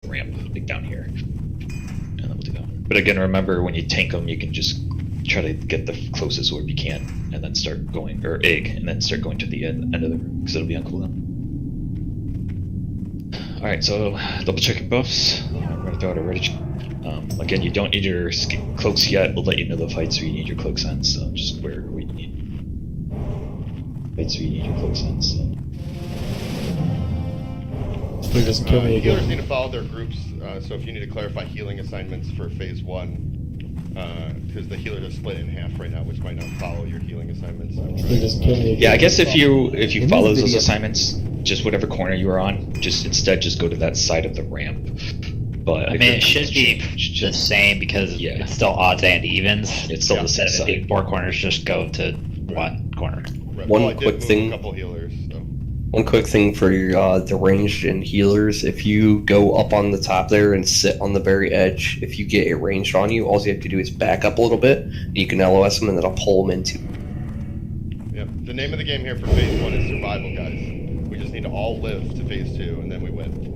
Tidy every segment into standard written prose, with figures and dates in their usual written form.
ramp, like down here. And then we'll do that one. But again, remember when you tank them, you can just try to get the closest orb you can, and then start going, or egg, and then start going to the end of the room, because it'll be on cooldown. Alright, so double check your buffs. I'm going to throw out a ready check. Again, you don't need your cloaks yet. We'll let you know the fights where you need your cloaks on, so just where you need fights where you need your cloaks on. So. Please doesn't kill me again. Healers need to follow their groups, so if you need to clarify healing assignments for phase 1, because the healers are split in half right now, which might not follow your healing assignments. Please doesn't kill me again. Yeah, I guess if you follow those assignments, just whatever corner you are on, just go to that side of the ramp. But I mean, it should be the same because it's still odds and evens. It's still the same Instead of side. being 4 corners, just go to one corner. Right. One well, I did quick move thing. A couple healers. So. One quick thing for the ranged and healers, if you go up on the top there and sit on the very edge, if you get it ranged on you, all you have to do is back up a little bit, and you can LOS them, and then I'll pull them into. Yep. The name of the game here for phase 1 is survival, guys. We just need to all live to phase 2, and then we win.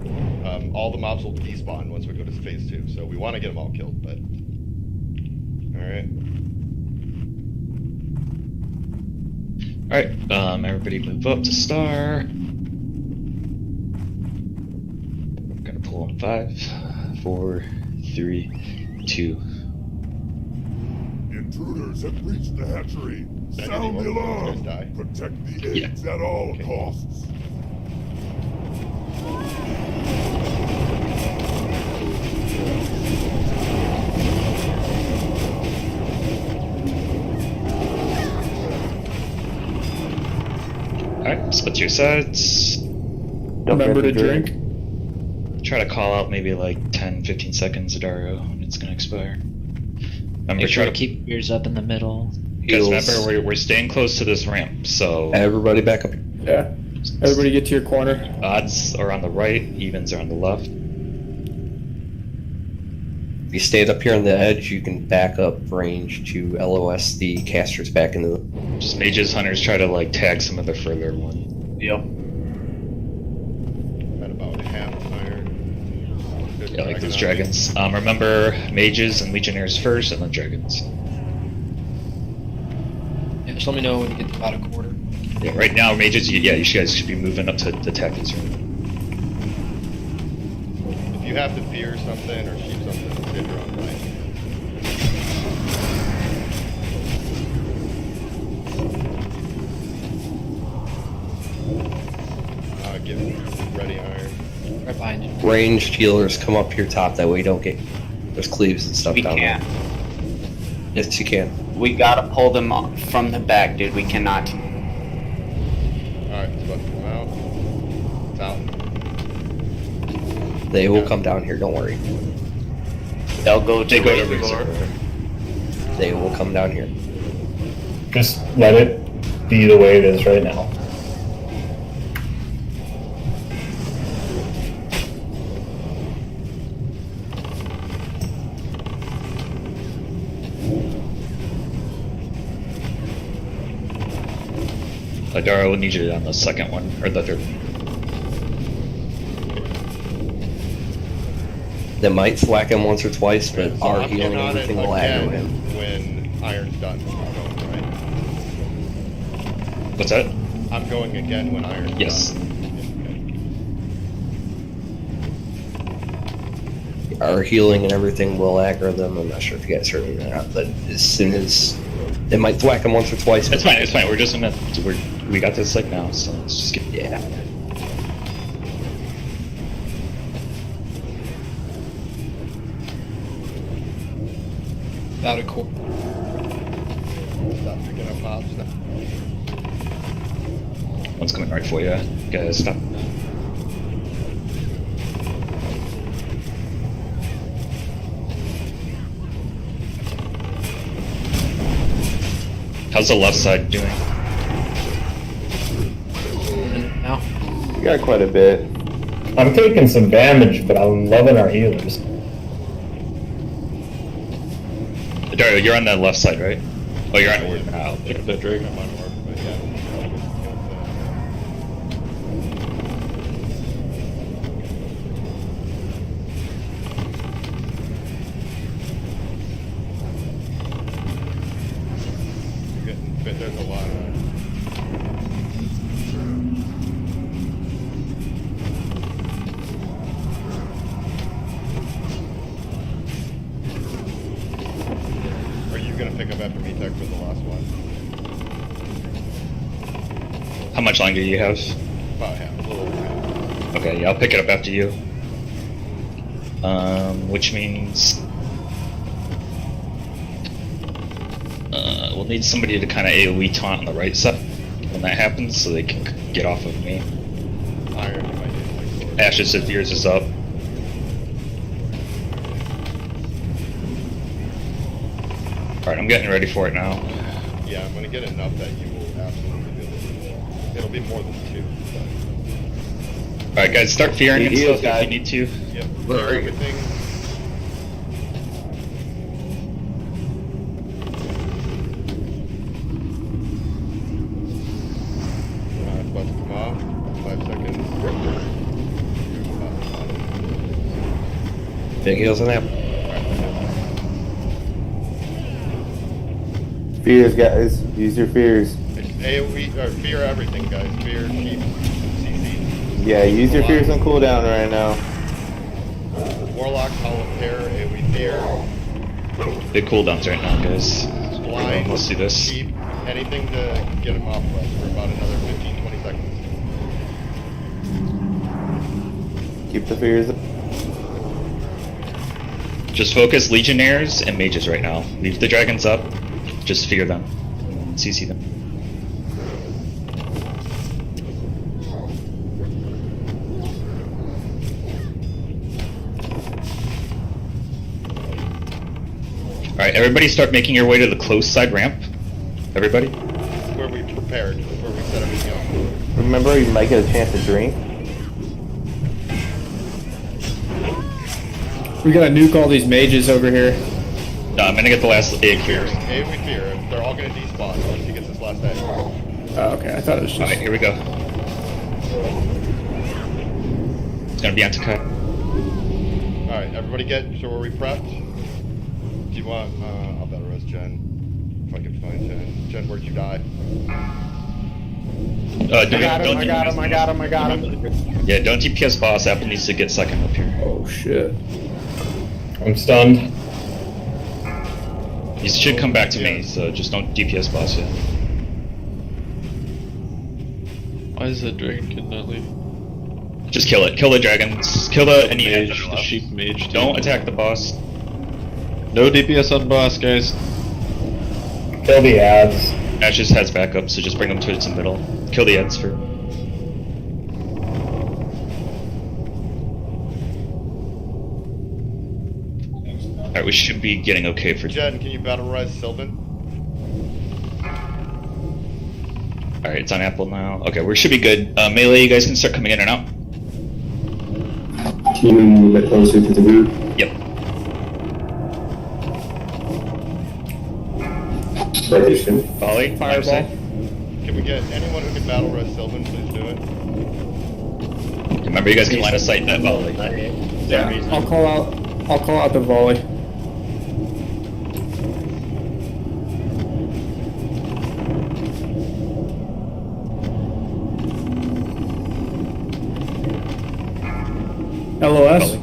All the mobs will despawn once we go to phase 2, so we want to get them all killed, but... Alright. Alright, everybody move up to star. I'm gonna pull on 5, 4, 3, 2. Intruders have breached the hatchery. Did Sound the anyone of alarm. those guys die? Protect the eggs at all costs. Alright, split to your sides. Remember to drink. Try to call out maybe like 10-15 seconds, Dario, when it's gonna expire. Remember, Make sure try to keep yours up in the middle. Because Heals. remember, we're staying close to this ramp, so Everybody back up. Yeah. Everybody get to your corner. odds are on the right, evens are on the left. If you stayed up here on the edge, you can back up range to LOS the casters back into the... Just mages, hunters, try to like tag some of the further one. Yep. At about half iron. Good Yeah, like those dragon dragons. Remember, mages and legionnaires first, and then dragons. Yeah, just let me know when you get to about a quarter. Yeah, right now, mages, you guys should be moving up to attack these rooms. If you have to fear something or shoot something, save your own life. Get ready iron. Right behind you. Ranged healers come up here top, that way you don't get... There's cleaves and stuff We down can't. there. Yes, you can. We gotta pull them up from the back, dude. We cannot. Alright, it's about to come out. It's out. They will come down here, don't worry. They'll go to They go to Razor. They will come down here. Just let it be the way it is right now. Dario will need you on the second one, or the third. They might thwack him once or twice, but So our I'm healing getting and on it everything will aggro again him. when iron's done. Right? What's that? I'm going again when iron's Yes. done. Our healing and everything will aggro them. I'm not sure if you guys heard me or not, but as soon as... They might thwack him once or twice. It's fine, it's fine. We're just gonna... we got this like now, so let's just get... Yeah. About a quarter. Stop picking up mobs now. One's coming right for you. Guys, stop. How's the left side doing? Now. We got quite a bit. I'm taking some damage, but I'm loving our healers. Dario, you're on that left side, right? Oh, you're on orb now. Pick up that dragon. I'm on orb, but yeah. contact with the last one. How much longer do you have? About half, a little over half. Okay, yeah, I'll pick it up after you. Which means we'll need somebody to kind of AoE taunt on the right side when that happens, so they can get off of me. Iron, you might need like sword. Ashes, if yours is up. Alright, I'm getting ready for it now. Yeah, I'm gonna get enough that you will absolutely be able to do it. It'll be more than 2, but... Alright guys, start fearing and Heal, stuff guy. if you need to. Yep, Where clear are you? everything. It's about to come off. 5 seconds. Big heals in there. Fears, guys. Use your fears. AoE, or fear everything, guys. Fear, keep, CC. Yeah, use your fears on cooldown right now. Warlock, Hollow of Terror, AoE fear. Big cooldowns right now, guys. Blind, Let's do this. keep, anything to get him off of us for about another 15-20 seconds. Keep the fears. Just focus Legionnaires and Mages right now. Leave the Dragons up. Just fear them. CC them. Alright, everybody start making your way to the close side ramp. Everybody. Where we prepared, where we set everything up. Remember, you might get a chance to drink. We gotta nuke all these mages over here. No, I'm gonna get the last egg here. AoE fear, they're all gonna despawn once he gets this last egg. Oh, okay, I thought it was just... Alright, here we go. It's gonna be on Takai. Alright, everybody get to where we prepped. Do you want, I'll battle res Jen. If I can find Jen. Jen, where'd you die? I got him. Yeah, don't DPS boss. Apple needs to get second up here. Oh, shit. I'm stunned. You should come back to me, so just don't DPS boss yet. Why is that dragon kid not leaving? Just kill it. Kill the dragons. Kill the any mage, that are the left. sheep mage. Don't attack the boss. No DPS on boss, guys. Kill the ads. Ashes has backup, so just bring them towards the middle. Kill the Eds for. Alright, we should be getting okay for. Jen, can you battle res Sylvan? Alright, it's on Apple now. Okay, we should be good. Melee, you guys can start coming in and out. Can you move a bit closer to the group? Yep. Volley. Fireball. Can we get anyone who can battle res Sylvan, please do it? Remember, you guys can line of sight that volley. Yeah, I'll call out the volley. LOS. Volley.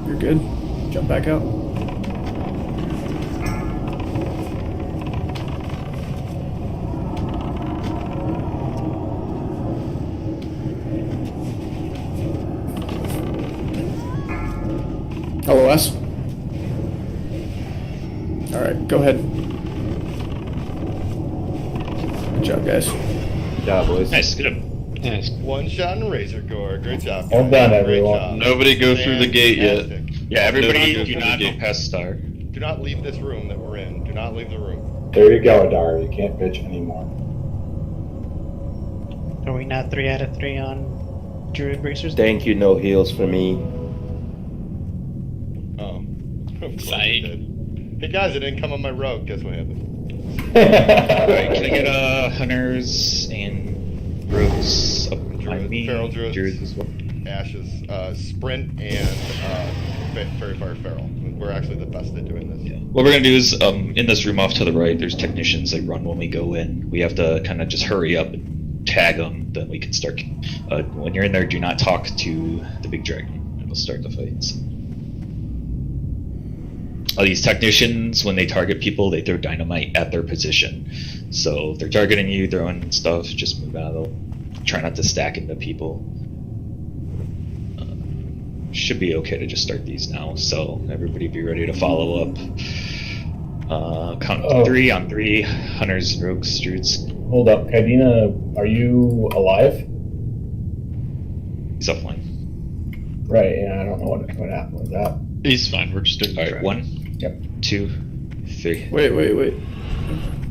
You're good. Jump back out. LOS. Alright, go ahead. Good job, guys. Good job, boys. Nice, good. Nice. One shot and razor core. Great job. Well guys. done, Great everyone. job. Nobody go through the gate yet. Fantastic. Yeah, everybody Don't do go not through the go gate. past Star. Do not leave this room that we're in. Do not leave the room. There you go, Adara. You can't bitch anymore. Are we not 3 out of 3 on Druid Bracers? Thank you, no heals for me. Oh. Psych. Hey guys, it didn't come on my rogue. Guess what happened? Alright, can I get Hunters and Rogues up behind me? Feral Druids. Druids as well. Ashes, Sprint, and Fairy Fire Feral. We're actually the best at doing this. Yeah. What we're gonna do is, in this room off to the right, there's technicians that run when we go in. We have to kind of just hurry up and tag them, then we can start. When you're in there, do not talk to the big dragon, and we'll start the fights. all these technicians, when they target people, they throw dynamite at their position. So if they're targeting you, throwing stuff, just move out of them. Try not to stack into people. Should be okay to just start these now. So everybody be ready to follow up. Count to 3 on 3. Hunters and rogues, druids. Hold up, Kaidina, are you alive? He's offline. Right, yeah, I don't know what happened with that. He's fine. We're just doing. All right, 1, Yep. 2, 3. Wait.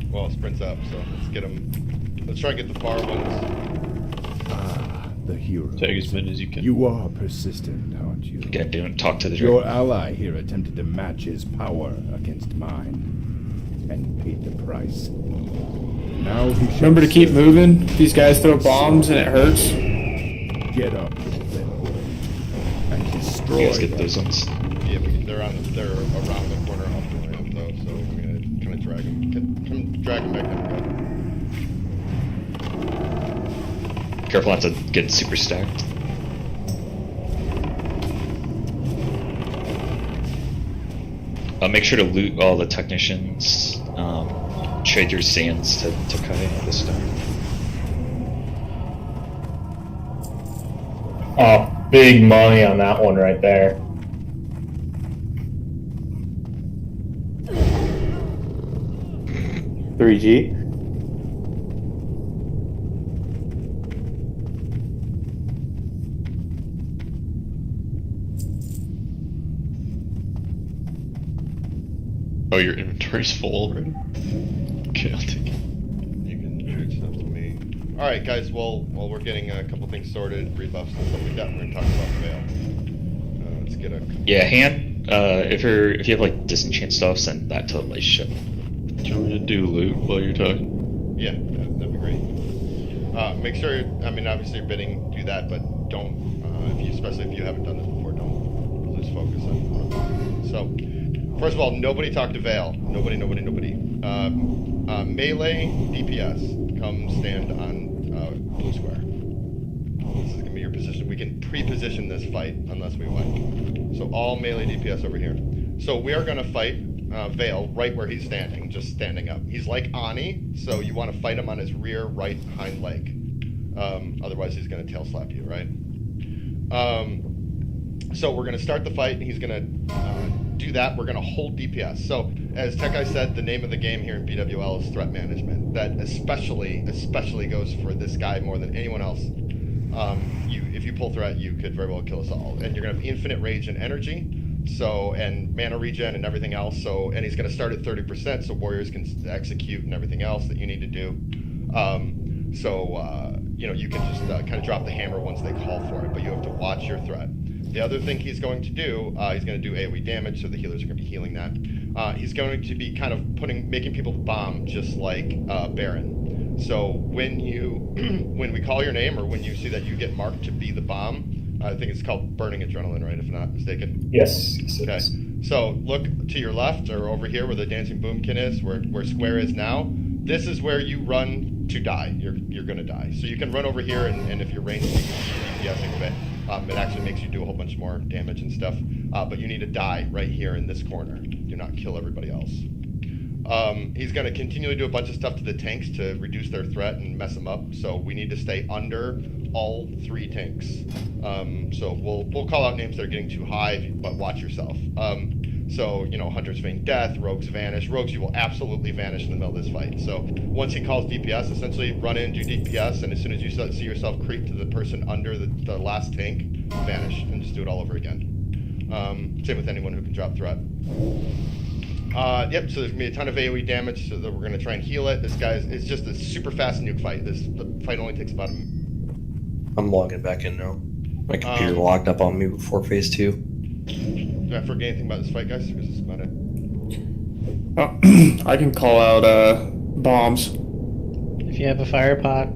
Well, sprint's up, so let's get them. Let's try and get the far ones. The hero. Take as many as you can. You are persistent, aren't you? Again, don't talk to the Your dragon. ally here attempted to match his power against mine, and paid the price. Now he shall Remember to keep serve. moving. These guys throw bombs and it hurts. Get up, then, and destroy. You guys get those ones. Yeah, they're around the corner off the ramp though, so I'm gonna kind of drag them. Drag them back down. Careful not to get super stacked. Make sure to loot all the technicians. Trade your sands to Kai this time. Oh, big money on that one right there. $3G. Oh, your inventory's full already? Okay, I'll take it. You can trade stuff to me. All right, guys. Well, while we're getting a couple things sorted, rebuffs and stuff like that, we're gonna talk about Veil. Let's get a. Yeah, hand. If you have like disenchant stuff, send that to the light ship. Do you want me to do loot while you're talking? Yeah, that'd be great. Make sure. I mean, obviously, you're bidding. Do that, but don't. Especially if you haven't done this before, don't lose focus on. So. First of all, nobody talk to Vale. Nobody. Melee DPS, come stand on blue square. This is gonna be your position. We can pre-position this fight unless we win. So all melee DPS over here. So we are gonna fight Vale right where he's standing, just standing up. He's like Ani, so you want to fight him on his rear right hind leg. Otherwise, he's gonna tail slap you, right? So we're gonna start the fight. He's gonna do that. We're going to hold DPS. So, as Tekai said, the name of the game here in BWL is threat management. That especially goes for this guy more than anyone else. If you pull threat, you could very well kill us all. And you're going to have infinite rage and energy, and mana regen and everything else. And he's going to start at 30%, so warriors can execute and everything else that you need to do. You can just kind of drop the hammer once they call for it, but you have to watch your threat. The other thing he's going to do, he's going to do AoE damage, so the healers are going to be healing that. He's going to be kind of making people bomb, just like Baron. So when we call your name, or when you see that you get marked to be the bomb, I think it's called burning adrenaline, right? If I'm not mistaken. Yes. Okay. So look to your left, or over here where the dancing boomkin is, where square is now. This is where you run to die. You're going to die. So you can run over here, and if you're ranged, you can DPSing a bit. It actually makes you do a whole bunch more damage and stuff. But you need to die right here in this corner. Do not kill everybody else. He's going to continually do a bunch of stuff to the tanks to reduce their threat and mess them up. So we need to stay under all 3 tanks. So we'll call out names that are getting too high, but watch yourself. Hunters feign death, rogues vanish. Rogues, you will absolutely vanish in the middle of this fight. So once he calls DPS, essentially run in, do DPS, and as soon as you see yourself creep to the person under the last tank, vanish, and just do it all over again. Same with anyone who can drop threat. So there's going to be a ton of AoE damage, so that we're going to try and heal it. It's just a super fast nuke fight. The fight only takes about a minute. I'm logging back in now. My computer logged up on me before phase 2. Did I forget anything about this fight, guys? Or is this about it? I can call out bombs. If you have a fire pot,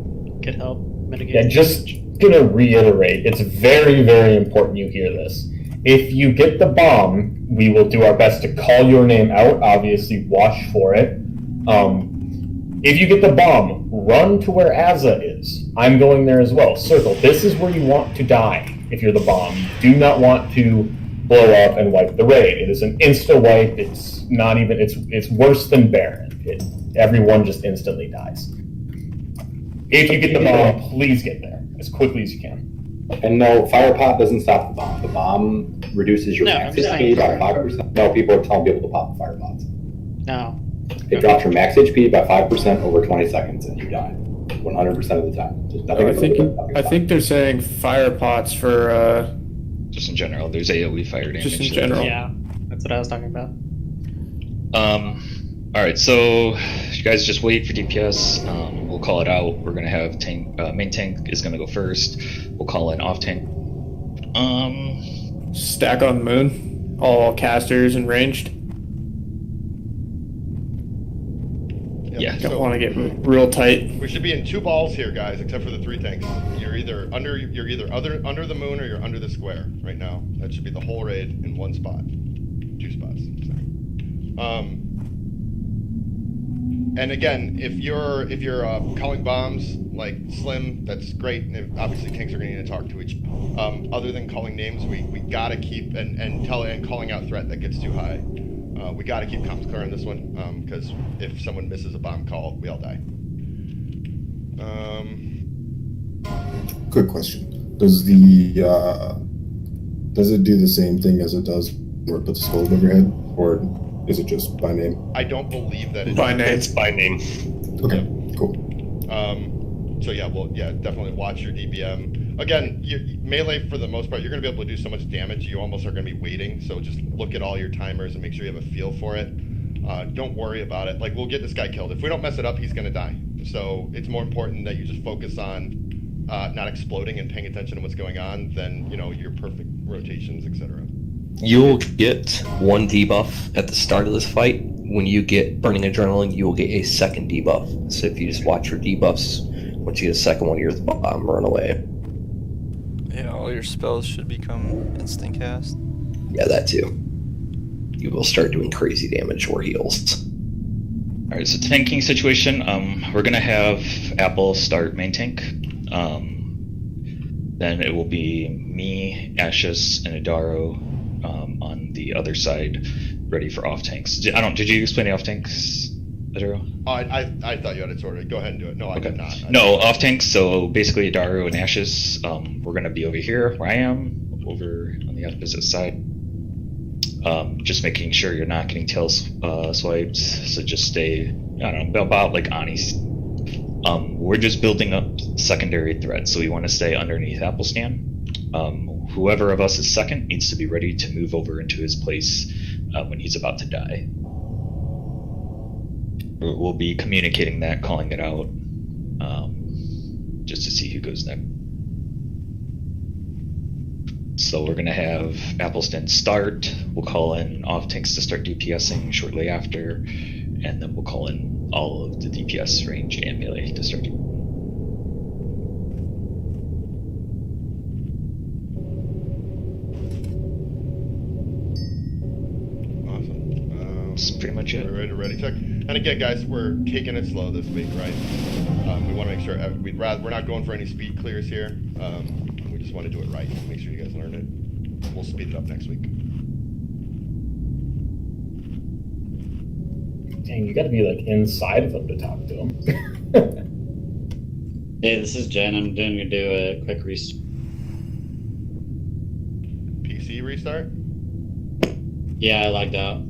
could help mitigate. Yeah, just gonna reiterate, it's very, very important you hear this. If you get the bomb, we will do our best to call your name out, obviously watch for it. If you get the bomb, run to where Azza is. I'm going there as well. Circle. This is where you want to die if you're the bomb. You do not want to blow up and wipe the raid. It is an insta wipe. It's not even. It's worse than Baron. Everyone just instantly dies. If you get the bomb, please get there as quickly as you can. And no, fire pot doesn't stop the bomb. The bomb reduces your max HP by 5%. No, people are telling people to pop the fire pots. No. It drops your max HP by 5% over 20 seconds, and you die 100% of the time. There's nothing I think they're saying fire pots for just in general. There's AOE fire damage. just in general. Yeah, that's what I was talking about. All right, so you guys just wait for DPS. We'll call it out. We're gonna have tank. Main tank is gonna go first. We'll call in off tank. Stack on the moon, all casters and ranged. Yeah. Don't want to get real tight. We should be in 2 balls here, guys, except for the 3 tanks. You're either under the moon or you're under the square right now. That should be the whole raid in 1 spot, 2 spots. Sorry. And again, if you're calling bombs like Slim, that's great. And obviously, tanks are going to need to talk to each. Other than calling names, we gotta keep and calling out threat that gets too high. We gotta keep comms clear on this one, because if someone misses a bomb call, we all die. Quick question: Does it do the same thing as it does where it puts a skull above your head, or is it just by name? I don't believe that By name. It's by name. Okay, cool. So yeah, definitely watch your DBM. Again, melee for the most part, you're going to be able to do so much damage, you almost are going to be waiting. So just look at all your timers and make sure you have a feel for it. Don't worry about it. Like, we'll get this guy killed. If we don't mess it up, he's going to die. So it's more important that you just focus on not exploding and paying attention to what's going on than your perfect rotations, etc. You'll get 1 debuff at the start of this fight. When you get Burning Adrenaline, you will get a second debuff. So if you just watch your debuffs, once you get a second one, you're at the bottom, run away. Yeah, all your spells should become instant cast. Yeah, that too. You will start doing crazy damage or heals. All right, so tanking situation. We're gonna have Apple start main tank. Then it will be me, Ashes, and Adaro on the other side, ready for off tanks. Did you explain the off tanks, Adaro? Oh, I thought you had it sorted. Go ahead and do it. No, I did not. No, off tanks. So basically, Adaro and Ashes. We're gonna be over here where I am, over on the opposite side. Just making sure you're not getting tail swipes. So just stay, I don't know, about like Ani's. We're just building up secondary threats, so we want to stay underneath Applestan. Whoever of us is second needs to be ready to move over into his place when he's about to die. We'll be communicating that, calling it out, just to see who goes next. So we're going to have Applestan start. We'll call in off tanks to start DPSing shortly after, and then we'll call in all of the DPS range and melee to start. That's pretty much it. We're ready check. And again, guys, we're taking it slow this week, right? We want to make sure we're not going for any speed clears here. We just want to do it right. Make sure you guys learn it. We'll speed it up next week. Dang, you got to be like inside of them to talk to them. Hey, this is Jen. I'm going to do a quick restart. PC restart? Yeah, I logged out.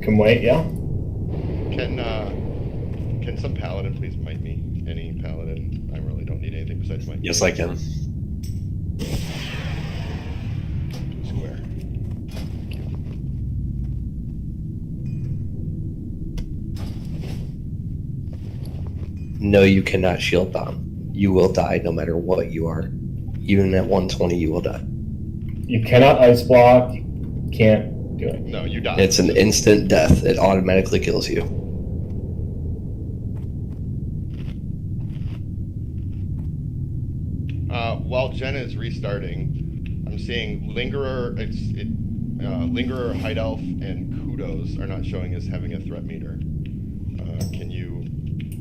Can wait, yeah. Can some paladin please mic me? Any paladin? I really don't need anything besides mic. Yes, I can. Square. Thank you. No, you cannot shield bomb. You will die no matter what you are. Even at 120, you will die. You cannot ice block. You can't do it. No, you die. It's an instant death. It automatically kills you. While Jen is restarting, I'm seeing Lingerer, Lingerer, Hide Elf, and Kudos are not showing as having a threat meter. Can you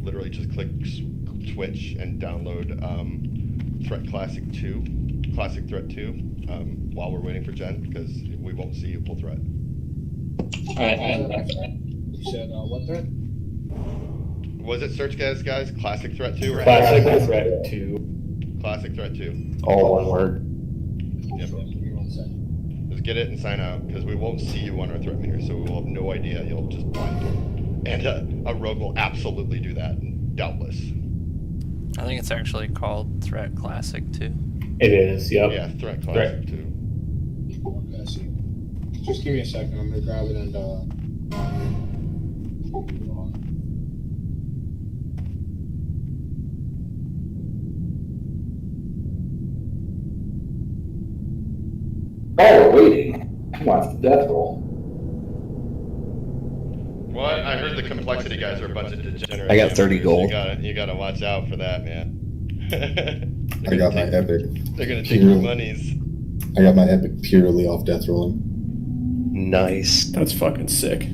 literally just click Twitch and download Threat Classic 2, Classic Threat 2, while we're waiting for Jen, because we won't see you pull Threat. Alright, you said what threat? Was it search guys? Classic Threat 2? Or Classic Threat 2. Classic Threat 2. All one word. Yep. Just get it and sign out, because we won't see you on our threat meter, so we will have no idea. You'll just blind. And a rogue will absolutely do that, doubtless. I think it's actually called Threat Classic 2. It is, yep. Yeah, Threat Classic 2. Okay, I see. Just give me a second. I'm gonna grab it and Oh, we're waiting. Who wants the death roll? Well, I heard the complexity guys are a bunch of degenerates. I got 30 gold. You gotta watch out for that, man. I got my epic. They're gonna take your monies. I got my epic purely off death rolling. Nice. That's fucking sick.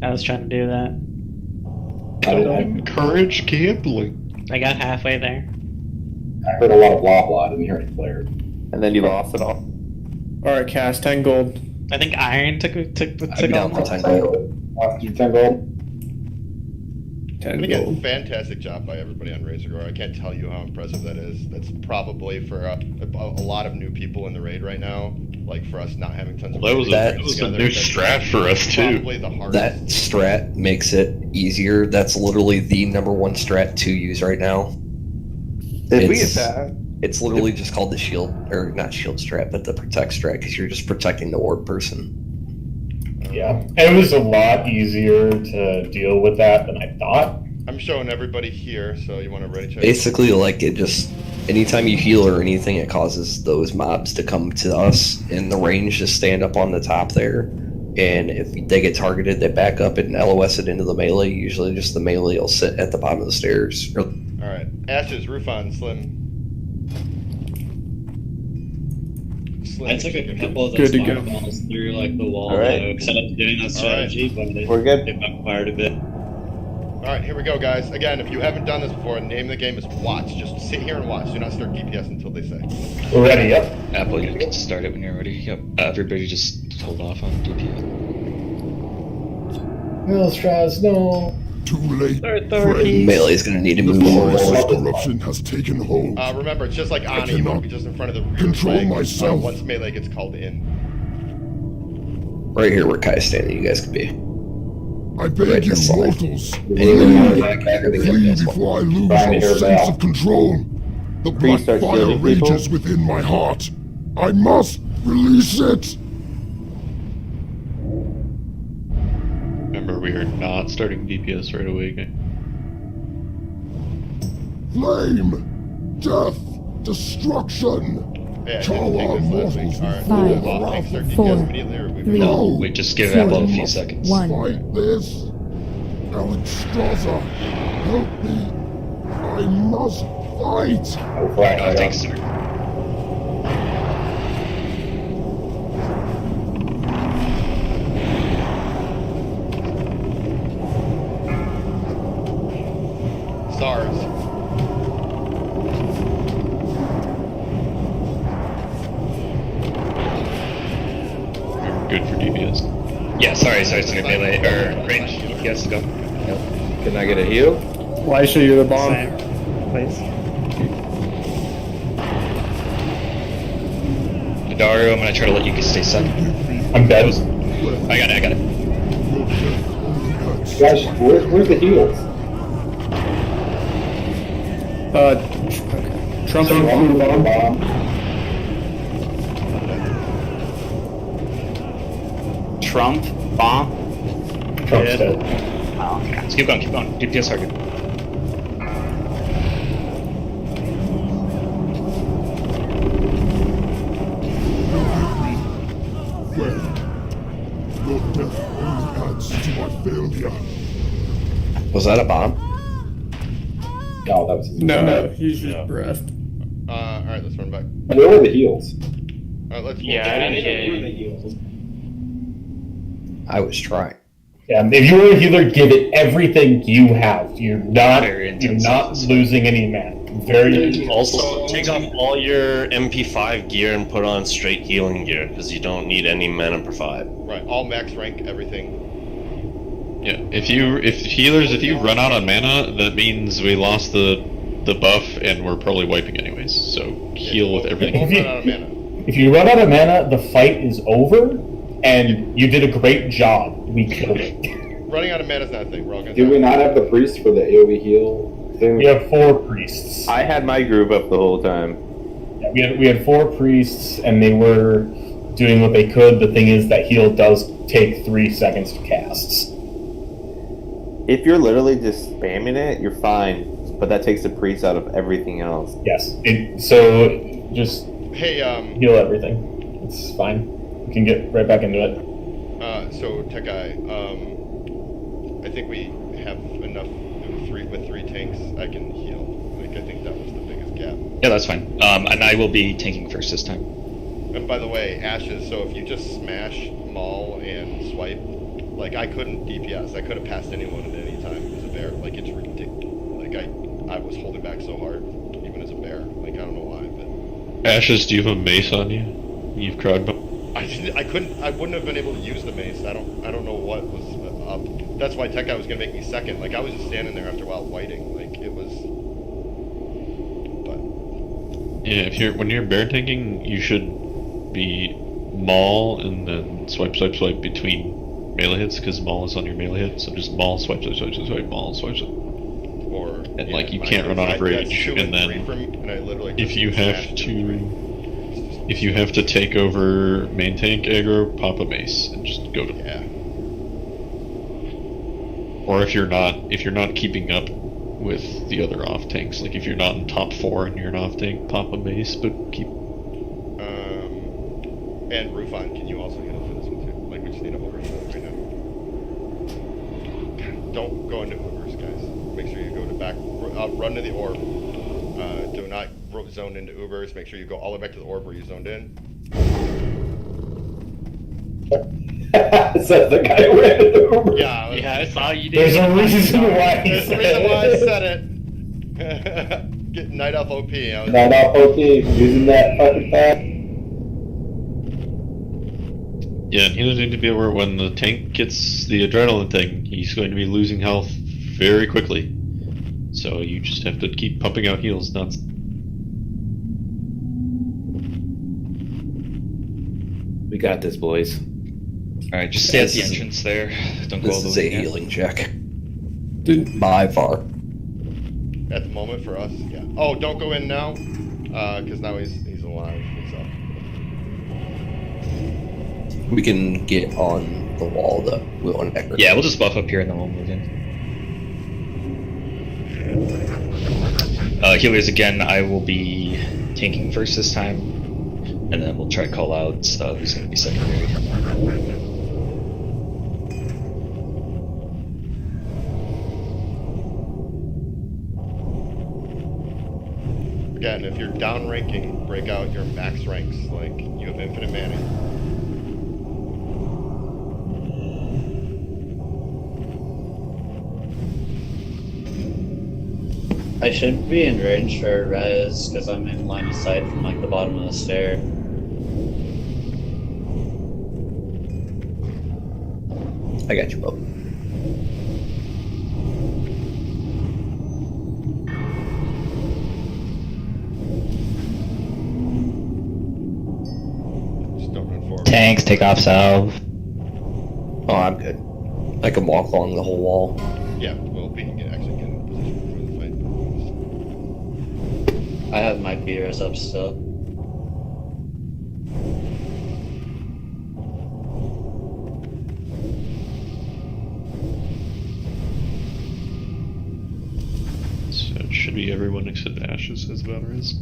I was trying to do that. Don't encourage gambling. I got halfway there. I heard a lot of blah blah. I didn't hear any player. And then you lost it all. Alright, Cass, 10 gold. I think Iron took I'm down all. for 10 gold. Wants to do 10 gold? 10 And again, gold. fantastic job by everybody on Razor Gore. I can't tell you how impressive that is. That's probably for a lot of new people in the raid right now. Like for us not having tons of. Well, that was a new strat for us too. Probably the hardest. That strat makes it easier. That's literally the #1 strat to use right now. Did we get that? It's literally just called the shield, or not shield strat, but the protect strat, because you're just protecting the orb person. Yeah, it was a lot easier to deal with that than I thought. I'm showing everybody here, so you want to ready check? Basically, like, it just, anytime you heal or anything, it causes those mobs to come to us in the range to stand up on the top there. And if they get targeted, they back up and LOS it into the melee. Usually just the melee will sit at the bottom of the stairs. Alright, Ashes, Rufon, Slim. I took a couple of Good those to go. fireballs through like the wall All right. because I was doing that strategy, but We're good. they backfired a bit. Alright, here we go, guys. Again, if you haven't done this before, the name of the game is Watch. Just sit here and watch. Do not start DPS until they say. We're ready, yep. Apple, you can start it when you're ready. Yep. Everybody just hold off on DPS. No, Strauss, no. Too late. Melee is going to need to The move force forward. of corruption has taken hold. Remember, it's just like I Ani. You want to cannot be just in front of the rear control flag, myself. once melee gets called in. Right here where Kai's standing, you guys could be. I beg Right you, this side. mortals, Anywhere you want to back out, they flee get this one. before I lose Trying to all hear sense Val. of control. The black Priest starts fire killing people. rages within my heart. I must release it. Remember, we are not starting DPS right away, okay? Flame, death, destruction. Yeah, I Chow didn't take our this last week. mortals Alright, before we'll the take start wrath DPS of immediately, or we three, No, we just give Apple a few seconds. Fight this. Alexstrasza, help me. I must fight. Alright, I'll take start. SARS. We're good for DPS. Yeah, sorry, melee, or range. Yes, go. Can I get a heal? Elisha, you're the bomb. Please. Dario, I'm gonna try to let you stay second. I'm dead. I got it. Guys, where's the heals? Trump Bomb. Trump bomb. Trump's dead. Oh, okay. Let's keep going. DPS target. Well, your death only adds to my failure. Was that a bomb? No, that was his No, he's just breathed. Alright, let's run back. Where were the heals? Alright, let's Yeah, move I down. I was trying. Yeah, if you were a healer, give it everything you have. You're not losing any mana. Also, take off all your MP5 gear and put on straight healing gear because you don't need any mana per 5. Right, all max rank, everything. Yeah, if you run out of mana, that means we lost the buff and we're probably wiping anyways. So heal with everything. If you run out of mana, the fight is over, and you did a great job. We killed it. Running out of mana is not a thing. We're all gonna Do we not have the priest for the AoE heal thing? We have 4 priests. I had my group up the whole time. Yeah, we had 4 priests, and they were doing what they could. The thing is that heal does take 3 seconds to cast. If you're literally just spamming it, you're fine. But that takes the priest out of everything else. Yes. So just heal everything. It's fine. We can get right back into it. So Tech Guy, I think we have enough with 3 tanks. I can heal. Like I think that was the biggest gap. Yeah, that's fine. And I will be tanking first this time. And by the way, Ashes. So if you just smash, maul, and swipe, like I couldn't DPS. I could have passed anyone at any time as a bear. Like it's ridiculous. Like I was holding back so hard, even as a bear. Like I don't know why, but. Ashes, do you have a mace on you? You've crowd. I wouldn't have been able to use the mace. I don't know what was up. That's why Tech Guy was gonna make me second. Like I was just standing there after a while waiting. Like it was. But. Yeah, when you're bear tanking, you should be maul and then swipe between melee hits because maul is on your melee hit. So just maul, swipe, maul, swipe. And like you can't run out of rage, and then if you have to take over main tank aggro, pop a mace and just go to Or if you're not keeping up with the other off tanks, like if you're not in top 4 and you're an off tank, pop a mace, but keep. And Rufon, can you also heal for this one too? Like we just need a overflow right now. Don't go into Ubers, guys. Make sure you go to back. Run to the orb. Do not zone into Ubers. Make sure you go all the way back to the orb where you zoned in. Says the guy who ran into Uber. Yeah, I saw you did. There's a reason why he There's a reason why I said it. Get Night Elf OP. Night Elf OP, using that fucking pack. Yeah, and healers need to be aware when the tank gets the adrenaline thing, he's going to be losing health very quickly. So you just have to keep pumping out heals. We got this, boys. Alright, just stay at the entrance there. Don't go all the way. This is a healing check. By far. At the moment for us, yeah. Oh, don't go in now, because now he's alive. So. We can get on the wall though. Yeah, we'll just buff up here and then we'll move in. Healers again, I will be tanking first this time, and then we'll try to call out who's going to be secondary. Again, if you're down ranking, break out your max ranks. Like you have infinite mana. I should be in range for res because I'm in line of sight from like the bottom of the stair. I got you, Bob. Just don't run forward. Tanks, take off salve. Oh, I'm good. I can walk along the whole wall. Yeah, well, we can actually get in position for the fight. I have my beaters up still. So it should be everyone except Ashes as Valorous.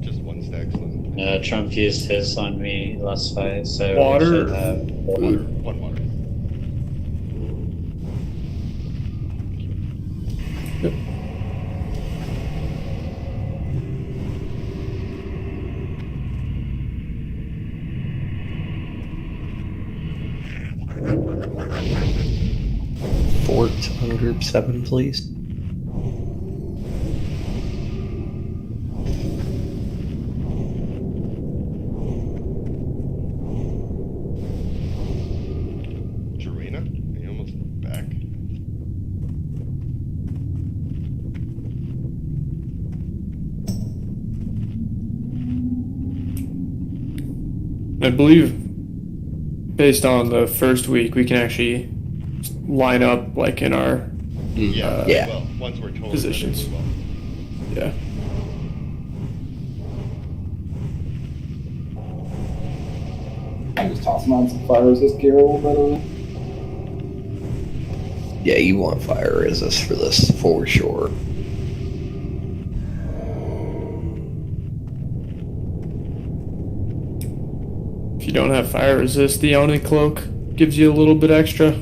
Just one stack. So. Trump used his on me last fight, so Water. I should have Water. One water. group 7, please. Jarena, are you almost back? I believe, based on the first week, we can actually line up like in our Well, once we're totally positions. ready, we will. Yeah. I'm just tossing on some fire resist gear a little bit of it. Yeah, you want fire resist for this for sure. If you don't have fire resist, the Oni cloak gives you a little bit extra.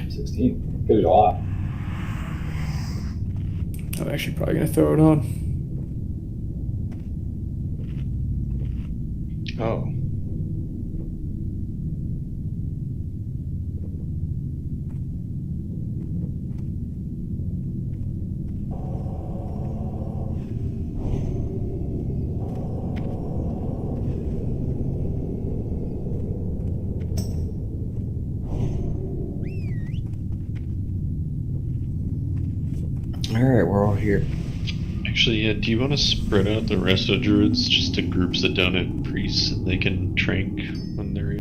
16. Gives you a lot. I'm actually probably gonna throw it on. Oh. Alright, we're all here. Actually, yeah, do you want to spread out the rest of druids just to groups that don't have priests and they can trank when they're in?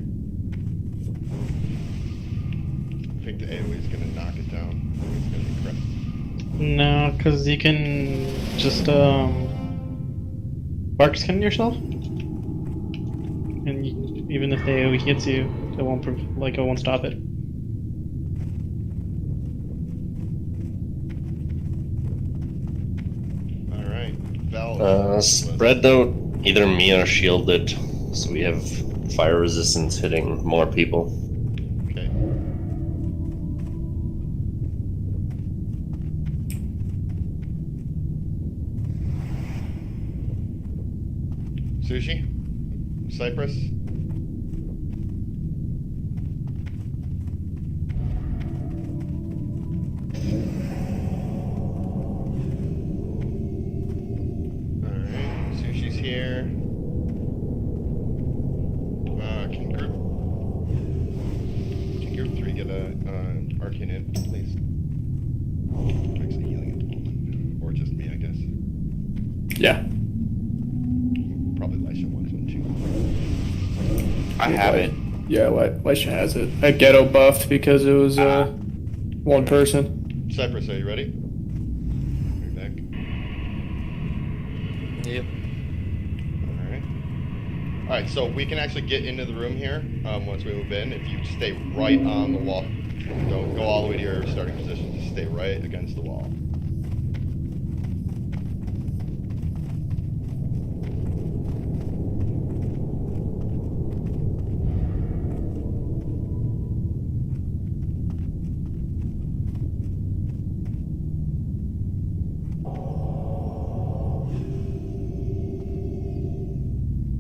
I think the AoE is going to knock it down. I think it's going to be crap. No, because you can just bark skin yourself, and even if the AoE hits you, it won't it won't stop it. All right, Val. Spread out either me or shielded, so we have fire resistance hitting more people. Okay. Sushi? Cypress? Alright, Sushi's here. Can group 3 get a arcane in, please? Actually healing at the moment. Or just me, I guess. Yeah. Probably Lisha wants one too. I have it. Yeah, Lisha has it. I ghetto buffed because it was one person. Cypress, are you ready? You're back. Yep. Alright, so we can actually get into the room here once we move in. If you stay right on the wall, don't go all the way to your starting position, just stay right against the wall.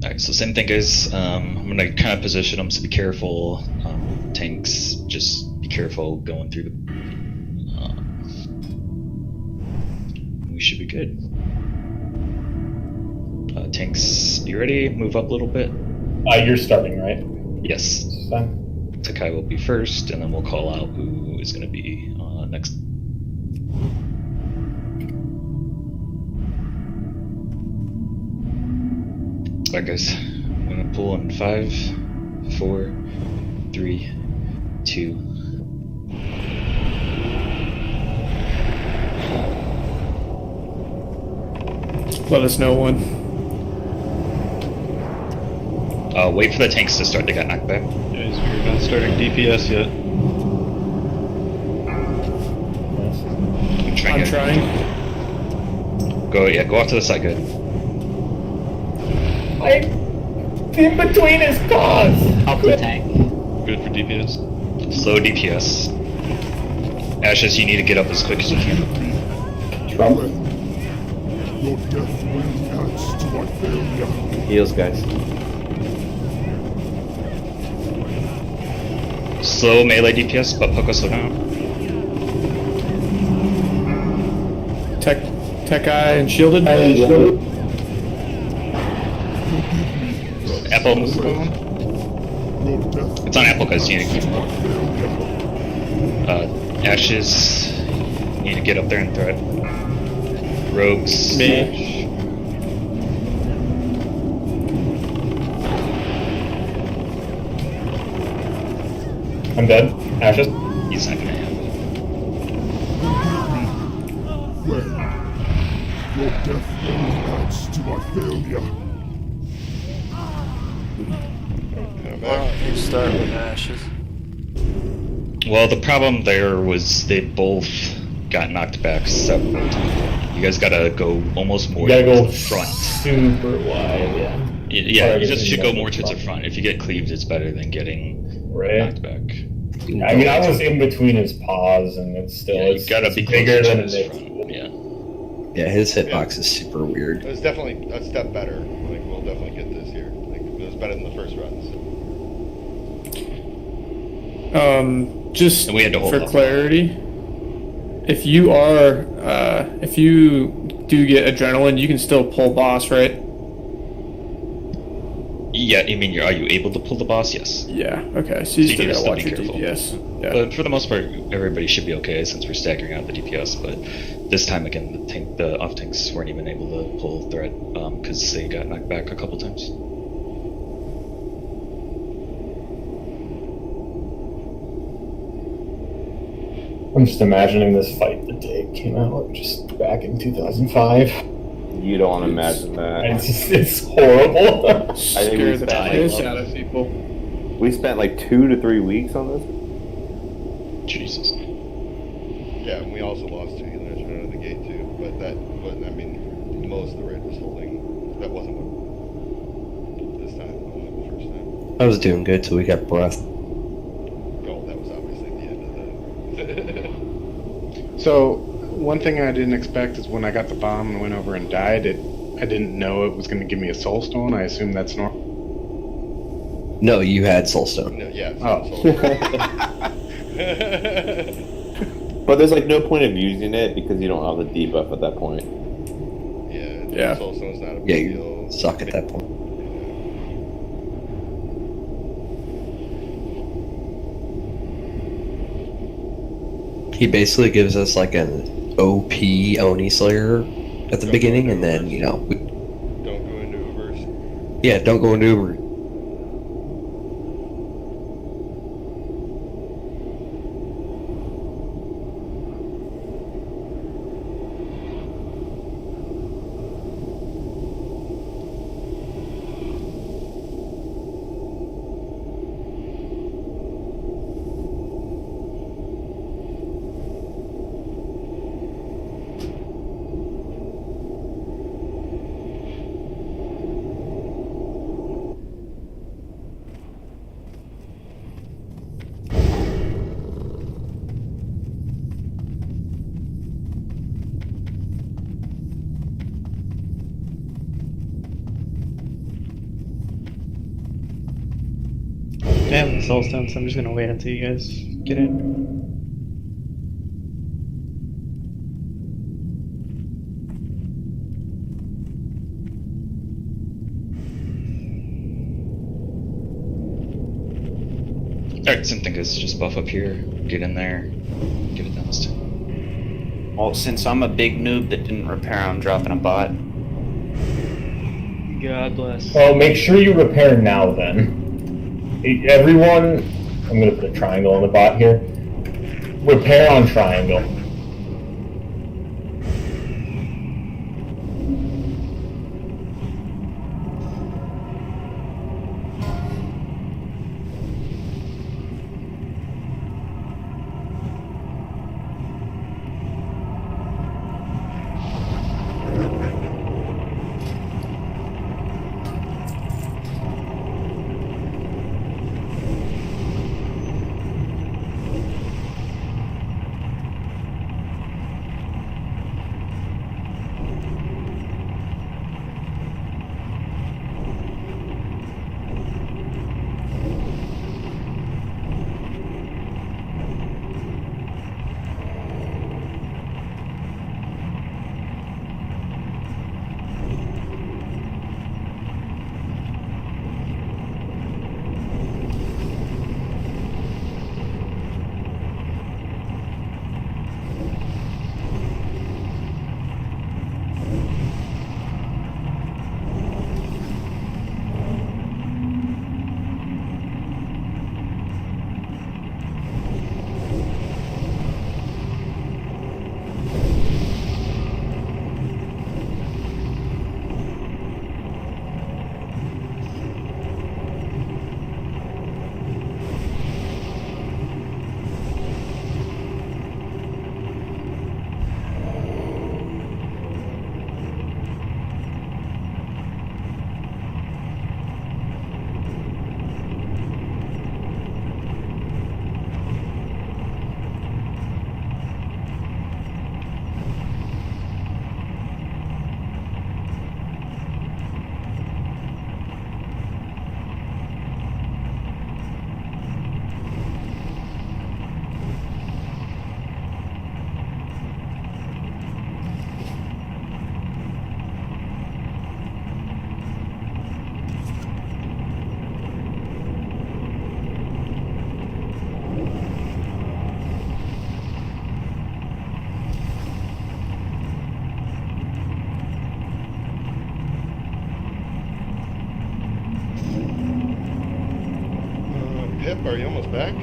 Alright, so same thing, guys. I'm gonna kind of position them, so be careful. Tanks, just be careful going through the. We should be good. Tanks, you ready? Move up a little bit. You're starting, right? Yes. Fine. Takai will be first, and then we'll call out who is going to be next. Alright, guys. I'm going to pull in 5, 4, 3, 2. Let us know when. Wait for the tanks to start. They got knocked back. Guys, we're not starting DPS yet. I'm trying. Go off to the side, good. I'm in between his paws! Help the tank. Good for DPS. Slow DPS. Ashes, you need to get up as quick as you can. Trump. Your death will adds to our failure. Heals, guys. Slow melee DPS, but Poco slow down. Tech Eye and Shielded. Apple. It's on Apple because you need to keep Ashes. You need to get up there and throw it. Rogues. Me. I'm dead. Ashes. He's not gonna have it. Your death only adds to our failure. Why don't you start with Ashes? Well, the problem there was they both got knocked back separate. You guys gotta go almost more You gotta towards go the front. super wide, yeah. Yeah, you just should go more towards the front. If you get cleaved, it's better than getting knocked back. I mean, I was in between his paws, and it's still You gotta be bigger closer than to it his is. front. Yeah. Yeah, his hitbox is super weird. It was definitely a step better. Like, we'll definitely get this here. Like, it was better than the first runs. Just And we had to hold for up. clarity, if you do get adrenaline, you can still pull boss, right? Yeah, I mean, are you able to pull the boss? Yes. Yeah. Okay. So you So still need to gotta watch be your careful. DPS. Yeah. But for the most part, everybody should be okay since we're staggering out the DPS. But this time again, the off tanks weren't even able to pull threat because they got knocked back a couple times. I'm just imagining this fight the day it came out, just back in 2005. You don't want to imagine that. It's horrible. I think Scare the piss out of people. we spent like 2 to 3 weeks on this. Jesus. Yeah, and we also lost 2 healers right out of the gate too. But I mean, most of the raid was holding. That wasn't what this time. Only the first time. I was doing good till we got breath. Oh, that was obviously the end of the. So, one thing I didn't expect is when I got the bomb and went over and died, I didn't know it was going to give me a soul stone. I assume that's normal. No, you had Soulstone. No, yeah. But there's like no point of using it because you don't have the debuff at that point. Yeah. Soulstone's not a Yeah, big you deal. suck at that point. He basically gives us like an OP Oni Slayer at the beginning, and then, you know, Don't go into Ubers. yeah, don't go into Uber. I have the soul stone, so I'm just gonna wait until you guys get in. Alright, same thing guys, just buff up here, get in there, get it downsed. Well, since I'm a big noob that didn't repair, I'm dropping a bot. God bless. Well, make sure you repair now then. Everyone, I'm going to put a triangle on the bot here. Repair on triangle. are you almost back?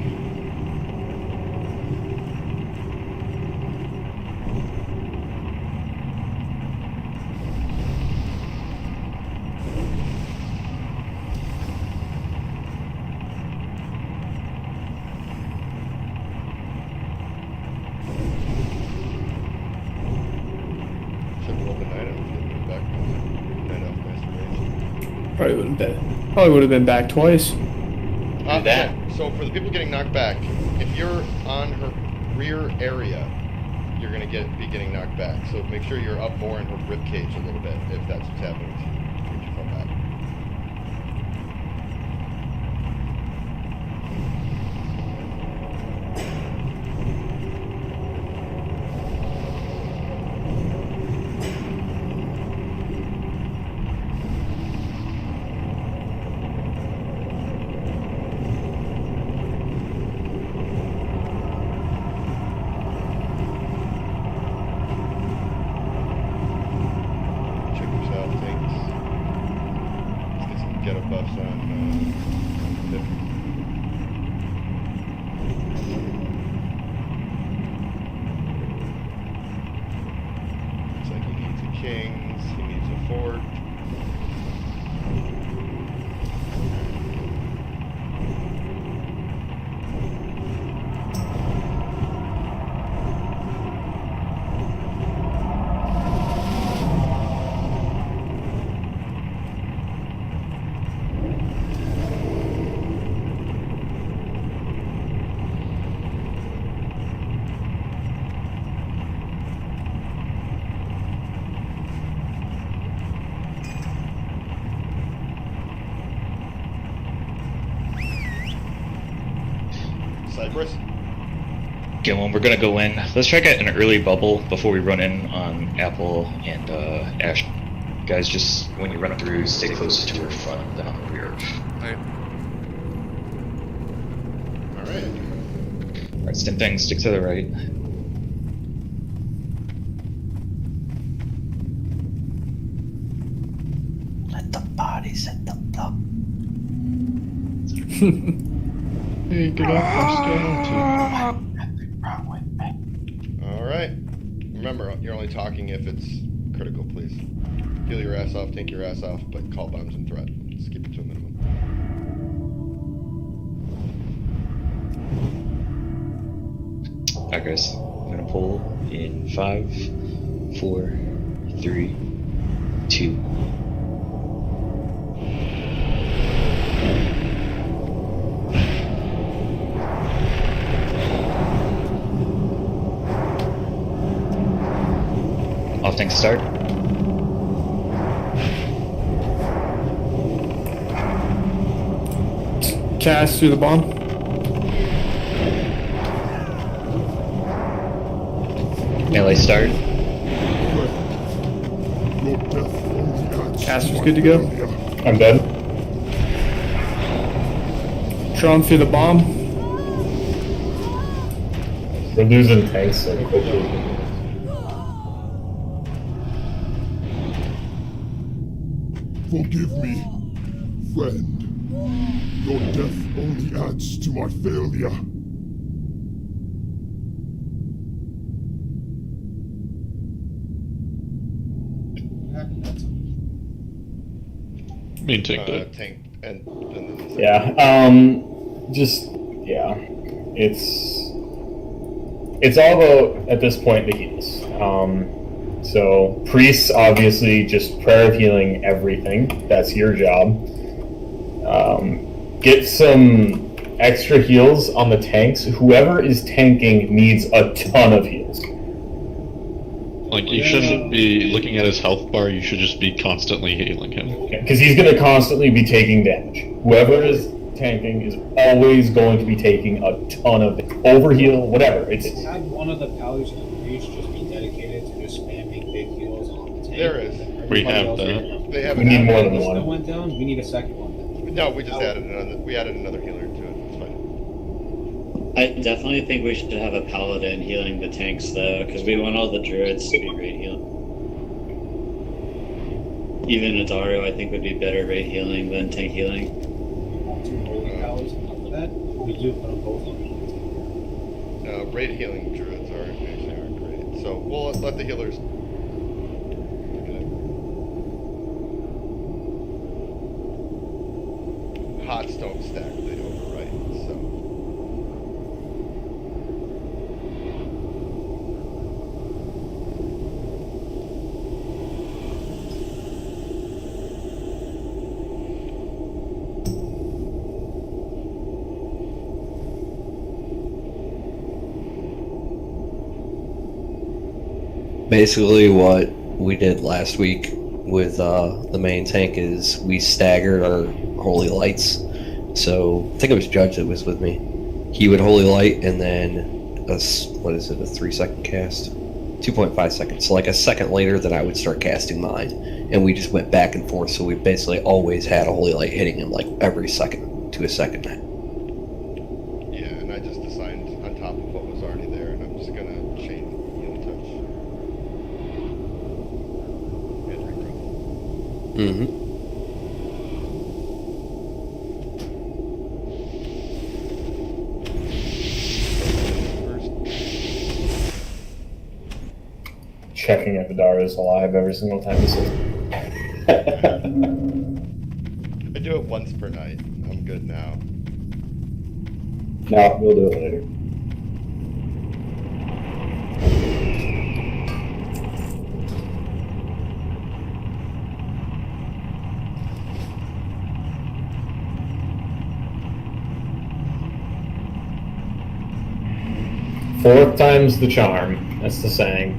Probably would have been back twice. So for the people getting knocked back, if you're on her rear area, you're gonna be getting knocked back. So make sure you're up more in her rib cage a little bit if that's what's happening to you. If you fall back. Cypress? Okay, well, we're gonna go in. Let's try to get an early bubble before we run in on Apple and Ash. Guys, just when you run through, stay closer to her front than on the rear. Alright, same thing, stick to the right. Let the bodies hit the block. Hey, get off my Alright. Remember, you're only talking if it's critical, please. Heal your ass off, take your ass off, but call bombs and threat. Just keep it to a minimum. Alright guys, I'm gonna pull in 5, 4, 3, 2. Off tank start. Cast through the bomb. Melee start. Caster's good to go. I'm dead. Tron through the bomb. We're losing tanks so quickly. Forgive me, friend. Your death only adds to my failure. Main tank dead. Tank and Yeah, it's all about, at this point, the heals. So, priests, obviously, just prayer of healing everything. That's your job. Get some extra heals on the tanks. Whoever is tanking needs a ton of heals. Like, you shouldn't be looking at his health bar, you should just be constantly healing him. Because he's going to constantly be taking damage. Whoever is tanking is always going to be taking a ton of overheal, whatever. It's had one of the powers of the breach just be dedicated to just spamming big heals on the tank. There is. We have that. They have we need more than That one. went down. We need a second one. No, we just added another. We added another healer to it. It's fine. I definitely think we should have a paladin healing the tanks though, because we want all the druids to be raid healing. Even a Dario, I think, would be better raid healing than tank healing. Two holy powers on top of that. We do do put them both on. Raid healing druids aren't great. So we'll let the healers. Hots don't stack, they overwrite, so. Basically, what we did last week with the main tank is we staggered our holy lights. So I think it was Judge that was with me. He would holy light and then a 3-second cast, 2.5 seconds. So like a second later, then I would start casting mine, and we just went back and forth. So we basically always had a holy light hitting him like every second to a second. Yeah, and I just assigned on top of what was already there, and I'm just gonna chain healing touch. Mm-hmm. Checking if Vidar is alive every single time you see him. I do it once per night. I'm good now. No, we'll do it later. Fourth time's the charm. That's the saying.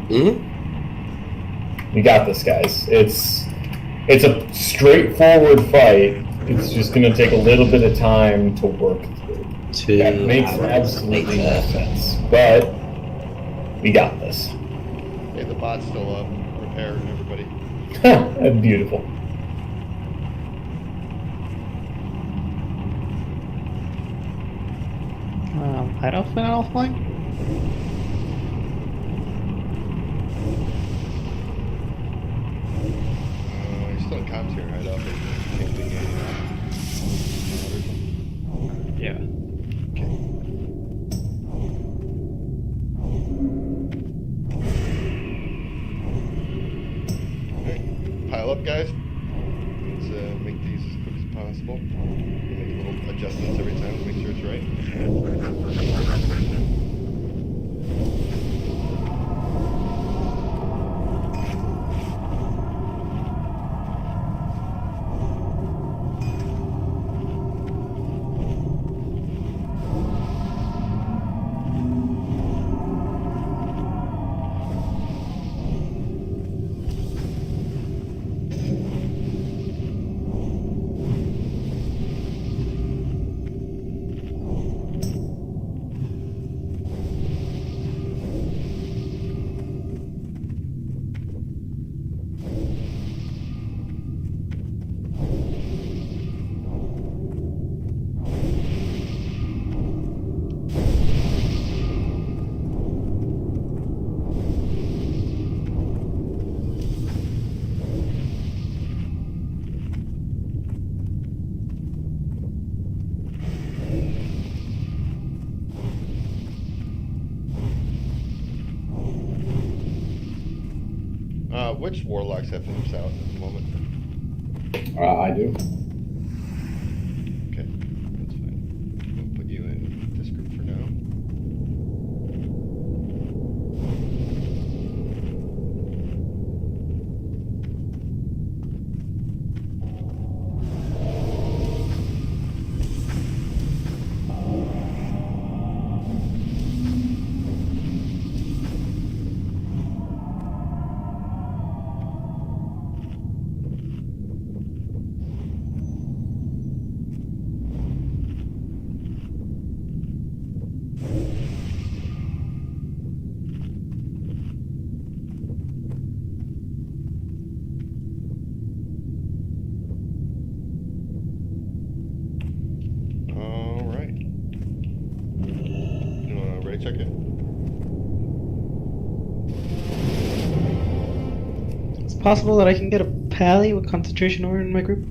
Mm-hmm. We got this, guys. It's a straightforward fight. It's just going to take a little bit of time to work through. That makes absolutely no sense. But we got this. Okay, the bot's still up. Repair everybody. That's beautiful. Hide off and offline? You're still in comms here, right? Up. Can't be Yeah. Okay. Pile up, guys. Let's make these as quick as possible. Make little adjustments every time to make sure it's right. Which warlocks have imps out at the moment? I do. Okay, that's fine. We'll put you in this group for now. Check it. It's possible that I can get a pally with concentration ore in my group.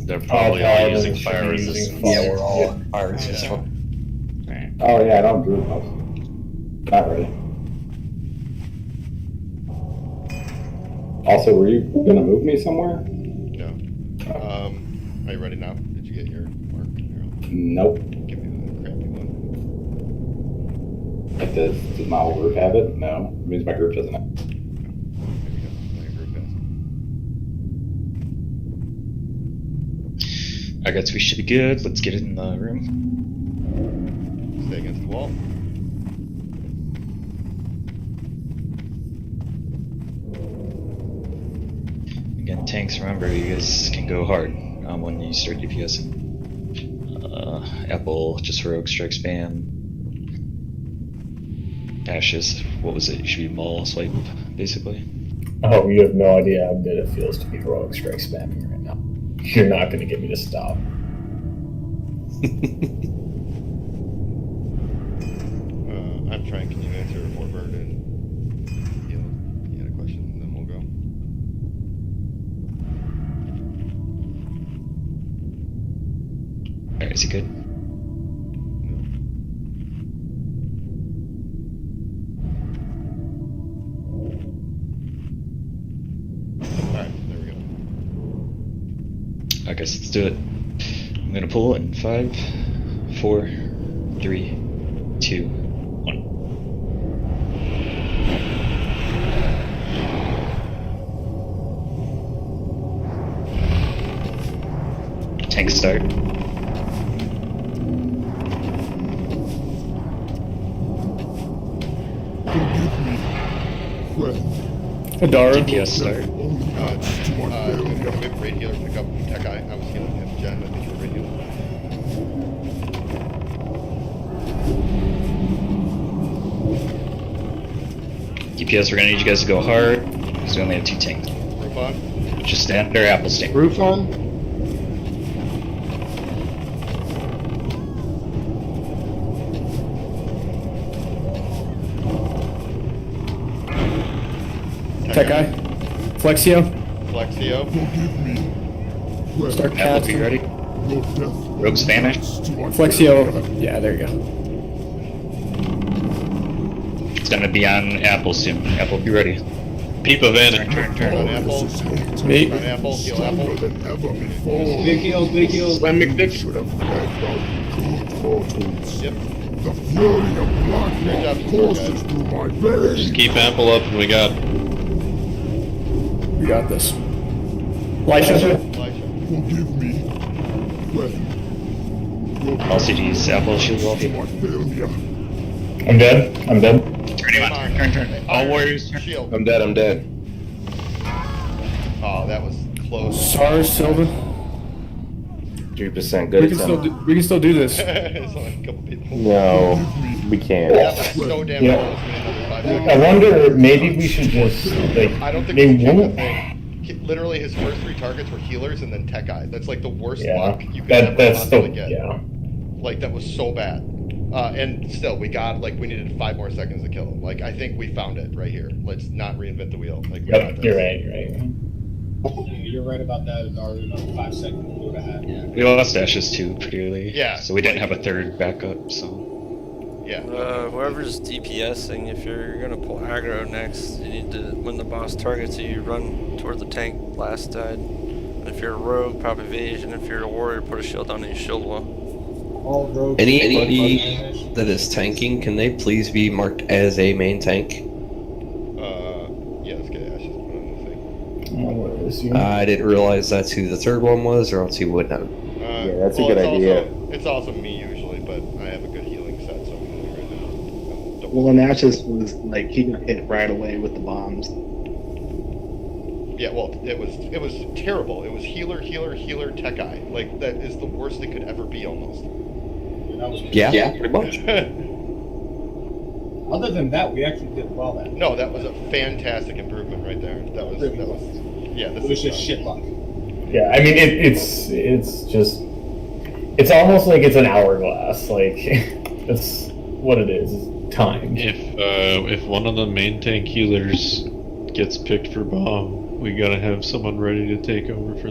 They're probably all paladins using should fire be resistance. using Yeah, we're all Yeah. on fire resistance. Oh yeah, I don't druid buffs. Not really. Also, were you gonna move me somewhere? No. Are you ready now? Did you get your mark? Nope. Give me the crappy one. Like, does my whole group have it? No. It means my group doesn't have it. I guess we should be good. Let's get it in the room. Stay against the wall. Again, tanks, remember, you guys can go hard when you start DPSing. Apple, just heroic strike spam. Ashes, what was it? You should be maul swipe, basically. Oh, you have no idea how good it feels to be heroic strike spamming right now. You're not going to get me to stop. I'm trying. Can you answer Warbird and you had a question, and then we'll go. Alright, is he good? Alright, there we go. I guess let's do it. I'm gonna pull in 5, 4, 3, 2, 1. Tank start. Adara. DPS start. Quick raid healer pick up Tech Eye. I was healing him. Jen, I think you're raid healer. DPS, we're gonna need you guys to go hard, because we only have 2 tanks. Roof on. Just stand there, apple stand. Roof on. Tech Eye. Flexio. Flexio. Start Apple, be casting. ready. Rogue Spanish. Flexio. Yeah, there you go. It's gonna be on Apple soon. Apple, be ready. Peepa Vanish. Turn. On Apple. Me. On Apple. Heal Apple. Big heals, big heals. Slam McDick. Yep. The fury of Black Great job, courses through my veins. Just keep Apple up and we got. We got this. Elisha. Forgive me, friend. All CDs, Apple, shield wall, people. My failure. I'm dead. I'm dead. Turn him on. Turn. All warriors, turn. Shield. I'm dead. I'm dead. Oh, that was close. SARS, Silver. 3% good. We can still do this. It's only a couple people. No, we can't. That was so damn Yeah. close. We need another 5 seconds. I wonder, maybe we should just, like, I don't think they we should won't. Literally, his first 3 targets were healers and then Tech Eye. That's like the worst Yeah, luck you could ever that's the, possibly get. yeah. Like, that was so bad. And still, we needed 5 more seconds to kill him. Like, I think we found it right here. Let's not reinvent the wheel. Like, we got Yep, this. you're right. You're right about that, Adara. Another 5 seconds we would have had. We lost Ashes too, pretty early. Yeah. So we didn't have a third backup, so. Yeah. Whoever's DPSing, if you're gonna pull aggro next, you need to, when the boss targets you, run toward the tank last side. If you're a rogue, pop evasion. If you're a warrior, put a shield on your shield wall. All rogues. Anybody that is tanking, can they please be marked as a main tank? Yeah, let's get Ashes put on the thing. Where is he? I didn't realize that's who the third one was, or else he would not. Yeah, that's a well, good it's idea. It's also me usually, but I have a good healing set, so I'm gonna do it right now. Well, and Ashes was like he got hit right away with the bombs. Yeah, well, it was terrible. It was healer, Tech Eye. Like, that is the worst it could ever be, almost. Yeah, pretty much. Other than that, we actually did well that. No, that was a fantastic improvement right there. That was yeah. This It was is just shit luck. Yeah, I mean, it's just, it's almost like it's an hourglass. Like, that's what it is. It's time. If one of the main tank healers gets picked for bomb, we gotta have someone ready to take over for.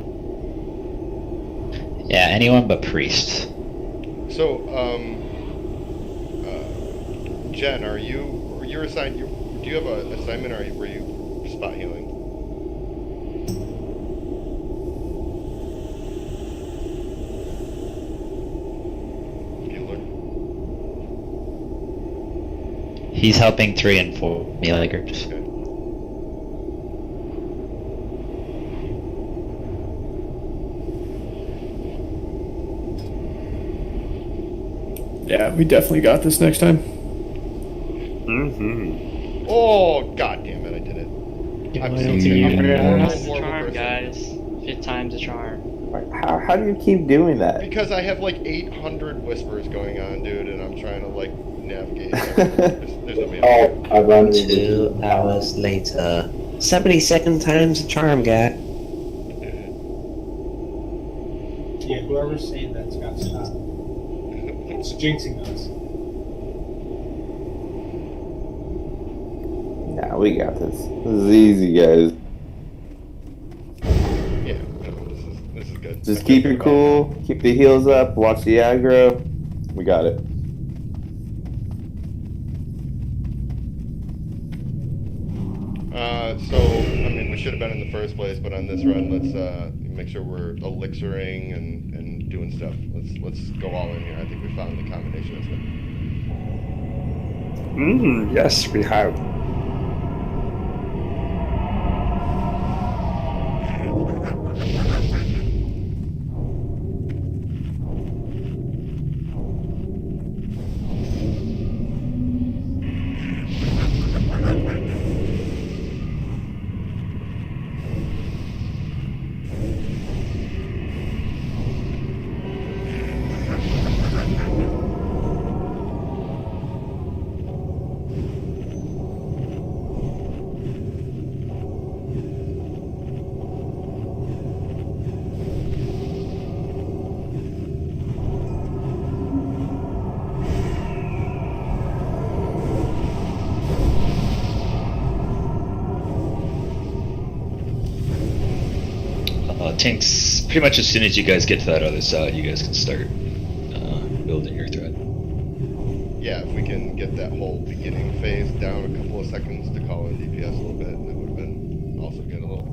Yeah, anyone but priest. So, Jen, are you're assigned? Do you have an assignment, or were you spot healing? He's helping 3 and 4 melee groups. Okay. Yeah, we definitely got this next time. Mm-hmm. Oh, god damn it, I did it. I'm so the charm, guys. 5 times the charm. How do you keep doing that? Because I have like 800 whispers going on, dude, and I'm trying to like navigate. There's no Oh, I run 2 hours later. 72nd times the charm, guy. Yeah, whoever's saying that's got to stop. It's jinxing us. Nah, we got this. This is easy, guys. Yeah, this is good. Just keep it cool, keep the heels up, watch the aggro. We got it. So, I mean, we should have been in the first place, but on this run, let's make sure we're elixiring and doing stuff. Let's go all in here. I think we found the combination of stuff. Yes, we have. Tanks, pretty much as soon as you guys get to that other side, you guys can start building your threat. Yeah, if we can get that whole beginning phase down a couple of seconds to call in DPS a little bit, that would have been also good a little.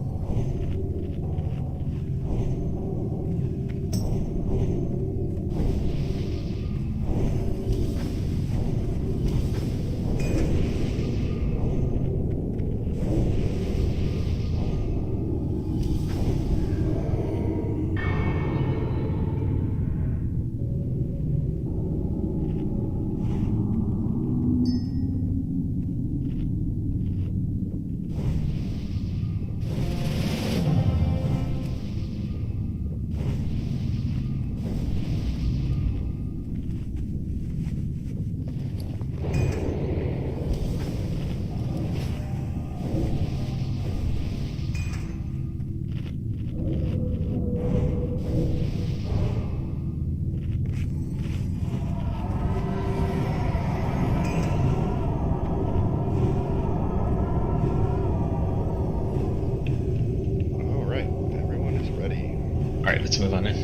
Alright, let's move on in.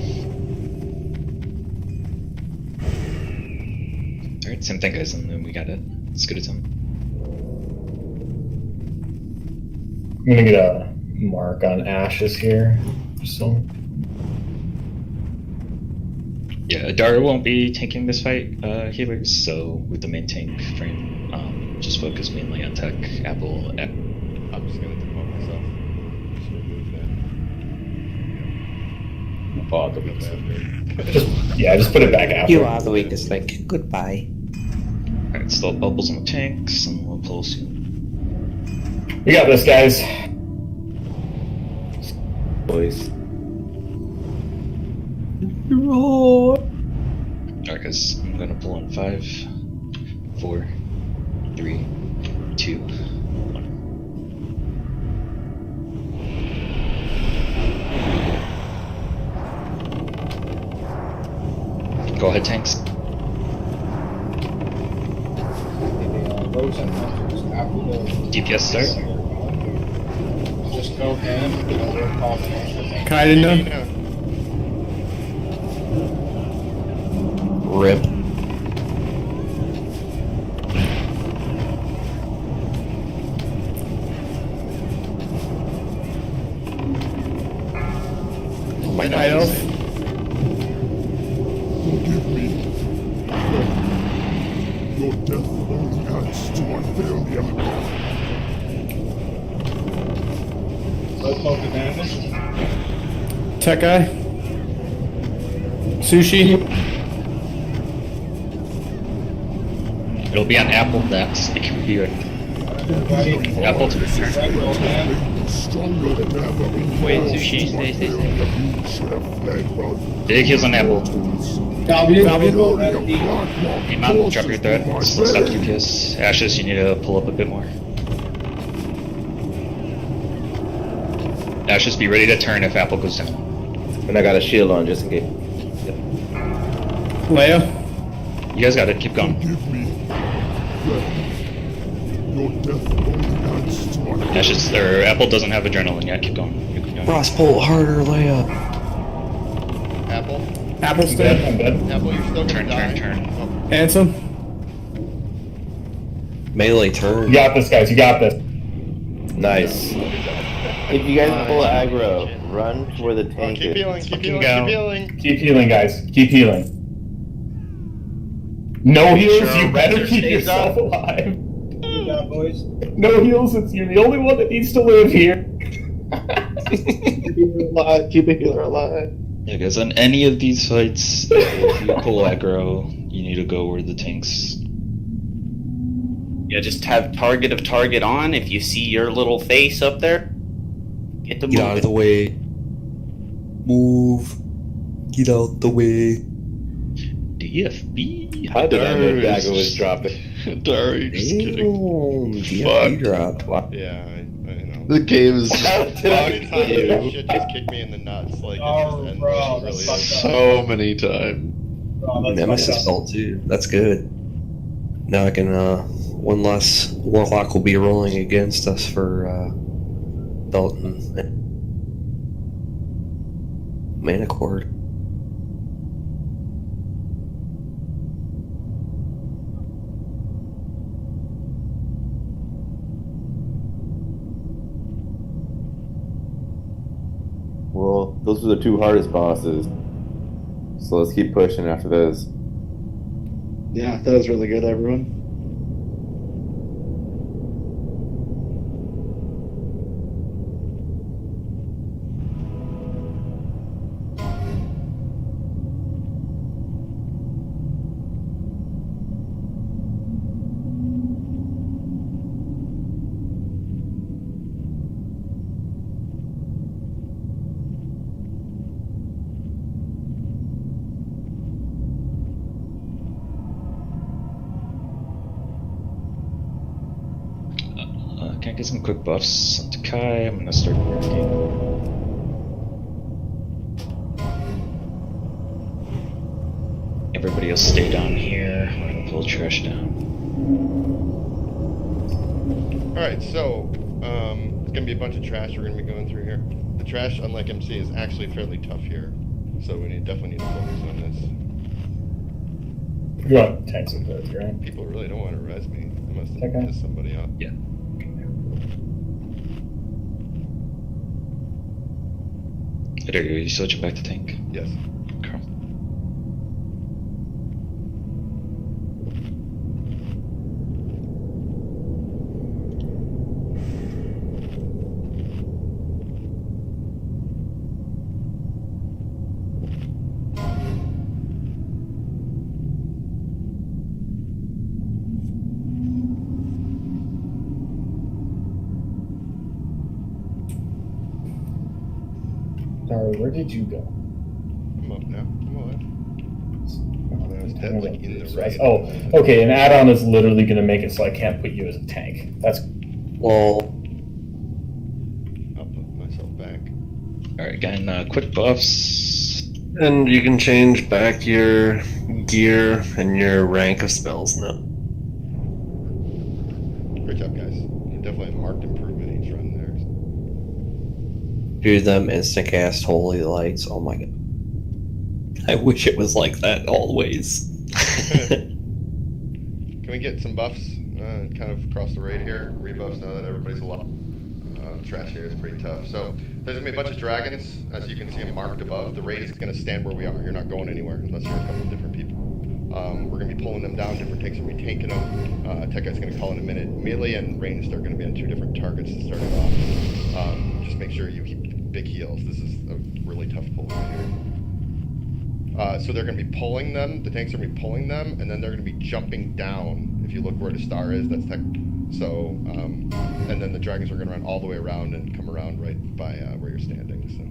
Alright, same thing guys, and then we got it. Let's go to Tim. I'm gonna get a mark on ashes here. So yeah, Adara won't be taking this fight, healers, so with the main tank frame, just focus mainly on tech, Apple, I'm just gonna demote myself. Just remove that. Oh, the just put it back after. You are the weakest link. Goodbye. Alright, still bubbles on the tanks, and we'll pulse you. We got this, guys. Boys. Alright guys, I'm gonna pull in 5, 4, 3, 2, 1. Go ahead, tanks. DPS start. Just go ahead and call Kaiden now. Rip. Oh my God. Forgive me. Your death only adds to my failure. Let's hope the damage. Tech guy. Sushi. It'll be on Apple next. It can be a Apple to return. Stronger than ever. Wait, Sushi, stay. Big heals on Apple. Hey, Mom, drop your threat. Stop your kiss. Ashes, you need to pull up a bit more. Ashes, be ready to turn if Apple goes down. And I got a shield on just in case. Yep. Leia. You guys got it. Keep going. Your death only adds to my Ashes, or Apple doesn't have adrenaline yet. Keep going. Keep going. Ross, pull harder, Leia. Apple. Apple's I'm dead. dead. Apple, you're still gonna die. Turn. Handsome. Melee turn. You got this, guys. You got this. Nice. If you guys pull aggro, run to where the tank Keep is. healing, keep healing, go. keep healing. Keep healing, guys. Keep healing. No heals, you better keep yourself alive. Good job, boys. No heals, you're the only one that needs to live here. Keep a healer alive. Yeah, guys, on any of these fights, if you pull aggro, you need to go where the tanks. Yeah, just have target of target on. If you see your little face up there, get the Get out of the way. Move. Get out the way. DFB. How did I know Dagger was dropping? Dari, just kidding. DFB dropped. Wow. Yeah, I know. The game is Shit just kicked me in the nuts. Like, Oh, it just, bro, it that's really fucked is. up. so many times. Oh, that's Nemesis fucked up. fell too. That's good. Now I can, one less Warlock will be rolling against us for, Belton. Mana Cord. Well, those are the two hardest bosses. So let's keep pushing after those. Yeah, that was really good, everyone. Can I get some quick buffs to Kai? I'm gonna start working. Everybody else stay down here. We're gonna pull trash down. Alright, so, it's gonna be a bunch of trash we're gonna be going through here. The trash, unlike MC, is actually fairly tough here. So we definitely need to focus on this. You want tanks and birds, right? People really don't want to res me. I must have Okay. pissed somebody off. Yeah. There you go. You switching back to tank? Yes. Okay. Sorry, where did you go? I'm up now. I'm alive. Oh, I was dead, like, in the raid. Oh, okay, an add-on is literally going to make it so I can't put you as a tank. That's... Well... I'll put myself back. Alright, again, quick buffs. And you can change back your gear and your rank of spells now. Great job, guys. You definitely have marked improvement each run there. Do them instant cast Holy Lights. Oh my god. I wish it was like that always. Can we get some buffs kind of across the raid here? Rebuffs now that everybody's alive. Trash here is pretty tough. So there's going to be a bunch of dragons, as you can see them marked above. The raid is going to stand where we are. You're not going anywhere unless you're a couple of different people. We're going to be pulling them down. Different tanks are going to be tanking them. Tech Guy's going to call in a minute. Melee and ranged are going to be on 2 different targets to start it off. Just make sure you keep big heals. This is a really tough pull right here. So they're going to be pulling them. The tanks are going to be pulling them, and then they're going to be jumping down. If you look where the star is, that's Tech. So, and then the dragons are going to run all the way around and come around right by where you're standing. So.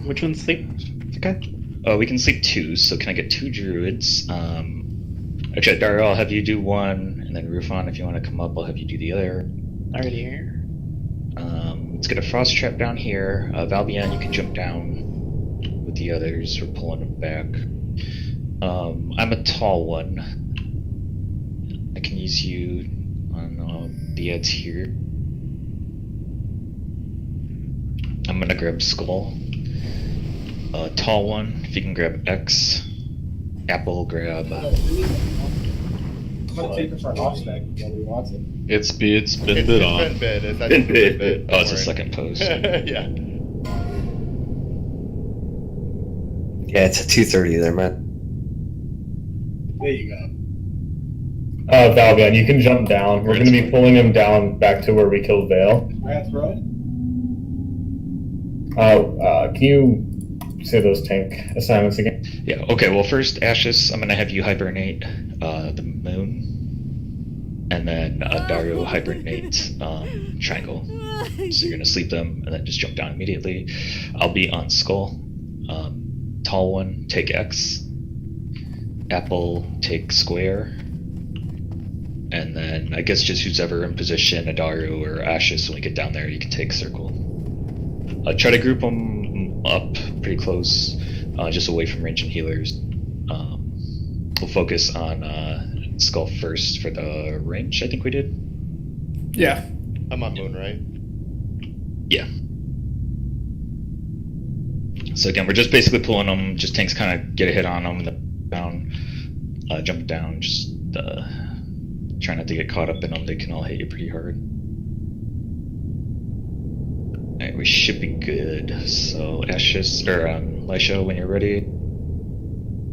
Which one's sleep? Okay. We can sleep 2. So can I get 2 druids? Actually, Dario, I'll have you do 1, and then Rufon, if you want to come up, I'll have you do the other. Already here. Let's get a frost trap down here. Valbian, you can jump down with the others. We're pulling them back. I'm a tall one. I can use you on the edge here. I'm gonna grab Skull. Tall one, if you can grab X. Apple, grab. I'm gonna take it for an offstack if nobody wants it. It's been bid on. It's been bid. Oh, it's a second post. Yeah. Yeah, it's a 2:30 there, man. There you go. Valvian, you can jump down. We're going to be pulling him down back to where we killed Vale. I got throw it. Can you say those tank assignments again? Yeah, okay, well first, Ashes, I'm gonna have you hibernate the moon. And then Dario hibernate Triangle. So you're gonna sleep them and then just jump down immediately. I'll be on Skull. Tall one, take X. Apple, take Square. And then I guess just who's ever in position, Dario or Ashes, when we get down there, you can take Circle. Try to group them up pretty close, just away from range and healers. We'll focus on Skull first for the range, I think we did. Yeah. I'm on Moon, right? Yeah. So again, we're just basically pulling them, just tanks kind of get a hit on them, down, jump down, just try not to get caught up in them. They can all hit you pretty hard. Alright, we should be good. So Ashes, or Lisha, when you're ready.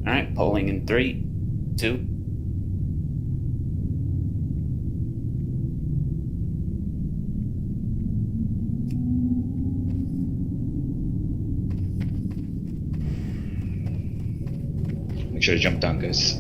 Alright, polling in 3, 2. Make sure to jump down, guys.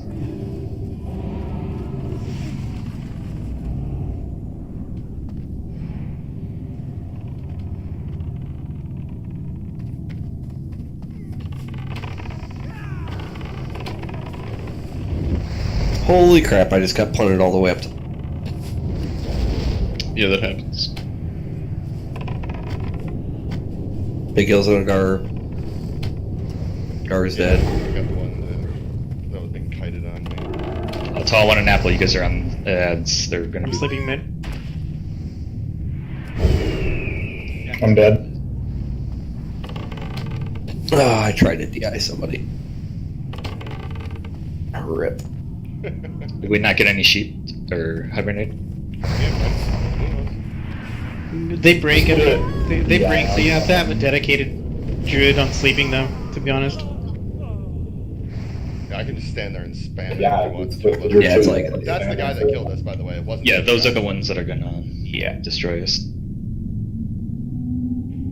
Holy crap, I just got punted all the way up to... Yeah, that happens. Big heals on Gar. Gar is dead. I got the one that was being kited on me. Tall one and Apple, you guys are on ads. They're gonna I'm be... sleeping mid. I'm dead. Oh, I tried to DI somebody. Rip. Did we not get any sheep or hibernate? They break it. They break, so you have to have a dedicated druid on sleeping them, to be honest. Yeah, I can just stand there and spam it Yeah, if you want. Yeah, it's like... That's the guy that killed us, by the way. It wasn't. Yeah, this those guy. are the ones that are gonna destroy us.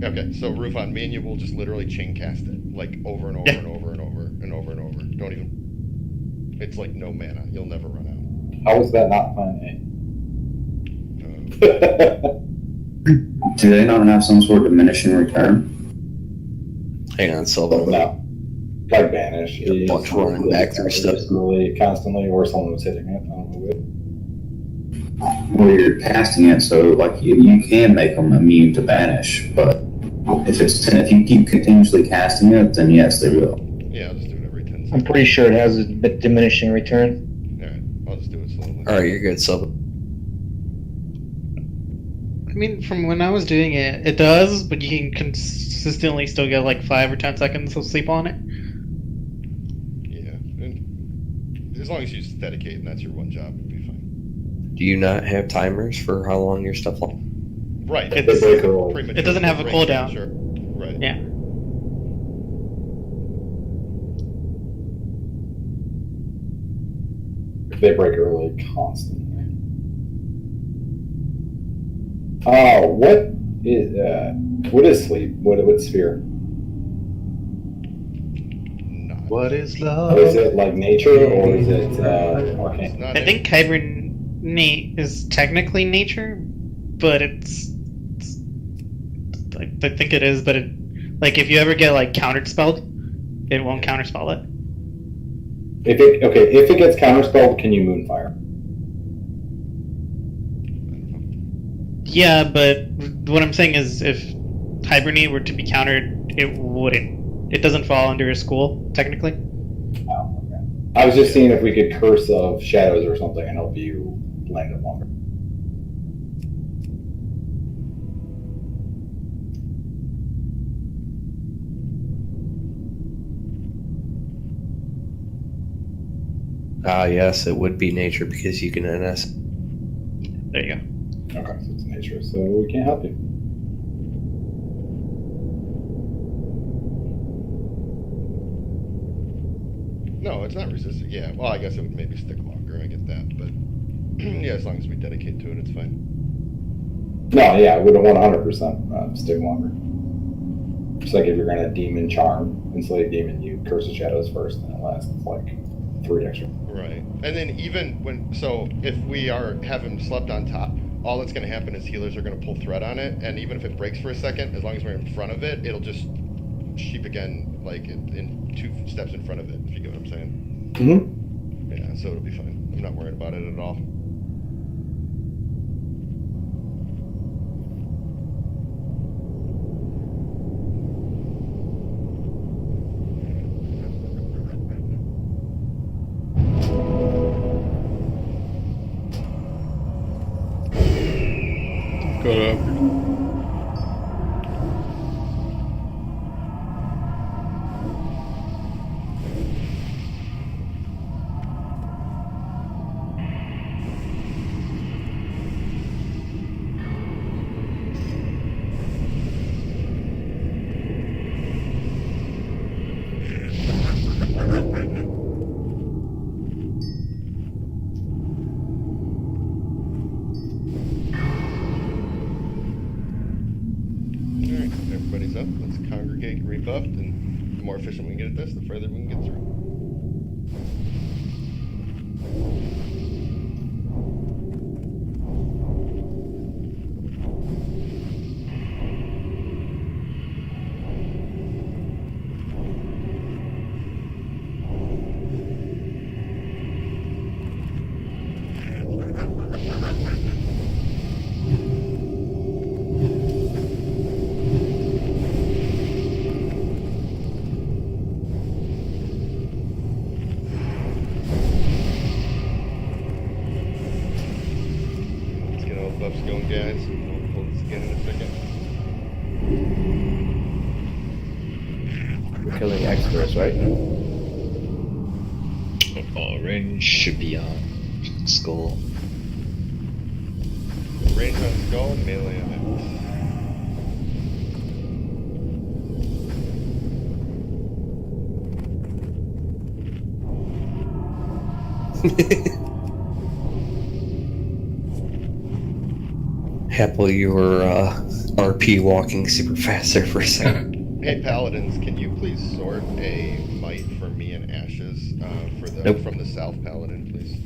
Okay, so Rufon, me and you will just literally chain cast it, like over and over and over and over and over and over. Don't even. It's like no mana. You'll never run out. How is that not fun? Do they not have some sort of diminishing return? Hang on, Silva. No. Like banish. A bunch running back through stuff. Constantly, or someone was hitting it. I don't know which. Well, you're casting it, so like you can make them immune to banish, but if you keep continuously casting it, then yes, they will. Yeah, I'll just do it every 10 seconds. I'm pretty sure it has a bit diminishing return. Alright, I'll just do it slowly. Alright, you're good, Silva. mean, from when I was doing it, it does, but you can consistently still get like 5 or 10 seconds of sleep on it. Yeah, and as long as you dedicate and that's your one job, it'll be fine. Do you not have timers for how long your stuff lasts? Right. It doesn't have a cooldown. Sure. Right. Yeah. They break early constantly. Oh, what is sleep? What sphere? What is love? Is it like nature or is it arcane? I think hibernate is technically nature, but it's I think it is, but it, like if you ever get like counterspelled, it won't counterspell it. If it gets counterspelled, can you moonfire? Yeah, but what I'm saying is if hibernate were to be countered, it wouldn't. It doesn't fall under a school, technically. Oh, okay. I was just seeing if we could curse of shadows or something and help you land it longer. Yes, it would be nature because you can NS. There you go. Okay, so it's nature, so we can't help you. No, it's not resistant. Yeah, well, I guess it would maybe stick longer. I get that, but yeah, as long as we dedicate to it, it's fine. No, yeah, it would have 100% stick longer. Just like if you're gonna demon charm, enslave demon, you curse the shadows first, and it lasts like 3 extra. Right, and then even if we have him slept on top, all that's going to happen is healers are going to pull thread on it, and even if it breaks for a second, as long as we're in front of it, it'll just sheep again, like in 2 steps in front of it. If you get what I'm saying. Mm-hmm. Yeah, so it'll be fine. I'm not worried about it at all. Got up. Alright, everybody's up. Let's congregate, rebuffed, and the more efficient we can get at this, the further we can get through. Let's get all the buffs going, guys. We'll pull this again in a second. We're killing extras, right? Range should be on skull. Range on skull, melee on Happily, you were RP walking super fast there for a second. Hey, Paladins, can you please sort a might for me and Ashes from the South Paladin, please?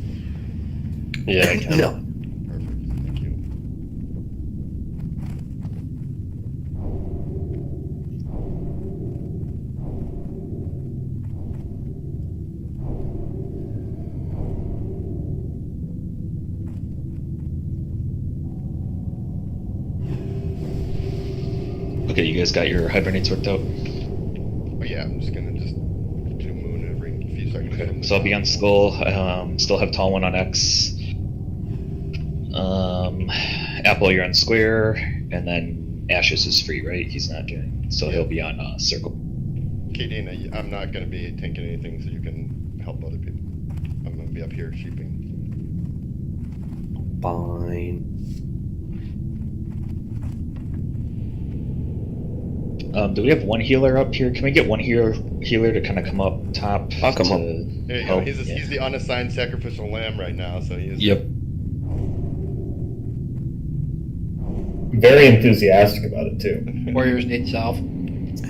Yeah, I can. No. Perfect, thank you. Okay, you guys got your hibernates worked out? Oh yeah, I'm just gonna do moon every few seconds. Okay, so I'll be on skull. Still have tall one on X. Apple, you're on square, and then Ashes is free, right? He's not doing, so he'll be on circle. Kadena, I'm not going to be tanking anything, so you can help other people. I'm going to be up here sheeping. Fine. Do we have one healer up here? Can we get one healer to kind of come up top? I'll come up. There you go. He's the unassigned sacrificial lamb right now, so he is. Yep. Very enthusiastic about it too. Warriors need salve.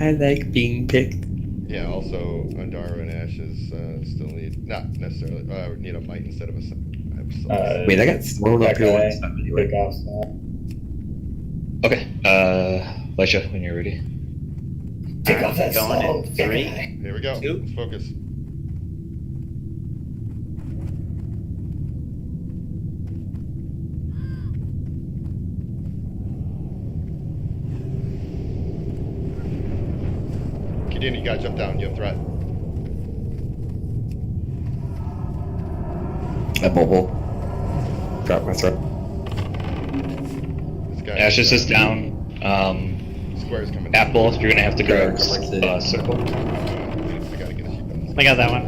I like being picked. Yeah, also, Undaru and Ashes still not necessarily, need a might instead of a. Wait, I got thrown up here last time anyway. Take off that. Okay, Elisha, when you're ready. Take off that Going slow. in 3. Here we go. Let's focus. Kadena, you gotta jump down. You have threat. I bubble. Drop my throat. This guy Ashes is down. Square's coming. Apple, you're gonna have to go circle. I gotta get a sheep on this. I got that one.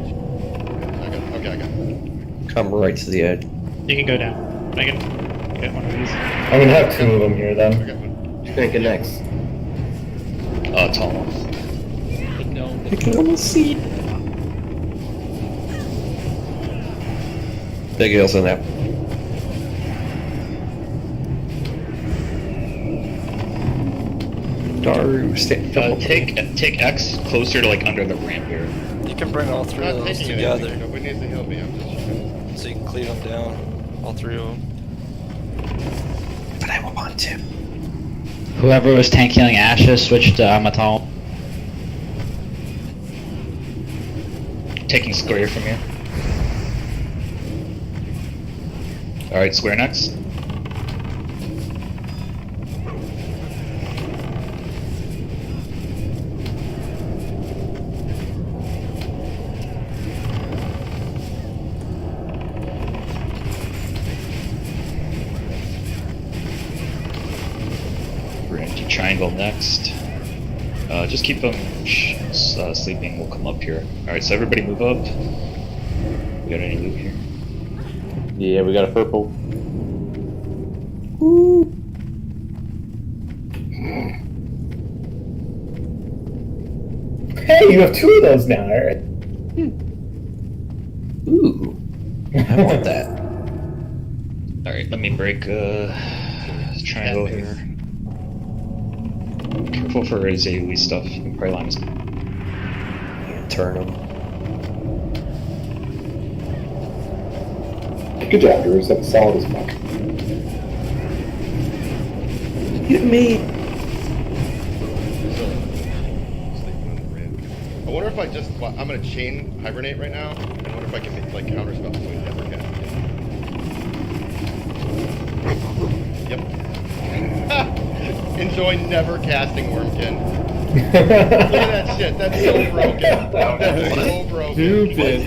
I got it. Come right to the edge. You can go down. I can get one of these. I'm gonna have 2 of them here then. I got one. Who's gonna get next? Tall. I can almost see. Big Hills in there. Daru, take X closer to like under the ramp here. You can bring all 3 I'm of not those taking together, anything. Nobody needs to heal me. I'm just. so you can cleave them down, all 3 of them. But I want to. Whoever was tank healing Ashes switched to Amatal. Taking square from you. Alright, square next. We're gonna do triangle next. Just keep them sleeping. We'll come up here. Alright, so everybody move up. We got any loot here? Yeah, we got a purple. Hey, you have 2 of those now, Eric. Ooh. I want that. Alright, let me break triangle here. Careful for Azalea stuff. You can probably line us. Turn them. Good job, Drew. That's solid as fuck. Get me. I wonder if I just. Well, I'm gonna chain hibernate right now. I wonder if I can make like counterspell so we never can. Yep. Enjoy never casting Wormkin. Look at that shit. That's so broken. That's so broken. Stupid.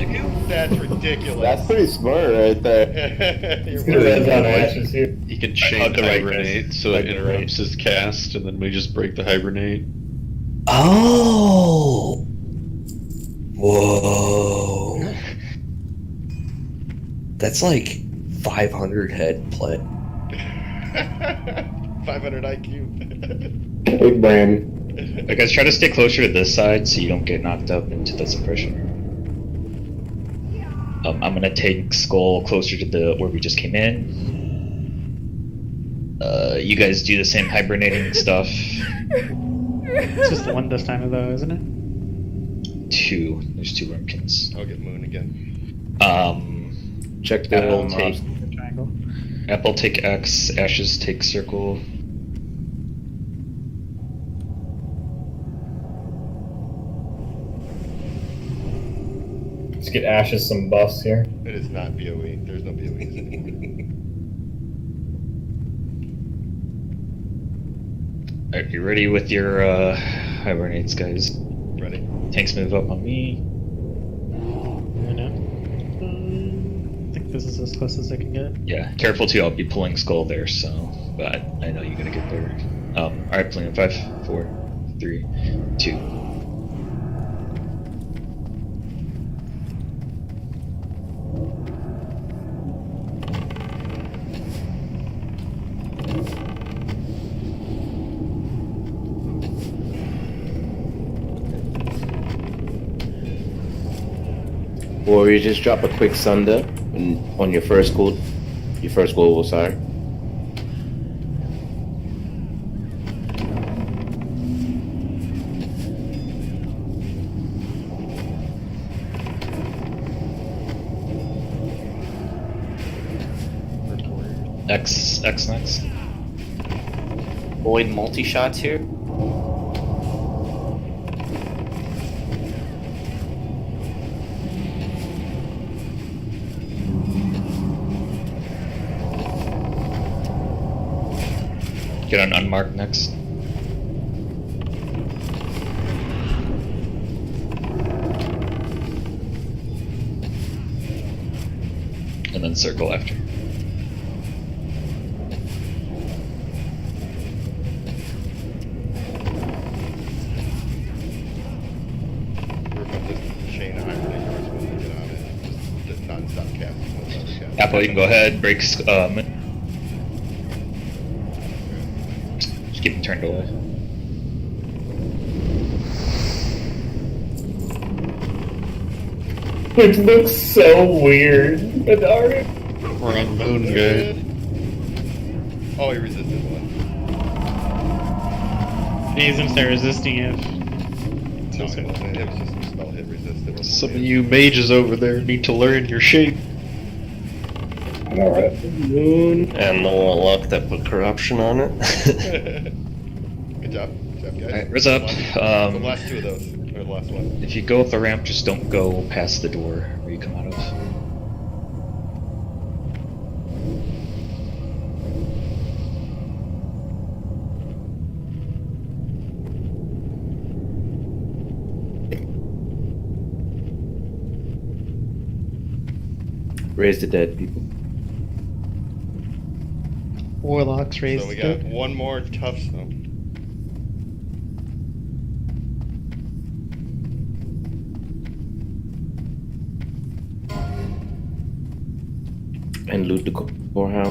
That's ridiculous. That's pretty smart right there. You're Gonna right. run down Ashes here. He can chain hibernate, so it interrupts his cast, and then we just break the hibernate. Oh. Whoa. That's like 500 head play. 500 IQ. Big brain. Alright guys, try to stay closer to this side so you don't get knocked up into the suppression. I'm gonna take Skull closer to the where we just came in. You guys do the same hibernating stuff. It's just the one this time though, isn't it? 2. There's 2 Wormkins. I'll get Moon again. Check the Apple mobs. take Triangle. Apple take X, Ashes take circle. Let's get Ashes some buffs here. It is not BOE. There's no BOEs anymore. Alright, you ready with your hibernates, guys? Ready. Tanks move up on me. I know. I think this is as close as I can get. Yeah, careful too, I'll be pulling Skull there, so. but I know you're gonna get there. Alright, plan 5, 4, 3, 2. Or you just drop a quick sunder on your first goal. Your first goal, sorry. X next. Void multi-shots here. Get on unmarked next. And then circle after. Apple, you can go ahead, breaks, just keep them turned away. Which looks so weird. Adari. We're on moon, guy. Oh, he resisted one. He's gonna start resisting it. No, it wasn't. It was just a spell hit resist. It wasn't Some of you mages over there need to learn your shape. Alright. Moon. And the one luck that put corruption on it. Good job. Good job, guys. Alright, Riz up. The last two of those. Or the last one. If you go up the ramp, just don't go past the door where you come out of. Raise the dead, people. Warlocks raised. So we got one more tough stone. And loot the courthouse.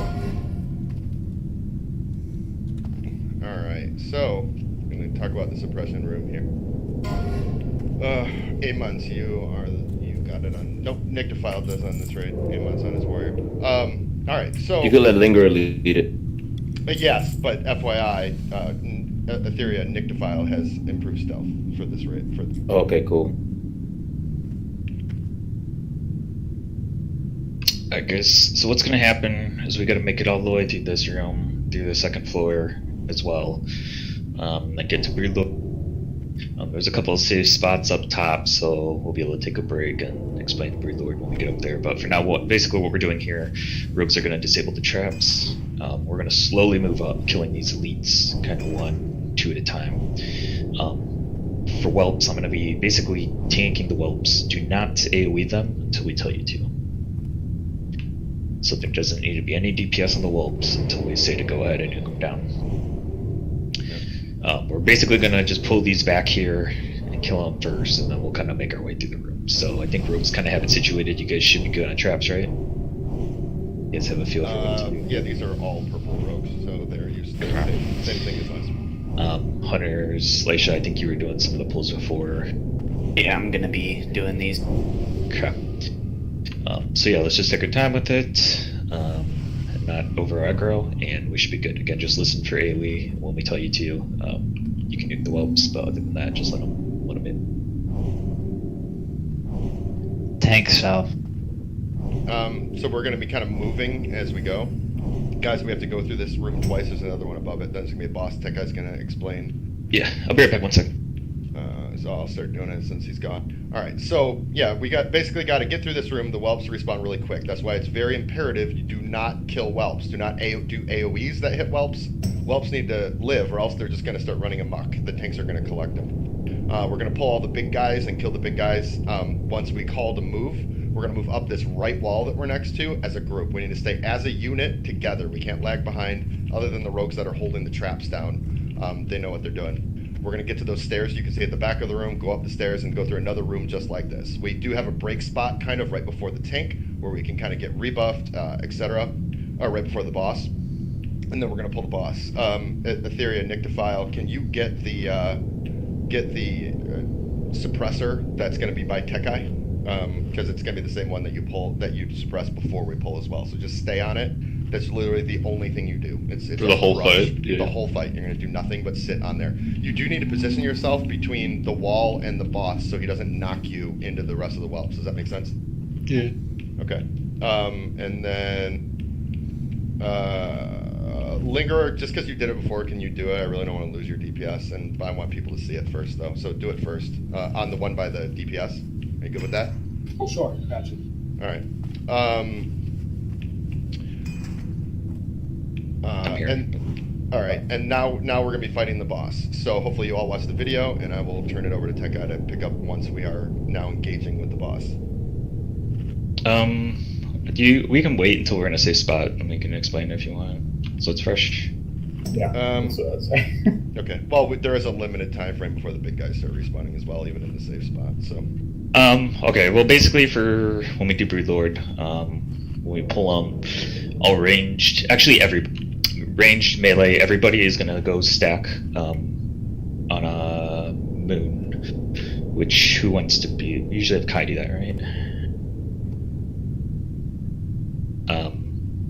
Alright, so I'm going to talk about the suppression room here. 8 months, you got it on. Nope, Nick Defile does on this raid. 8 months on his warrior. Alright, so. You could let Linger lead it. Yes, but FYI, Etheria Nick Defile has improved stealth for this raid. Okay, cool. I guess, so what's gonna happen is we gotta make it all the way through this room, through the second floor as well. And get to Breedlord. There's a couple of safe spots up top, so we'll be able to take a break and explain Breedlord when we get up there. But for now, basically what we're doing here, rogues are gonna disable the traps. We're gonna slowly move up, killing these elites, kind of 1, 2 at a time. For whelps, I'm gonna be basically tanking the whelps. Do not AoE them until we tell you to. So there doesn't need to be any DPS on the whelps until we say to go ahead and nuke them down. We're basically gonna just pull these back here and kill them first, and then we'll kind of make our way through the room. So I think rogues kind of have it situated. You guys should be good on traps, right? You guys have a feel for what to do. Yeah, these are all purple rogues, so they're used to the same thing as last one. Hunters, Laisha, I think you were doing some of the pulls before. Yeah, I'm gonna be doing these. Okay. So yeah, let's just take our time with it, and not over aggro, and we should be good. Again, just listen for AoE when we tell you to. You can nuke the whelps, but other than that, just let them in. Tank south. So we're going to be kind of moving as we go. Guys, we have to go through this room twice. There's another one above it. Then there's going to be a boss tech guy's going to explain. Yeah, I'll be right back 1 second. So I'll start doing it since he's gone. All right, so yeah, we basically got to get through this room. The whelps respawn really quick. That's why it's very imperative you do not kill whelps. Do not do AoEs that hit whelps. Whelps need to live, or else they're just going to start running amok. The tanks are going to collect them. We're going to pull all the big guys and kill the big guys. Once we call to move, we're going to move up this right wall that we're next to as a group. We need to stay as a unit together. We can't lag behind, other than the rogues that are holding the traps down. They know what they're doing. We're going to get to those stairs you can see at the back of the room, go up the stairs, and go through another room just like this. We do have a break spot kind of right before the tank where we can kind of get rebuffed, etc., or right before the boss. And then we're going to pull the boss. Etheria, Nyctophile, can you get the suppressor that's going to be by Tekai? Because it's going to be the same one that you suppressed before we pull as well. So just stay on it. That's literally the only thing you do. It's for the whole fight. The whole fight. You're going to do nothing but sit on there. You do need to position yourself between the wall and the boss so he doesn't knock you into the rest of the whelps. Does that make sense? Yeah. Okay. And then Lingerer, just because you did it before, can you do it? I really don't want to lose your DPS, and I want people to see it first, though. So do it first on the one by the DPS. Are you good with that? Oh, sure. Gotcha. All right. All right, and now we're gonna be fighting the boss. So hopefully you all watch the video, and I will turn it over to Tekka to pick up once we are now engaging with the boss. We can wait until we're in a safe spot, and we can explain if you want. So it's fresh. Yeah. That's what I'd say. Okay. Well, there is a limited time frame before the big guys start respawning as well, even in the safe spot. So. Okay. Well, basically, for when we do Broodlord, when we pull all ranged, actually every ranged melee, everybody is gonna go stack on a moon. Which who wants to be? We usually have Kai do that, right?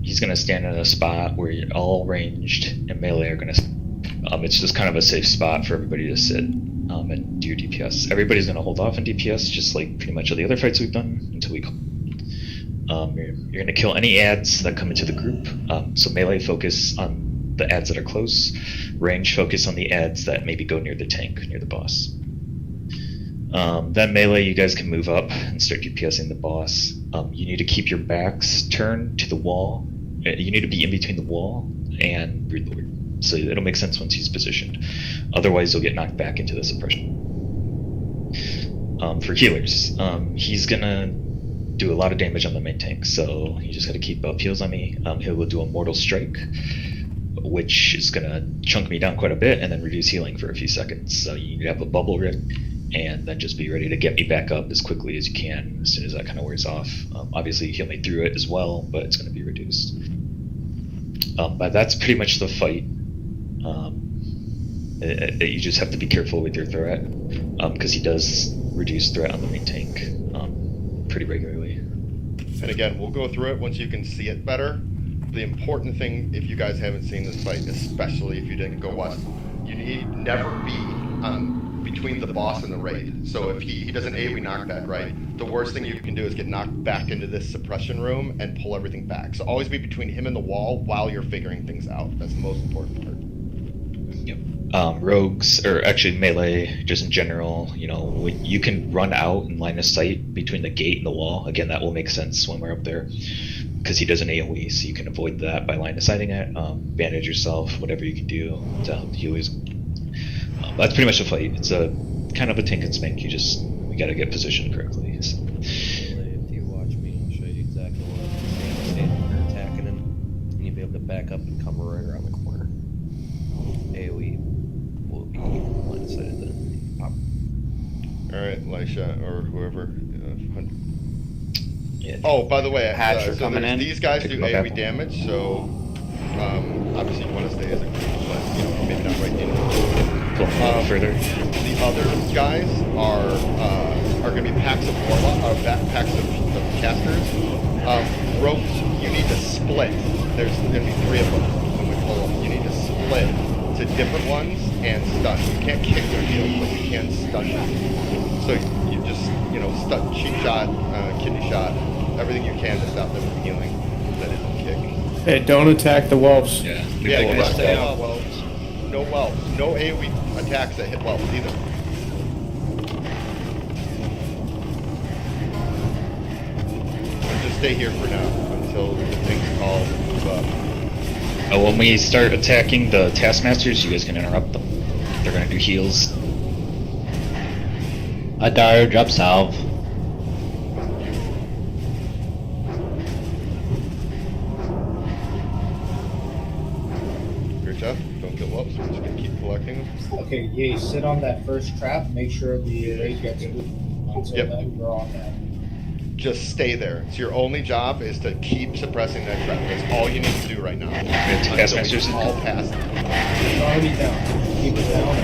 He's gonna stand in a spot where you're all ranged and melee are gonna. It's just kind of a safe spot for everybody to sit and do your DPS. Everybody's gonna hold off on DPS, just like pretty much all the other fights we've done until we. You're gonna kill any adds that come into the group. So melee focus on the adds that are close. Range focus on the adds that maybe go near the tank, near the boss. Then melee, you guys can move up and start DPSing the boss. You need to keep your backs turned to the wall. You need to be in between the wall and Broodlord. So it'll make sense once he's positioned. Otherwise, you'll get knocked back into the suppression. For healers, he's gonna do a lot of damage on the main tank, so you just gotta keep up heals on me. He will do a Mortal Strike, which is gonna chunk me down quite a bit and then reduce healing for a few seconds. So you need to have a bubble rip and then just be ready to get me back up as quickly as you can as soon as that kind of wears off. Obviously heal me through it as well, but it's going to be reduced. But that's pretty much the fight. You just have to be careful with your threat, because he does reduce threat on the main tank pretty regularly. And again, we'll go through it once you can see it better. The important thing, if you guys haven't seen this fight, especially if you didn't go watch, you need never be between the boss and the raid. So if he does an AoE knockback, right, the worst thing you can do is get knocked back into this suppression room and pull everything back. So always be between him and the wall while you're figuring things out. That's the most important part. Yep. Rogues, or actually melee, just in general, you can run out in line of sight between the gate and the wall. Again, that will make sense when we're up there, because he does an AoE, so you can avoid that by line of sighting it. Bandage yourself, whatever you can do to help heal his. That's pretty much the fight. It's a kind of a tink and spank. We gotta get positioned correctly. So. If you watch me, I'll show you exactly what you're attacking him, and you'll be able to back up and cover right around the corner. AoE will be line of sighted then. Pop. Alright, Lisha, or whoever. Yeah. Oh, by the way, Hatcher coming in. These guys do AoE damage, so obviously you want to stay as a group, but maybe not right in. Further. The other guys are going to be packs of warlock, packs of casters. Rogues, you need to split. There's going to be 3 of them when we pull them. You need to split to different ones and stun. You can't kick their heals, but you can stun them. So you just, stun, cheap shot, kidney shot, everything you can to stop them from healing. That isn't kick. Hey, don't attack the wolves. Yeah. Stay off wells. No wells. No AoE attacks that hit wells either. And just stay here for now until the thing's called move up. When we start attacking the Taskmasters, you guys can interrupt them. They're gonna do heals. Adaro, drop salve. collecting them. Okay, yeah, sit on that first trap. Make sure the raid gets moved. Until Yep. then, you're on that. Just stay there. So your only job is to keep suppressing that trap. That's all you need to do right now. Cast Until we masters. all pass. It's already down. Keep it down.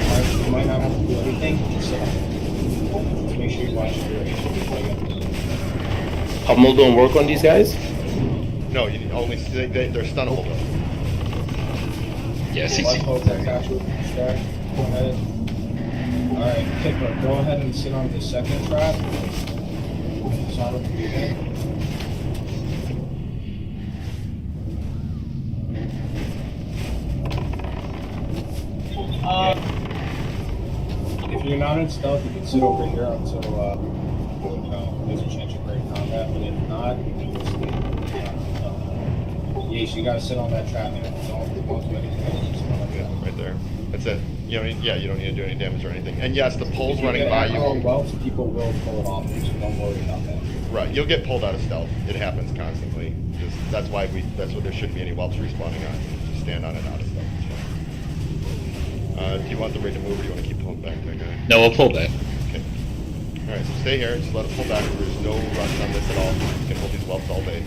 You might not have to do anything. Just sit on it. Just make sure you watch the raid. Pummel don't work on these guys? No, you only they're stunnable though. Yeah, Let's hope that catch with the strike. Go ahead. Alright, Kipper, go ahead and sit on the second trap. Solid breathing. If you're not in stealth, you can sit over here until there's a chance of great combat. But if not, you can just yes, you gotta sit on that trap man. Don't do anything else. Just sit on that trap. Right there. That's it. You don't need, you don't need to do any damage or anything. And yes, the pole's running by you. Well, people will pull it off, so don't worry about that. Right, you'll get pulled out of stealth. It happens constantly. That's why there shouldn't be any whelps respawning on. Just stand on it out of stealth. Do you want the raid to move, or do you want to keep pulling back, that guy? No, we'll pull back. Okay. All right, so stay here. Just let it pull back. There's no rush on this at all. You can hold these whelps all day.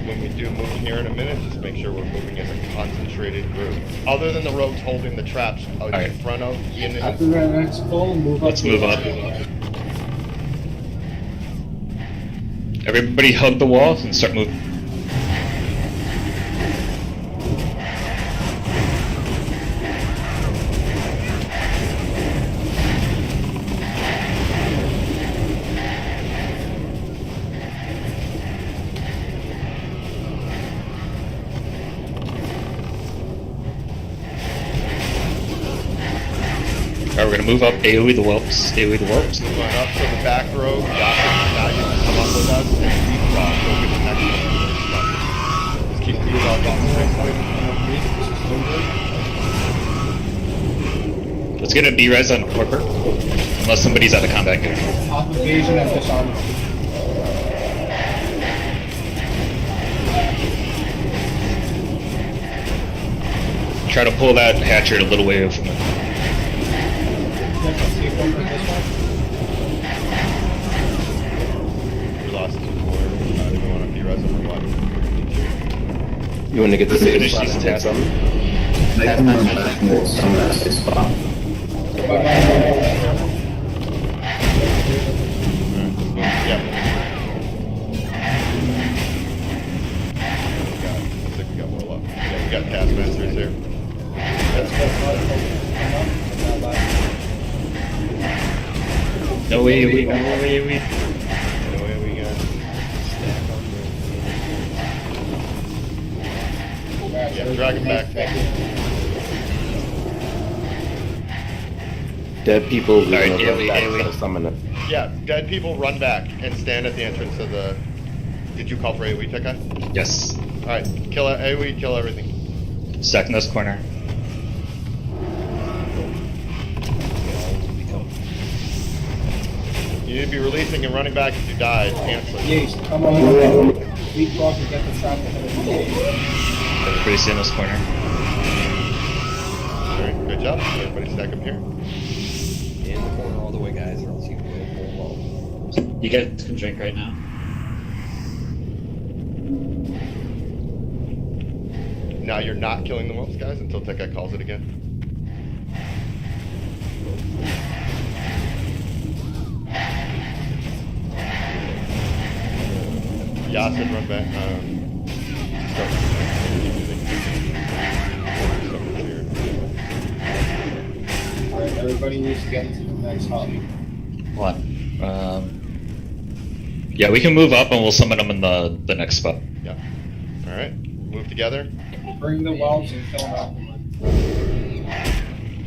When we do move here in a minute, just make sure we're moving as a concentrated group. Other than the rogues holding the traps out in front of Ian and After that next pull, move up. Let's move up. Everybody hug the wall and start moving. Alright, we're gonna move up, AoE the whelps, AoE the whelps. Move on up to the back row. Now you can come up with us and keep go get the next one. Just keep these all on the same side. Let's get a B-res on Corporate. Unless somebody's out of combat here. Off evasion and disarm. Try to pull that hatchet a little way away from it. We lost 2 more. Do we want to B-res them or what? You want to get the save Finish spot these and take tasks. some? Make them run back and get some of that safe spot. Yep. Looks like we got more left. Yeah, we got taskmasters here. No way, we, no way, we. Anyway, we got. Yeah, drag him back. Dead people. Alright, AoE. Summon it. Yeah, dead people run back and stand at the entrance of the. Did you call for AoE, Tekka? Yes. Alright, kill AoE, kill everything. Second this corner. You need to be releasing and running back if you died. Cancel it. Yes, come on. Leapfrog and get the trap ahead of the game. Everybody stay in this corner. Alright, good job. Everybody stack up here. In the corner all the way, guys, or else you can go full wall. You guys can drink right now. Now you're not killing the wolves, guys, until Tekka calls it again. Yasin, run back. Alright, everybody needs to get into the next hobby. What? Yeah, we can move up and we'll summon them in the next spot. Yeah. Alright, move together. Bring the whelps and kill them afterwards.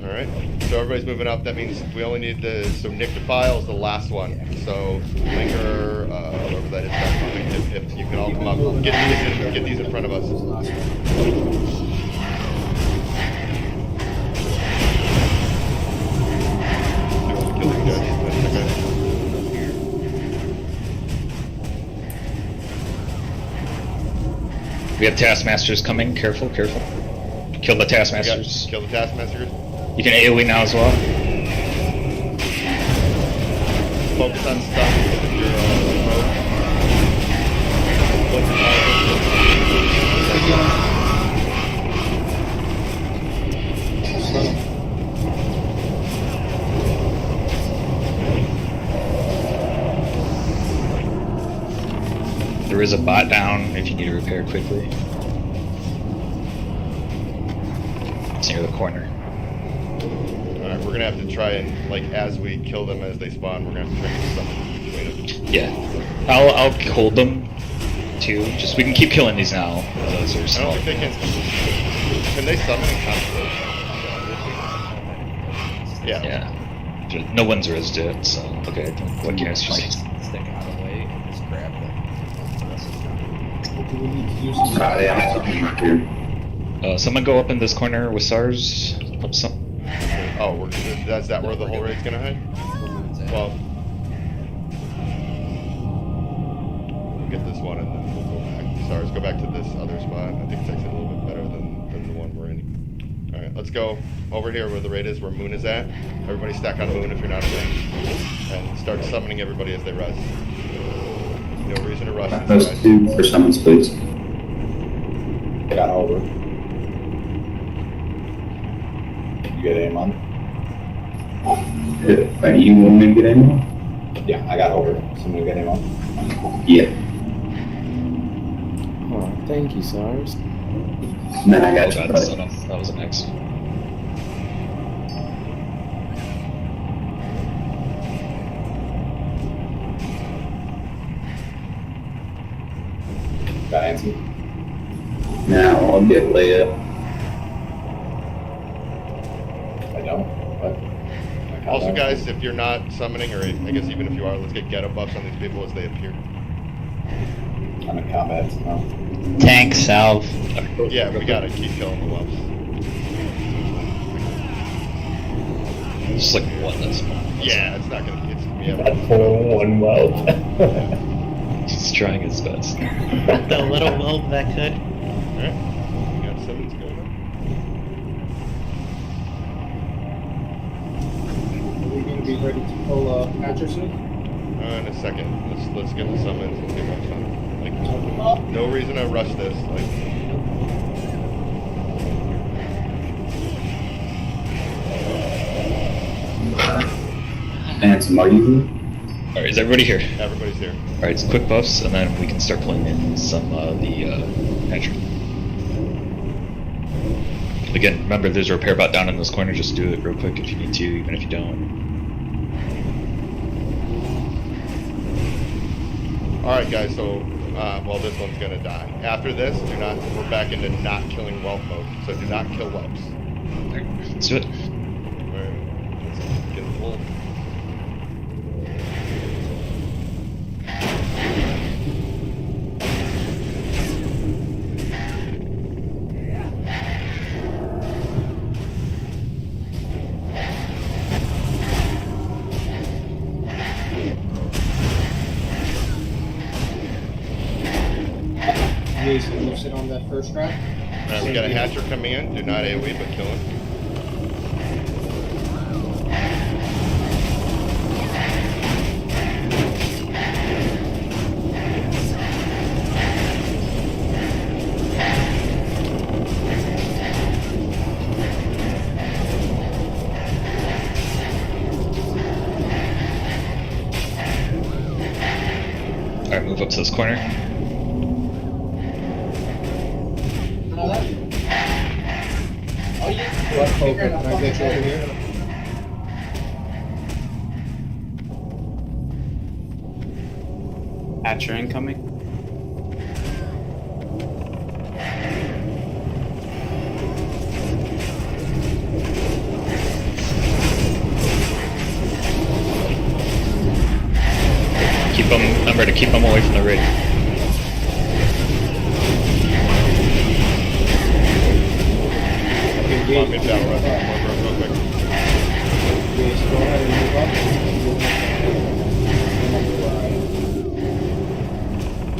Alright, so everybody's moving up. That means we only need so Nick Defile is the last one. So Linger, whoever that is, if you can all come up, get these in front of us. We have taskmasters coming. Careful, careful. Kill the taskmasters. Kill the taskmasters. You can AoE now as well. Focus on stuff if you're remote. There is a bot down if you need to repair quickly. It's near the corner. Alright, we're gonna have to try and, like, as we kill them as they spawn, we're gonna have to try and do something between them. Yeah. I'll hold them too. Just we can keep killing these now. Those are I small. don't think they can. Can they summon in constellation? Yeah. Yeah. No one's rezzed it, so okay. What guys just stick out of the way and just grab them. Do we need to use someone go up in this corner with SARS. Up some. Oh, that's that where the whole raid's gonna hide? Well, we'll get this one and then we'll go back. SARS, go back to this other spot. I think it's actually a little bit better than the one we're in. Alright, let's go over here where the raid is, where Moon is at. Everybody stack on Moon if you're not in range. And start summoning everybody as they rush. No reason to rush. Those two for summons, please. I got over. You get aim on? You want me to get aim on? Yeah, I got over. Somebody get aim on? Yeah. Oh, thank you, SARS. And then I got you. That was an X. Got Anson. Now I'll get Leia. I don't, but... Also, guys, if you're not summoning, or I guess even if you are, let's get ghetto buffs on these people as they appear. I'm in combat, so... Tank, salve. Yeah, we gotta keep killing the buffs. Just like one that's Yeah, it's not gonna. It's gonna be That poor one weld. He's trying his best. The little weld that could. Alright, we got summons going on. Are we gonna be ready to pull Patcherson? In a second. Let's get the summons and get that done. Like, no reason to rush this. Like, Ansem, are you here? Alright, is everybody here? everybody's here. Alright, it's quick buffs, and then we can start pulling in some the pantry. Again, remember there's a repair bot down in this corner, just do it real quick if you need to, even if you don't. Alright, guys, so, well, this one's gonna die. After this, we're back into not killing whelp mode, so do not kill whelps. Alright, let's do it. Alright, let's get full. Jason, you sit on that first trap. Alright, we got a hatcher coming in. Do not AoE, but kill him. Alright, move up to this corner. What poker can I get you over here? Hatcher incoming. Remember to keep them away from the raid. Come on, mid battle, real quick. Jason, go ahead and move up.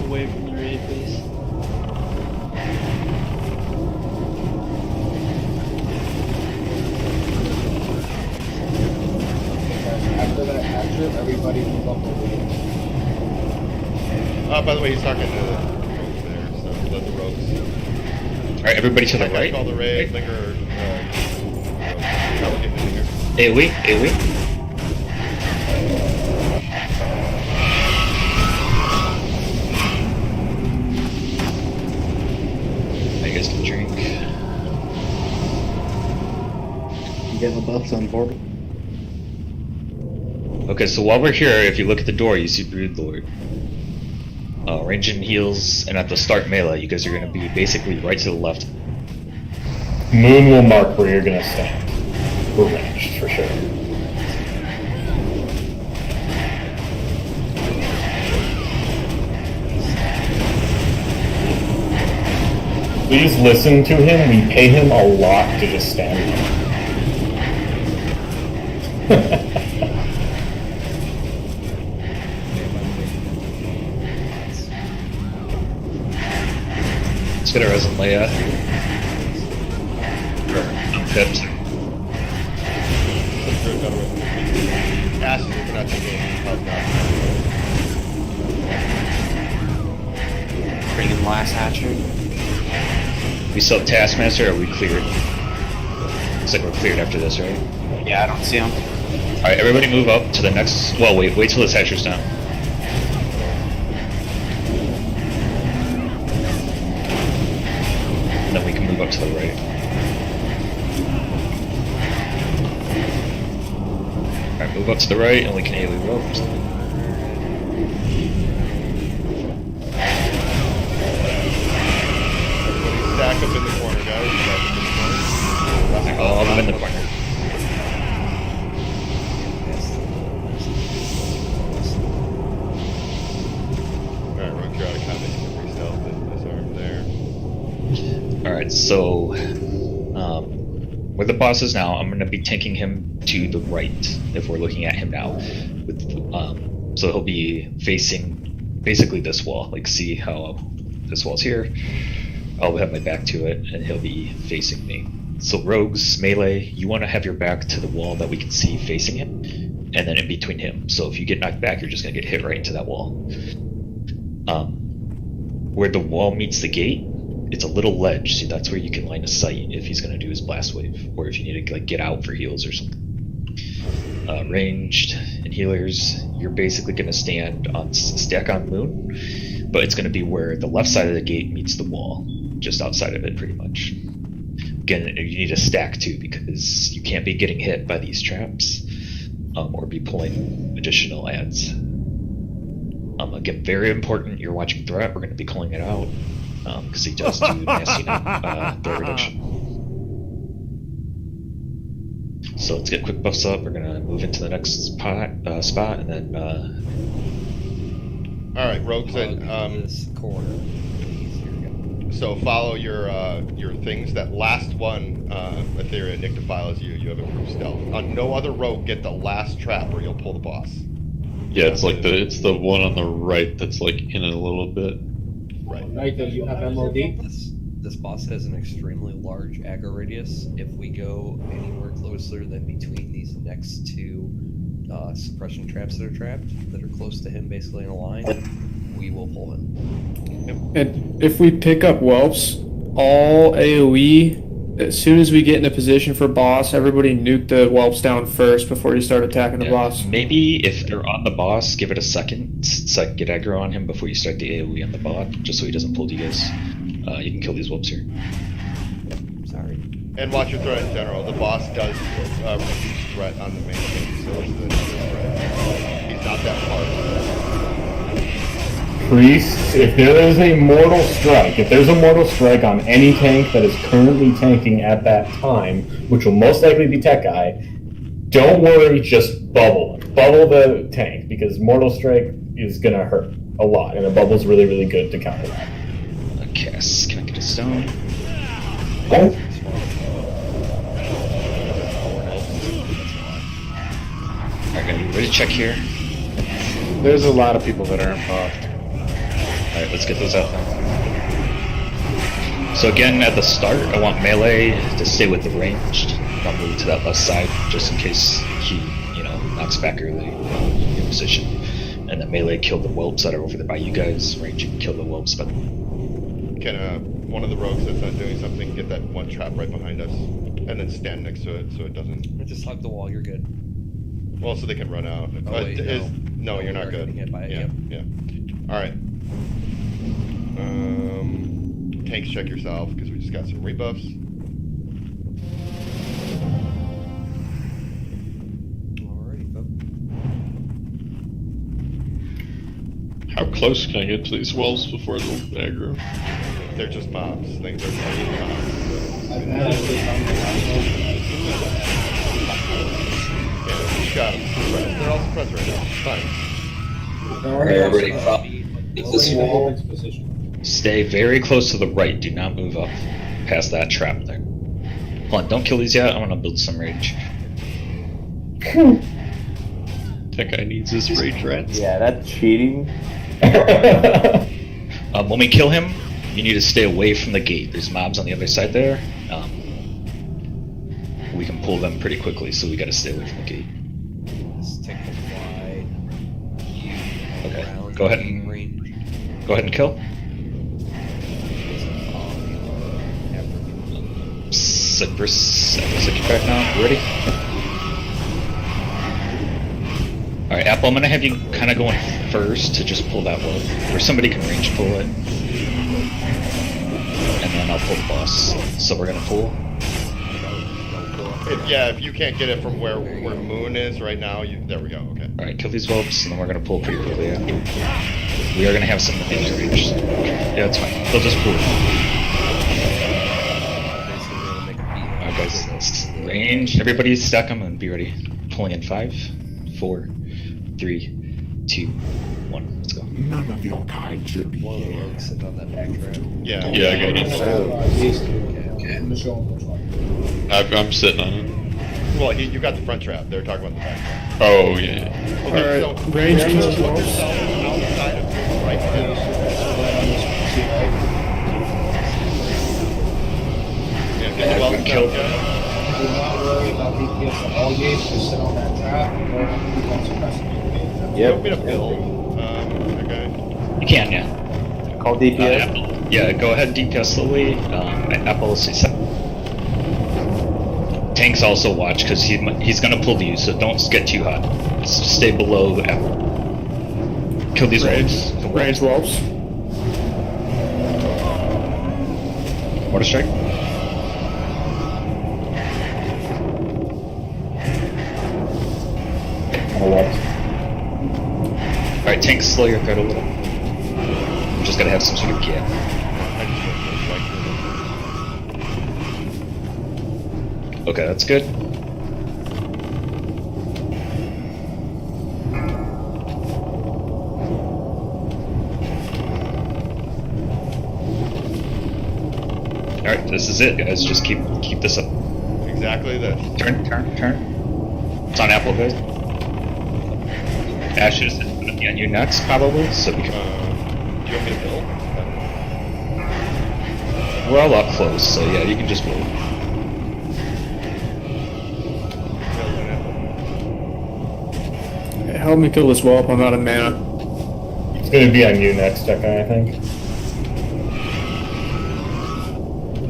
Away from the raid, please. By the way, he's talking to the rogues there, so let the rogues. Alright, everybody to the right. Call the raid, linger, AoE. You guys can drink. You get the buffs on portal. Okay, so while we're here, if you look at the door, you see Brood Lord. Range and heals, and at the start melee, you guys are going to be basically right to the left. Moon will mark where you're gonna stand. We're ranged for sure. Please listen to him. We pay him a lot to just stand there. Let's get our resin Leia. I'm pipped. Ashes is not the game. Bring in last hatcher. We still have Taskmaster, or are we cleared? Looks like we're cleared after this, right? Yeah, I don't see him. Alright, everybody move up to the next... Well, wait till this hatcher's down. And then we can move up to the right. Alright, move up to the right, and we can AoE ropes. Stack up in the corner, guys. All of them in the corner. Alright, Rogue, you're out of combat. You can re-stealth this arm there. Alright, so where the boss is now, I'm going to be tanking him to the right, if we're looking at him now. With so he'll be facing basically this wall. Like, see how this wall's here? I'll have my back to it, and he'll be facing me. So rogues, melee, you want to have your back to the wall that we can see facing him, and then in between him. So if you get knocked back, you're just going to get hit right into that wall. Where the wall meets the gate, it's a little ledge, so that's where you can line of sight if he's going to do his blast wave, or if you need to like get out for heals or something. Ranged and healers, you're basically going to stand on stack on Moon, but it's going to be where the left side of the gate meets the wall, just outside of it pretty much. Again, you need a stack too, because you can't be getting hit by these traps, or be pulling additional adds. Again, very important, you're watching threat, we're going to be calling it out, because he does do nasty threat reduction. So let's get quick buffs up, we're going to move into the next spot, and then... Alright, Rogues, and this corner. so follow your things. That last one, Etheria, Nick Defile, is you have improved stealth. No other rogue get the last trap or you'll pull the boss. Yeah, it's like it's the one on the right that's like in it a little bit. Right. Right, though, you have MOD? This boss has an extremely large aggro radius. If we go anywhere closer than between these next two suppression traps that are close to him, basically in a line, we will pull him. And if we pick up whelps, all AoE, as soon as we get in a position for boss, everybody nuke the whelps down first before you start attacking the boss. Maybe if they're on the boss, give it a second so I can get aggro on him before you start the AoE on the bot, just so he doesn't pull you guys. You can kill these whelps here. Sorry. And watch your threat in general. The boss does reduce threat on the main thing, so it's the threat. He's not that far. Priests, if there is a mortal strike, if there's a mortal strike on any tank that is currently tanking at that time, which will most likely be Tech Guy, don't worry, just bubble. Bubble the tank, because mortal strike is gonna hurt a lot, and a bubble's really, really good to counter that. Okay, can I get a stone? Oh. Alright, are you ready to check here? There's a lot of people that are involved. Alright, let's get those out now. So again, at the start, I want melee to stay with the ranged. I'll move to that left side, just in case he, knocks back early in position. and then melee kill the whelps that are over there by you guys. Range, you can kill the whelps, but Can one of the rogues that's not doing something get that one trap right behind us, and then stand next to it so it doesn't. Just hug the wall. You're good. Well, so they can run out. Oh, wait, No, you're not good. Hit by it, Yeah, yeah. All right. Tanks, check yourself because we just got some rebuffs. How close can I get to these walls before they'll aggro? They're just mobs. They're fucking mobs. Yeah, you got them. They're all suppressed right now. It's fine. everybody stay very close to the right. Do not move up past that trap there. Hold on, don't kill these yet. I want to build some rage. That guy needs his rage rats. Yeah, that's cheating. When we kill him, you need to stay away from the gate. There's mobs on the other side there. We can pull them pretty quickly, so we got to stay away from the gate. Okay, go ahead and kill. Cypress back now. You ready? Alright, Apple, I'm gonna have you kind of going first to just pull that one. Or somebody can range pull it. And then I'll pull the boss. So we're gonna pull. If you can't get it from where Moon is right now, there we go, okay. Alright, kill these whelps, and then we're gonna pull pretty quickly after. We are gonna have some melee range. Yeah, that's fine. They'll just pull. Alright guys, range. Everybody stack them and be ready. Pulling in 5, 4, 3, 2, 1. Let's go. None of your kind should be here. Yeah, I got it. I'm sitting on it. Well, you got the front trap. They're talking about the back trap. Oh, yeah. Okay, Alright, so range put kills. yourself outside of the right. Yeah, get the well kill. Do not worry about DPS at all gates. Just sit on that trap and go on suppressing the gate. You want me to build? Okay. You can, yeah. Call DPS. Yeah, go ahead, DPS slowly. Apple, tanks also watch because he's gonna pull you, so don't get too hot. Just stay below the Apple. Kill these wolves. Range wolves. Mortar strike. Alright, tanks, slow your guard a little. I'm just gonna have some sort of gap. Okay, that's good. Alright, this is it, guys. Just keep this up. Exactly this. Turn. It's on Apple, guys. Ashes is gonna be on you next, probably, so we can... Do you want me to build? We're all up close, so yeah, you can just build. Hey, help me kill this whelp. I'm out of mana. It's gonna be on you next, Tekka, I think.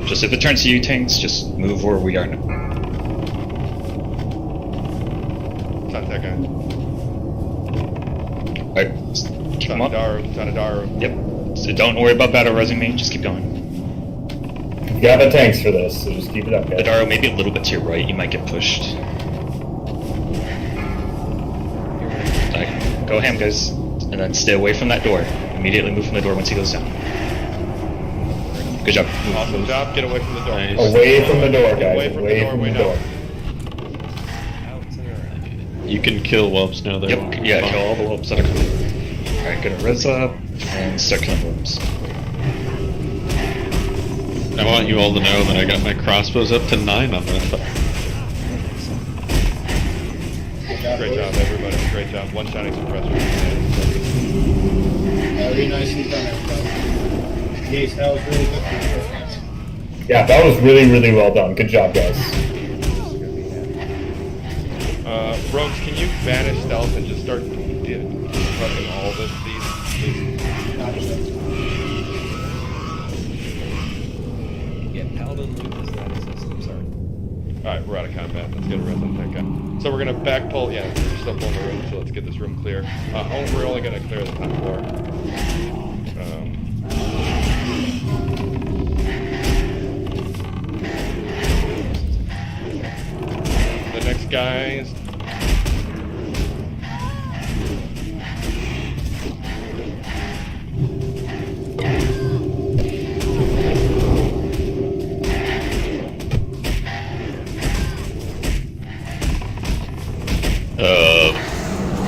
Just if it turns to you, tanks, just move where we are now. It's on that guy. Alright, keep him up. Tanadaru. Yep. So don't worry about battle resing me, just keep going. You got the tanks for this, so just keep it up, guys. Tanadaru, maybe a little bit to your right, you might get pushed. Alright, go ham, guys. And then stay away from that door. Immediately move from the door once he goes down. Good job. Awesome job. Get away from the door. Nice. Away from the door, guys. Away from the doorway now. You can kill whelps now. They're Yep, yeah, kill all the whelps that are coming. Alright, gonna res up and start killing whelps. I want you all to know that I got my crossbows up to 9 on that. Great job, everybody. Great job. One-shotting suppressor. Very nicely done, everybody. Yes, that was really good for your friends. Yeah, that was really, really well done. Good job, guys. Rogues, can you banish stealth and just start pressing all these, please. Yeah, Paladin loot does not exist. I'm sorry. Alright, we're out of combat. Let's get a res on that guy. So we're gonna back pull. Yeah, we're still pulling the room, so let's get this room clear. We're only gonna clear the top floor. The next guys.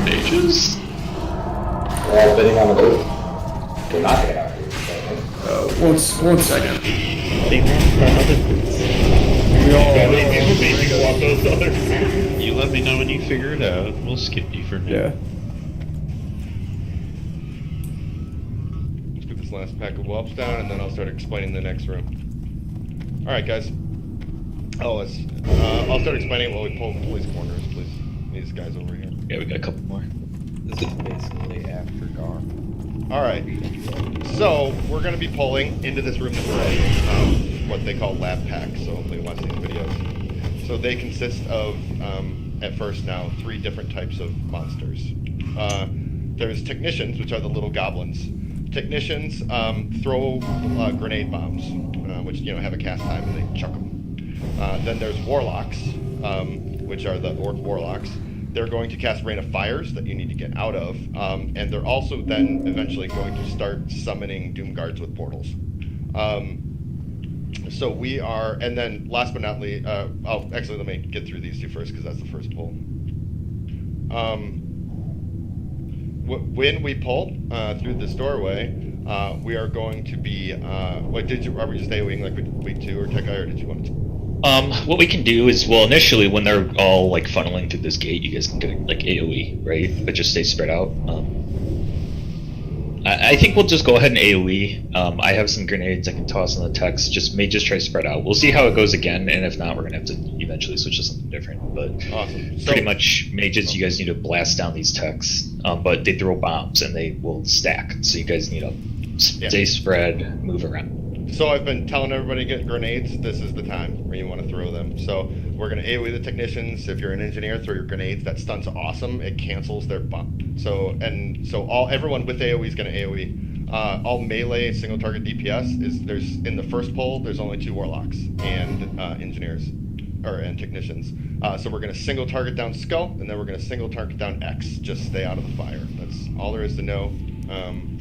Mages? They're all bidding on the roof. They're not bidding on the roof. One second. They want another boots. We all. You let me know when you figure it out. We'll skip you for now. Yeah. Let's put this last pack of whelps down, and then I'll start explaining the next room. All right, guys. I'll start explaining while we pull these corners, please. These guys over here. Yeah, we got a couple more. This is basically after dark. All right. So we're going to be pulling into this room that we're in, what they call lab packs. So hopefully you watch these videos. So they consist of, at first now, 3 different types of monsters. There's technicians, which are the little goblins. Technicians throw grenade bombs, which have a cast time and they chuck them. Then there's warlocks, which are the orc warlocks. They're going to cast Rain of Fires that you need to get out of, and they're also then eventually going to start summoning Doom Guards with portals. So we are, and then last but not least, actually let me get through these 2 first because that's the first pull. When we pull through this doorway, we are going to be, are we just AoEing like week 2 or Tech Eye, or did you want to? What we can do is, well, initially when they're all like funneling through this gate, you guys can go like AoE, right? But just stay spread out. I think we'll just go ahead and AoE. I have some grenades I can toss on the techs. May just try to spread out. We'll see how it goes again, and if not, we're gonna have to eventually switch to something different. But awesome. Pretty much mages, you guys need to blast down these techs. But they throw bombs and they will stack, so you guys need to stay spread, move around. So I've been telling everybody to get grenades. This is the time where you want to throw them. So we're going to AoE the technicians. If you're an engineer, throw your grenades. That stun's awesome. It cancels their bump. So everyone with AoE is going to AoE. All melee single target DPS there's in the first pull. There's only 2 warlocks and engineers and technicians. So we're going to single target down Skull, and then we're going to single target down X. Just stay out of the fire. That's all there is to know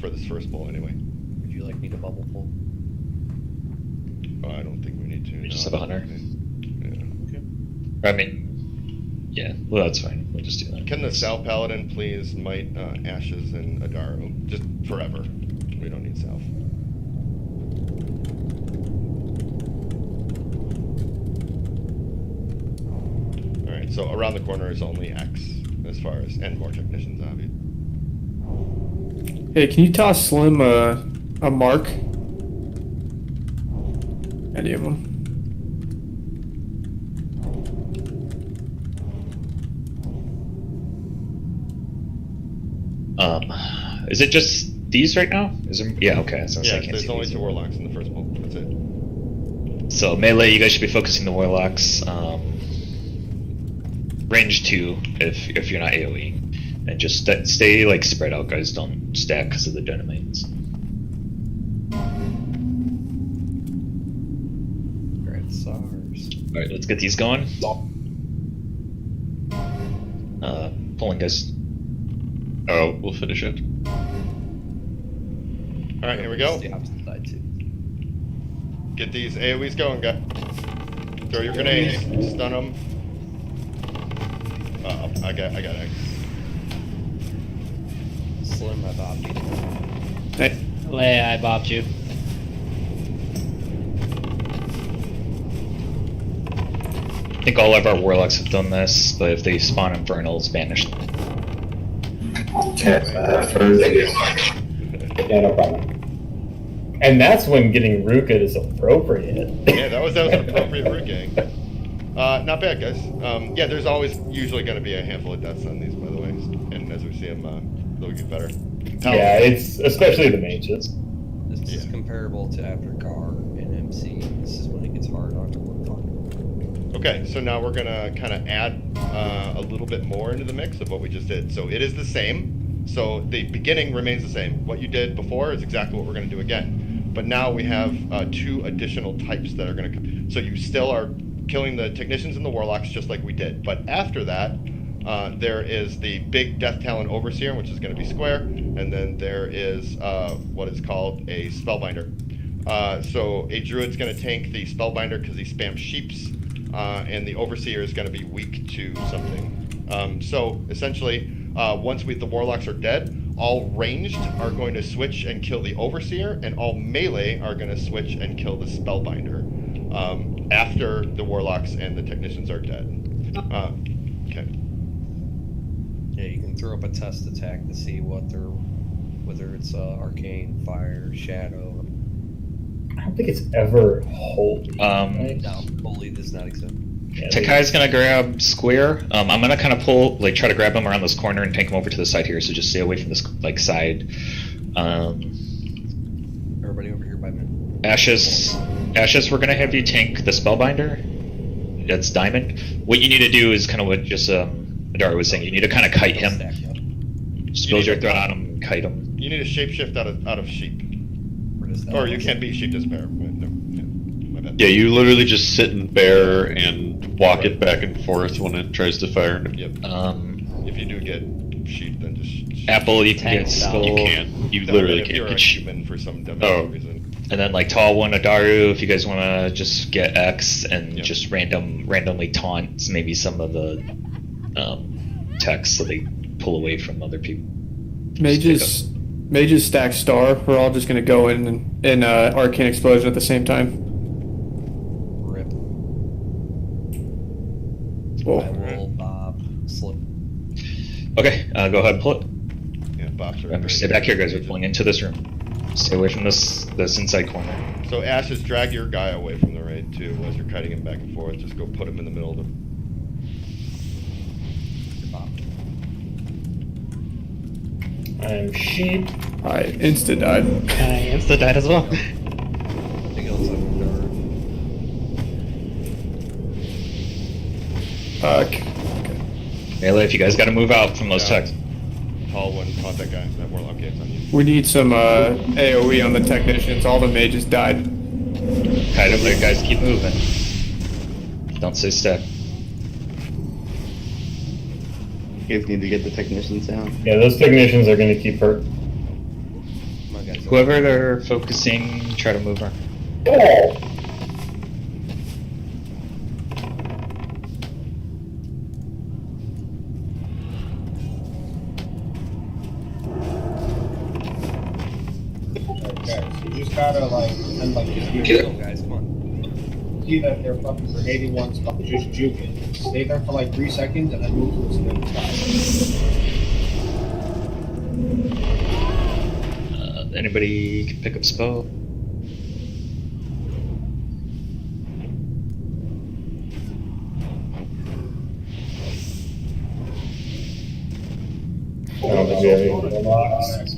for this first pull anyway. Would you like me to bubble pull? I don't think we need to. We just have a hunter. Yeah. Okay. I mean, yeah. Well, that's fine. We'll just do that. Can the Sal Paladin please might Ashes and Adaru just forever? We don't need Sal. All right. So around the corner is only X as far as and more technicians, obviously. Hey, can you toss Slim a mark? Any of them? Is it just these right now? Is there? Yeah. Okay. So Yeah. I can't There's see only these. 2 warlocks in the first pull. That's it. So melee, you guys should be focusing the warlocks. Range 2 if you're not AoE, and just stay like spread out, guys. Don't stack because of the dynamites. All right, let's get these going. Pulling, guys. Oh, we'll finish it. All right, here we go. The opposite side too. Get these AoEs going, guys. Throw your grenades, stun them. I got X. Slim, I bopped you. Hey, I bopped you. I think all of our warlocks have done this, but if they spawn infernals, banish them. Yeah, no problem. And that's when getting Ruka is appropriate. Yeah, that was an appropriate root gang. Not bad, guys. Yeah, there's always usually going to be a handful of deaths on these, by the way. And as we see them They'll get better. Yeah, it's especially the mages. This is comparable to after Gar and MC. This is when it gets hard on to work on. Okay, so now we're gonna kind of add a little bit more into the mix of what we just did. So it is the same. So the beginning remains the same. What you did before is exactly what we're gonna do again. But now we have 2 additional types that are gonna come. So you still are killing the technicians and the warlocks just like we did. But after that, there is the big Death Talon Overseer, which is going to be square, and then there is what is called a Spellbinder. So a Druid's going to tank the Spellbinder because he spams sheeps, and the Overseer is going to be weak to something. So essentially, once the Warlocks are dead, all ranged are going to switch and kill the Overseer, and all melee are going to switch and kill the Spellbinder after the Warlocks and the Technicians are dead. Okay. Yeah, you can throw up a test attack to see whether it's arcane, fire, shadow. I don't think it's ever holy. No, holy does not exist. Takai's gonna grab square. I'm gonna kind of pull, try to grab him around this corner and take him over to the side here. So just stay away from this side. Everybody over here by me. Ashes, we're gonna have you tank the Spellbinder. That's Diamond. What you need to do is kind of what just Adara was saying. You need to kind of kite him. Just build your threat on him, kite him. You need a shapeshift out of sheep. Or you can't be sheep as bear. No, my bad. Yeah, you literally just sit in bear and walk it back and forth when it tries to fire. Yep. If you do get sheep, then just Apple, you can get skull. You can. You No, literally if can't you're get a sheep. human for some dumb reason. And then tall one Adaru, if you guys want to just get X and just randomly taunt maybe some of the techs so they pull away from other people. Mages stack star. We're all just gonna go in and arcane explosion at the same time. Rip. Whoa. Roll, Bob, slip. Okay, go ahead and pull it. Yeah, Bob's Remember, stay back here, guys. We're pulling into this room. Stay away from this inside corner. So Ashes, drag your guy away from the raid too as you're kiting him back and forth. Just go put him in the middle of the. I'm sheep. I insta died. I insta died as well. I think it looks like Okay. Melee, if you guys got to move out from those techs. Tall one, caught that guy. That warlock game's on you. We need some AoE on the technicians. All the mages died. Kite him there, guys. Keep moving. Don't stay stuck. You guys need to get the technicians down. Yeah, those technicians are going to keep hurt. Whoever they're focusing, try to move her. Oh! Okay, so you just gotta pretend like you guys, come on. see that they're fucking grenading one's just juking. Stay there for 3 seconds and then move towards the other side. Anybody can pick up spell? I don't think we have any warlocks.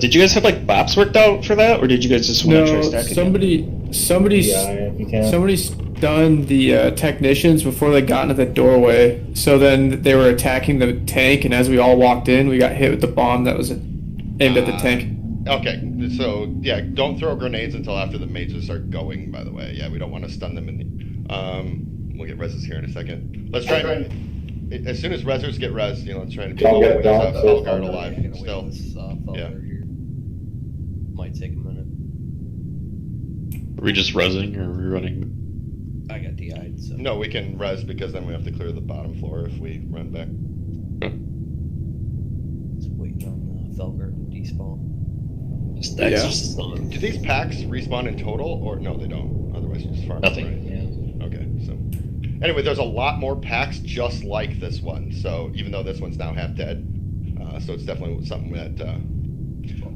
Did you guys have bops worked out for that, or did you guys just want to try No, stacking? somebody's stunned the technicians before they got into the doorway. So then they were attacking the tank, and as we all walked in, we got hit with the bomb that was aimed at the tank. Okay, so yeah, don't throw grenades until after the mages start going. By the way, yeah, we don't want to stun them in the. We'll get reses here in a second. Let's try and as soon as resers get res, let's try and Don't get down, so Felguard alive still. Yeah. Might take a minute. Are we just rezzing or are we running? I got DI'd, so. No, we can res because then we have to clear the bottom floor if we run back. Just waiting on Felguard to despawn. Do these packs respawn in total, or no? They don't. Otherwise, you just farm. Nothing. Right? Yeah. Okay. So, anyway, there's a lot more packs just like this one. So even though this one's now half dead, so it's definitely something that.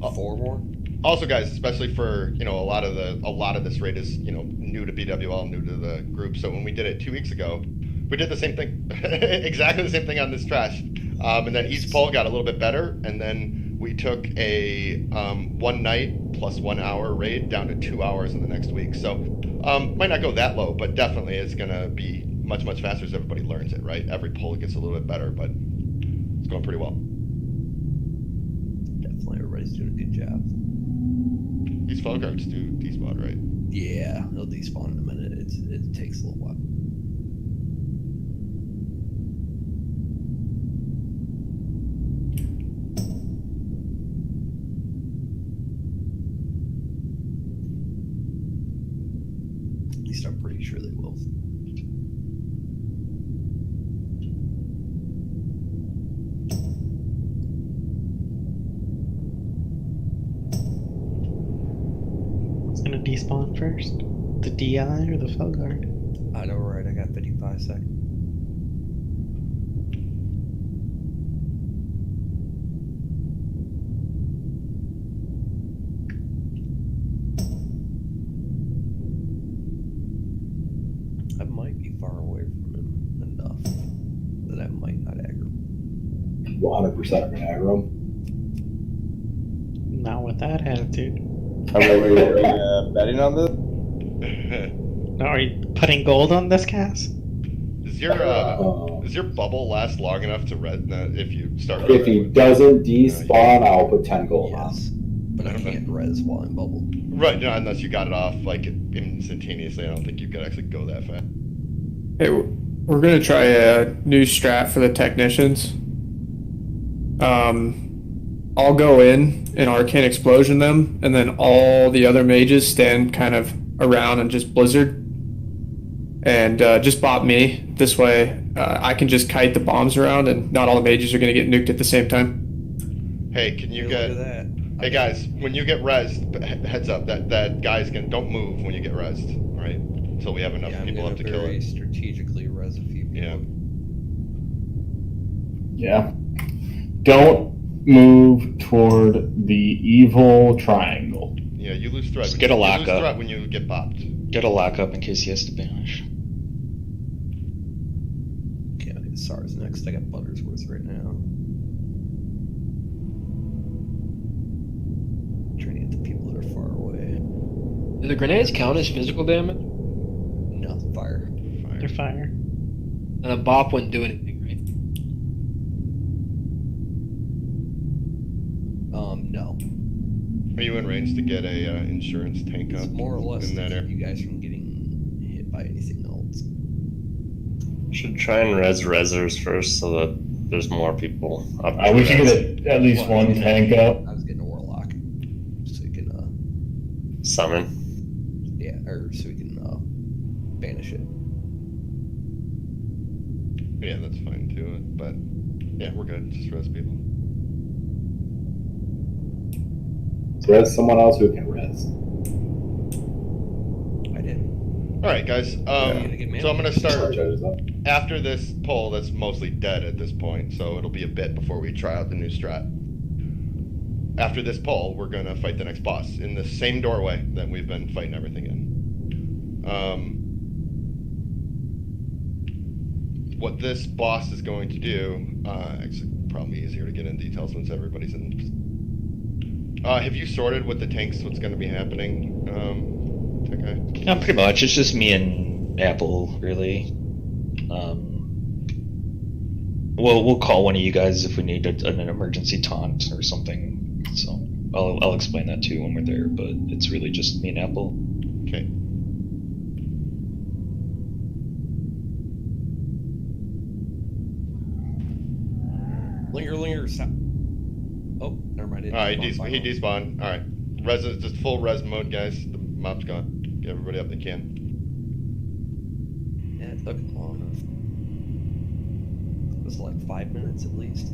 4 more. Also, guys, especially for a lot of this raid is new to BWL, new to the group. So when we did it 2 weeks ago, we did the same thing, exactly the same thing on this trash. And then East Pole got a little bit better, and then we took a 1 night plus 1 hour raid down to 2 hours in the next week. So might not go that low, but definitely it's going to be much, much faster as everybody learns it, right? Every pull gets a little bit better, but it's going pretty well. Definitely everybody's doing a good job. These Felguards do despawn, right? Yeah, they'll despawn in a minute. It takes a little while. At least I'm pretty sure they will. What's gonna despawn first? The DI or the Felguard? I know, right? I got 55 seconds. I might be far away from him enough that I might not aggro. 100% I'm gonna aggro him. Not with that attitude. Are we betting on this? No, are you putting gold on this, Cass? Does your bubble last long enough to red if you start? If he doesn't despawn, I'll put 10 gold on. But I can't res while I'm bubble. Right, no, unless you got it off like instantaneously. I don't think you could actually go that fast. Hey, we're gonna try a new strat for the technicians. I'll go in and Arcane Explosion them, and then all the other mages stand kind of around and just Blizzard. And just bot me. This way, I can just kite the bombs around, and not all the mages are gonna get nuked at the same time. Hey, can you get? Hey guys, when you get rezzed, heads up that guy's gonna don't move when you get rezzed, all right? Until we have enough people up to kill it. Strategically res a few people. Yeah. Don't move toward the evil triangle. Yeah, you lose threat. Just get a lock you lose up. threat when you get bopped. Get a lock up in case he has to banish. Okay, I'll get SARS next. I got Buttersworth right now. Trying to get the people that are far away. Do the grenades count as physical damage? No, fire. They're fire. And a bop wouldn't do anything, right? No. Are you in range to get a insurance tank up? More or less in that area? you guys from getting hit by anything else. Should try and rezzers first so that there's more people up. We should get at least one tank up. I was getting a Warlock. So we can Summon. yeah, or so we can banish it. Yeah, that's fine too. But yeah, we're good. Just res people. Res someone else who can res. I did. All right, guys. So I'm gonna start after this poll. That's mostly dead at this point, so it'll be a bit before we try out the new strat. After this poll, we're gonna fight the next boss in the same doorway that we've been fighting everything in. What this boss is going to do, actually, probably easier to get in details once everybody's in. Have you sorted with the tanks what's going to be happening, okay? Yeah, pretty much. It's just me and Apple, really. We'll call one of you guys if we need an emergency taunt or something. So I'll explain that too when we're there. But it's really just me and Apple. Okay. Linger, stop. Oh, never mind. All right, he despawned. All right, just full res mode, guys. The mob's gone. Get everybody up they can. Yeah, it took long enough. It was like 5 minutes at least.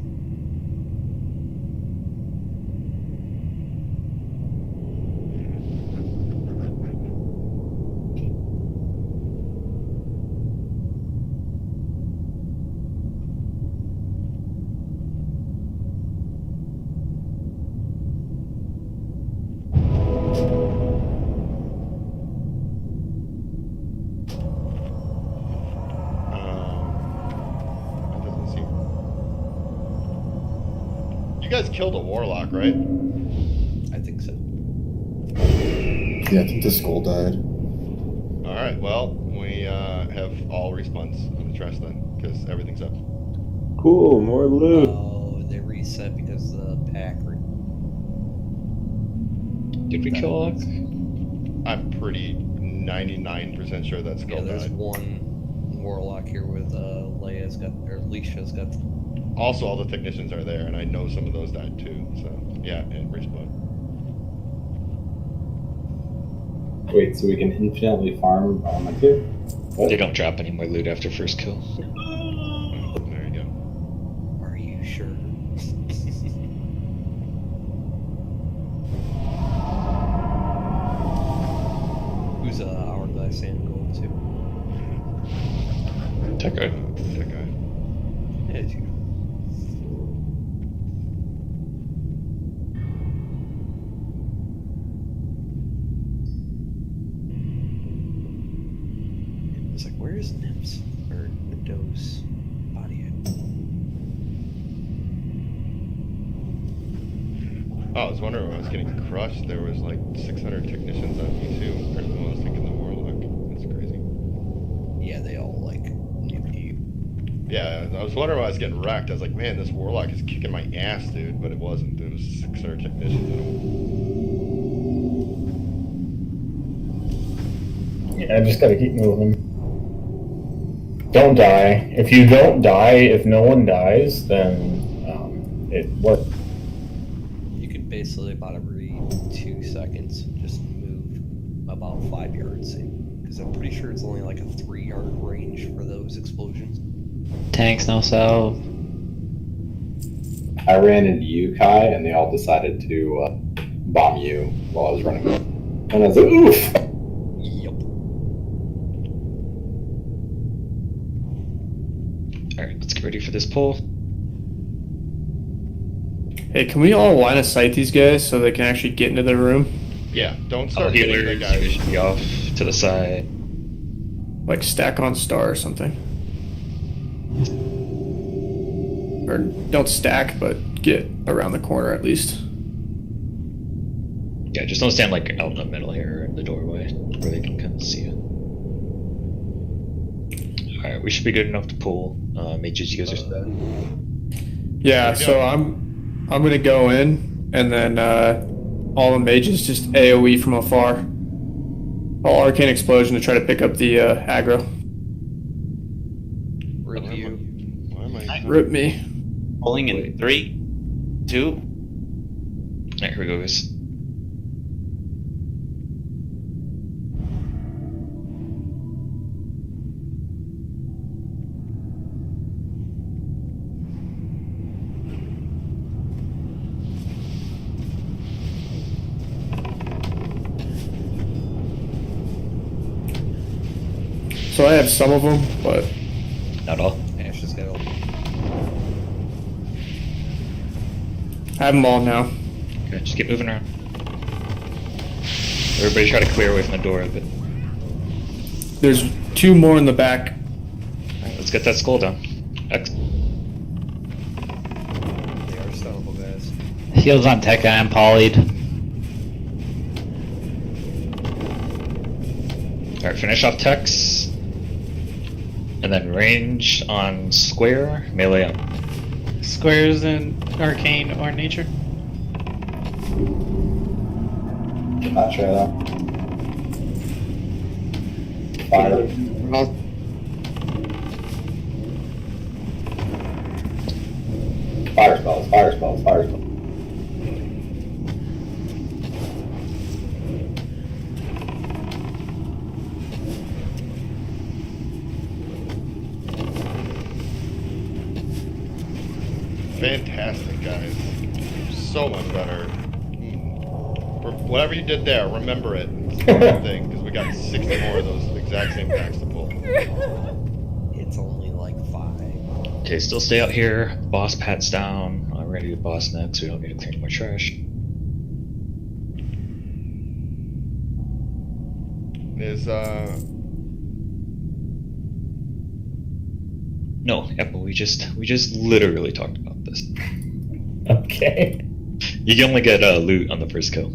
guys killed a warlock, right? I think so. Yeah, I think the skull died. Alright, well, we have all respawns on the trash then, because everything's up. Cool, more loot. Oh, they reset because the pack. Did we kill Ock? I'm pretty 99% sure that skull There's died. one warlock here with Leia's got, or Leisha's got. Also, all the technicians are there, and I know some of those died too, so yeah, and respawn. Wait, so we can infinitely farm here? What? They don't drop any more loot after first kill. There you go. Are you sure? Who's Hourglass and going to? Tech guy. Tech guy. Yeah, it's you. It's like, where is Nims? Or Windows body at? Oh, I was wondering when I was getting crushed, there was like 600 technicians on me too, compared to when I was taking the warlock. That's crazy. Yeah, they all like nuked you. Yeah, I was wondering when I was getting wrecked. I was like, man, this warlock is kicking my ass, dude. But it wasn't. It was 600 technicians on him. Yeah, I just gotta keep moving. Don't die. If you don't die, if no one dies, then it works. You can basically about every 2 seconds just move about 5 yards, because I'm pretty sure it's only like a 3-yard range for those explosions. Tanks no salve. I ran into you, Kai, and they all decided to bomb you while I was running. And I was like, oof! Yep. Alright, let's get ready for this pull. Hey, can we all line of sight these guys so they can actually get into their room? Yeah, don't start hitting the Healers, guys. you should be off to the side. Like stack on star or something. Or don't stack, but get around the corner at least. Yeah, just don't stand like out in the middle here in the doorway where they can kind of see you. Alright, we should be good enough to pull. Mages, you guys are set. Yeah, so I'm gonna go in, and then all the mages just AoE from afar. All arcane explosion to try to pick up the aggro. Rip you. Why am I? Rip me. Pulling in 3, 2. Alright, here we go, guys. So I have some of them, but Not all. Ash just got I have them all now. Okay, just keep moving around. Everybody try to clear away from the door a bit. There's 2 more in the back. Alright, let's get that skull down. X. They are stoppable, guys. Heals on Tekka and polyed. Alright, finish off Tex. And then range on square, melee up. Squares in arcane or nature. Not sure though. Fire. Fire spells, fire spells, fire spells. Fantastic, guys. So much better. For whatever you did there, remember it. It's the right thing, because we got 60 more of those exact same packs to pull. It's only like 5. Okay, still stay out here. Boss pat's down. I'm ready to do boss next. We don't need to clear any more trash. Is, No, Apple, we just literally talked about this. Okay. You can only get loot on the first kill.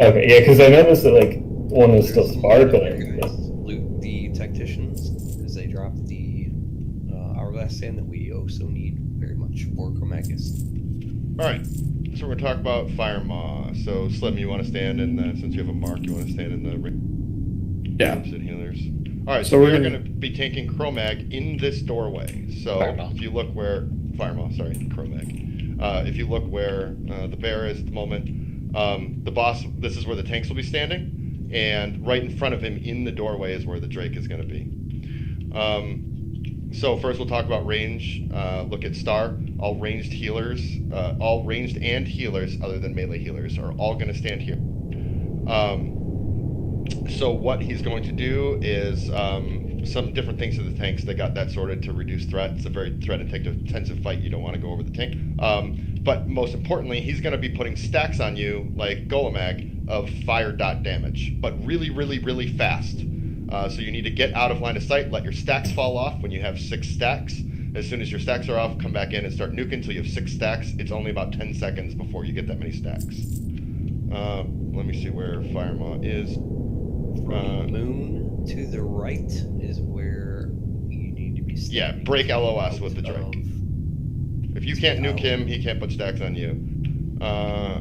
Okay, yeah, because I noticed that like one was still sparkling. Loot the tacticians as they drop the hourglass stand that we also need very much for Chromacus. Alright, so we're going to talk about Fire Maw. So, Slim, you want to stand in the, since you have a mark, you want to stand in the ring? Yeah. And healers. Alright, So so we're we're gonna- going to be tanking Chromag in this doorway. So, Fire Maw. if you look where... Fire Maw, sorry, Chromag. If you look where the bear is at the moment, the boss, this is where the tanks will be standing, and right in front of him in the doorway is where the Drake is going to be. So first we'll talk about range. Look at Star. All ranged healers, all ranged and healers other than melee healers are all going to stand here. So what he's going to do is some different things to the tanks. They got that sorted to reduce threat. It's a very threat-intensive fight. You don't want to go over the tank. But most importantly, he's going to be putting stacks on you like Golemag of fire dot damage, but really, really, really fast. So you need to get out of line of sight, let your stacks fall off when you have 6 stacks. As soon as your stacks are off, come back in and start nuking until you have 6 stacks. It's only about 10 seconds before you get that many stacks. Let me see where Fire Maw is. From moon to the right is where you need to be. Yeah, break LOS with the Drake. If you can't nuke him, he can't put stacks on you.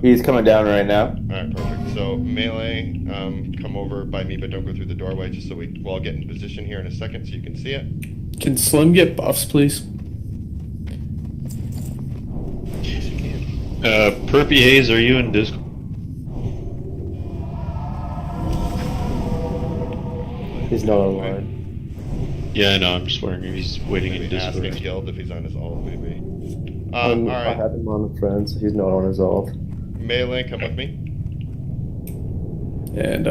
He's coming down right now. Alright, perfect. So, melee, come over by me, but don't go through the doorway, just so we'll all get in position here in a second so you can see it. Can Slim get buffs, please? Perpy Hayes, are you in Discord? He's not online. Yeah, I know. I'm just wondering if he's waiting in Maybe asking Discord. Guild if he's on his ult, maybe. I Alright, have him on friends. He's not on his ult. melee, come with me. And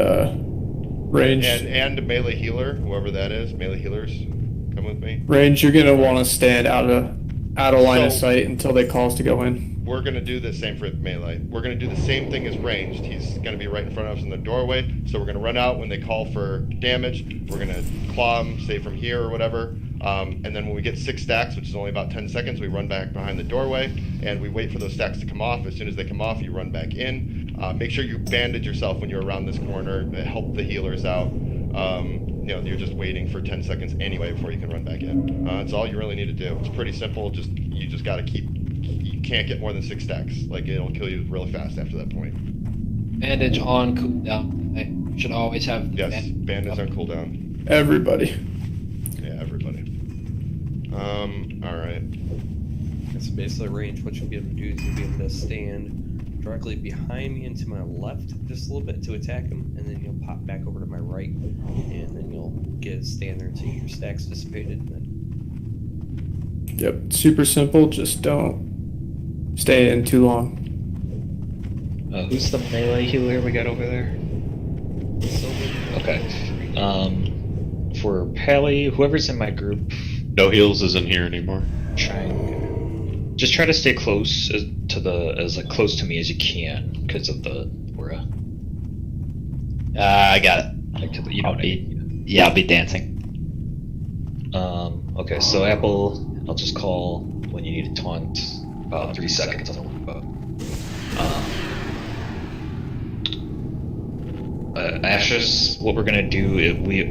range. And melee healer, whoever that is, melee healers, come with me. Range, you're gonna want to stand out of line of So- sight until they call us to go in. We're going to do the same for melee. We're going to do the same thing as ranged. He's going to be right in front of us in the doorway, so we're going to run out when they call for damage. We're going to claw him, say from here or whatever, and then when we get 6 stacks, which is only about 10 seconds, we run back behind the doorway, and we wait for those stacks to come off. As soon as they come off, you run back in. Make sure you bandage yourself when you're around this corner to help the healers out. You're just waiting for 10 seconds anyway before you can run back in. That's all you really need to do. It's pretty simple. You just got to keep. You can't get more than 6 stacks. Like, it'll kill you really fast after that point. Bandage on cooldown. I should always have. Yes, bandage on cooldown. Everybody. Yeah, everybody. All right. That's basically range. What you'll be able to do is you'll be able to stand directly behind me and to my left just a little bit to attack him, and then you'll pop back over to my right, and then you'll stand there until your stacks dissipated. And then... Yep, super simple. Just don't stay in too long. Who's the melee healer we got over there? Okay. For Pally, whoever's in my group, No heals isn't here anymore. just try to stay close as close to me as you can because of the aura. I got it. Like to the, you know what I mean? Yeah, I'll be dancing. Okay, so Apple, I'll just call when you need to taunt. About 3 seconds. Ashes, what we're gonna do,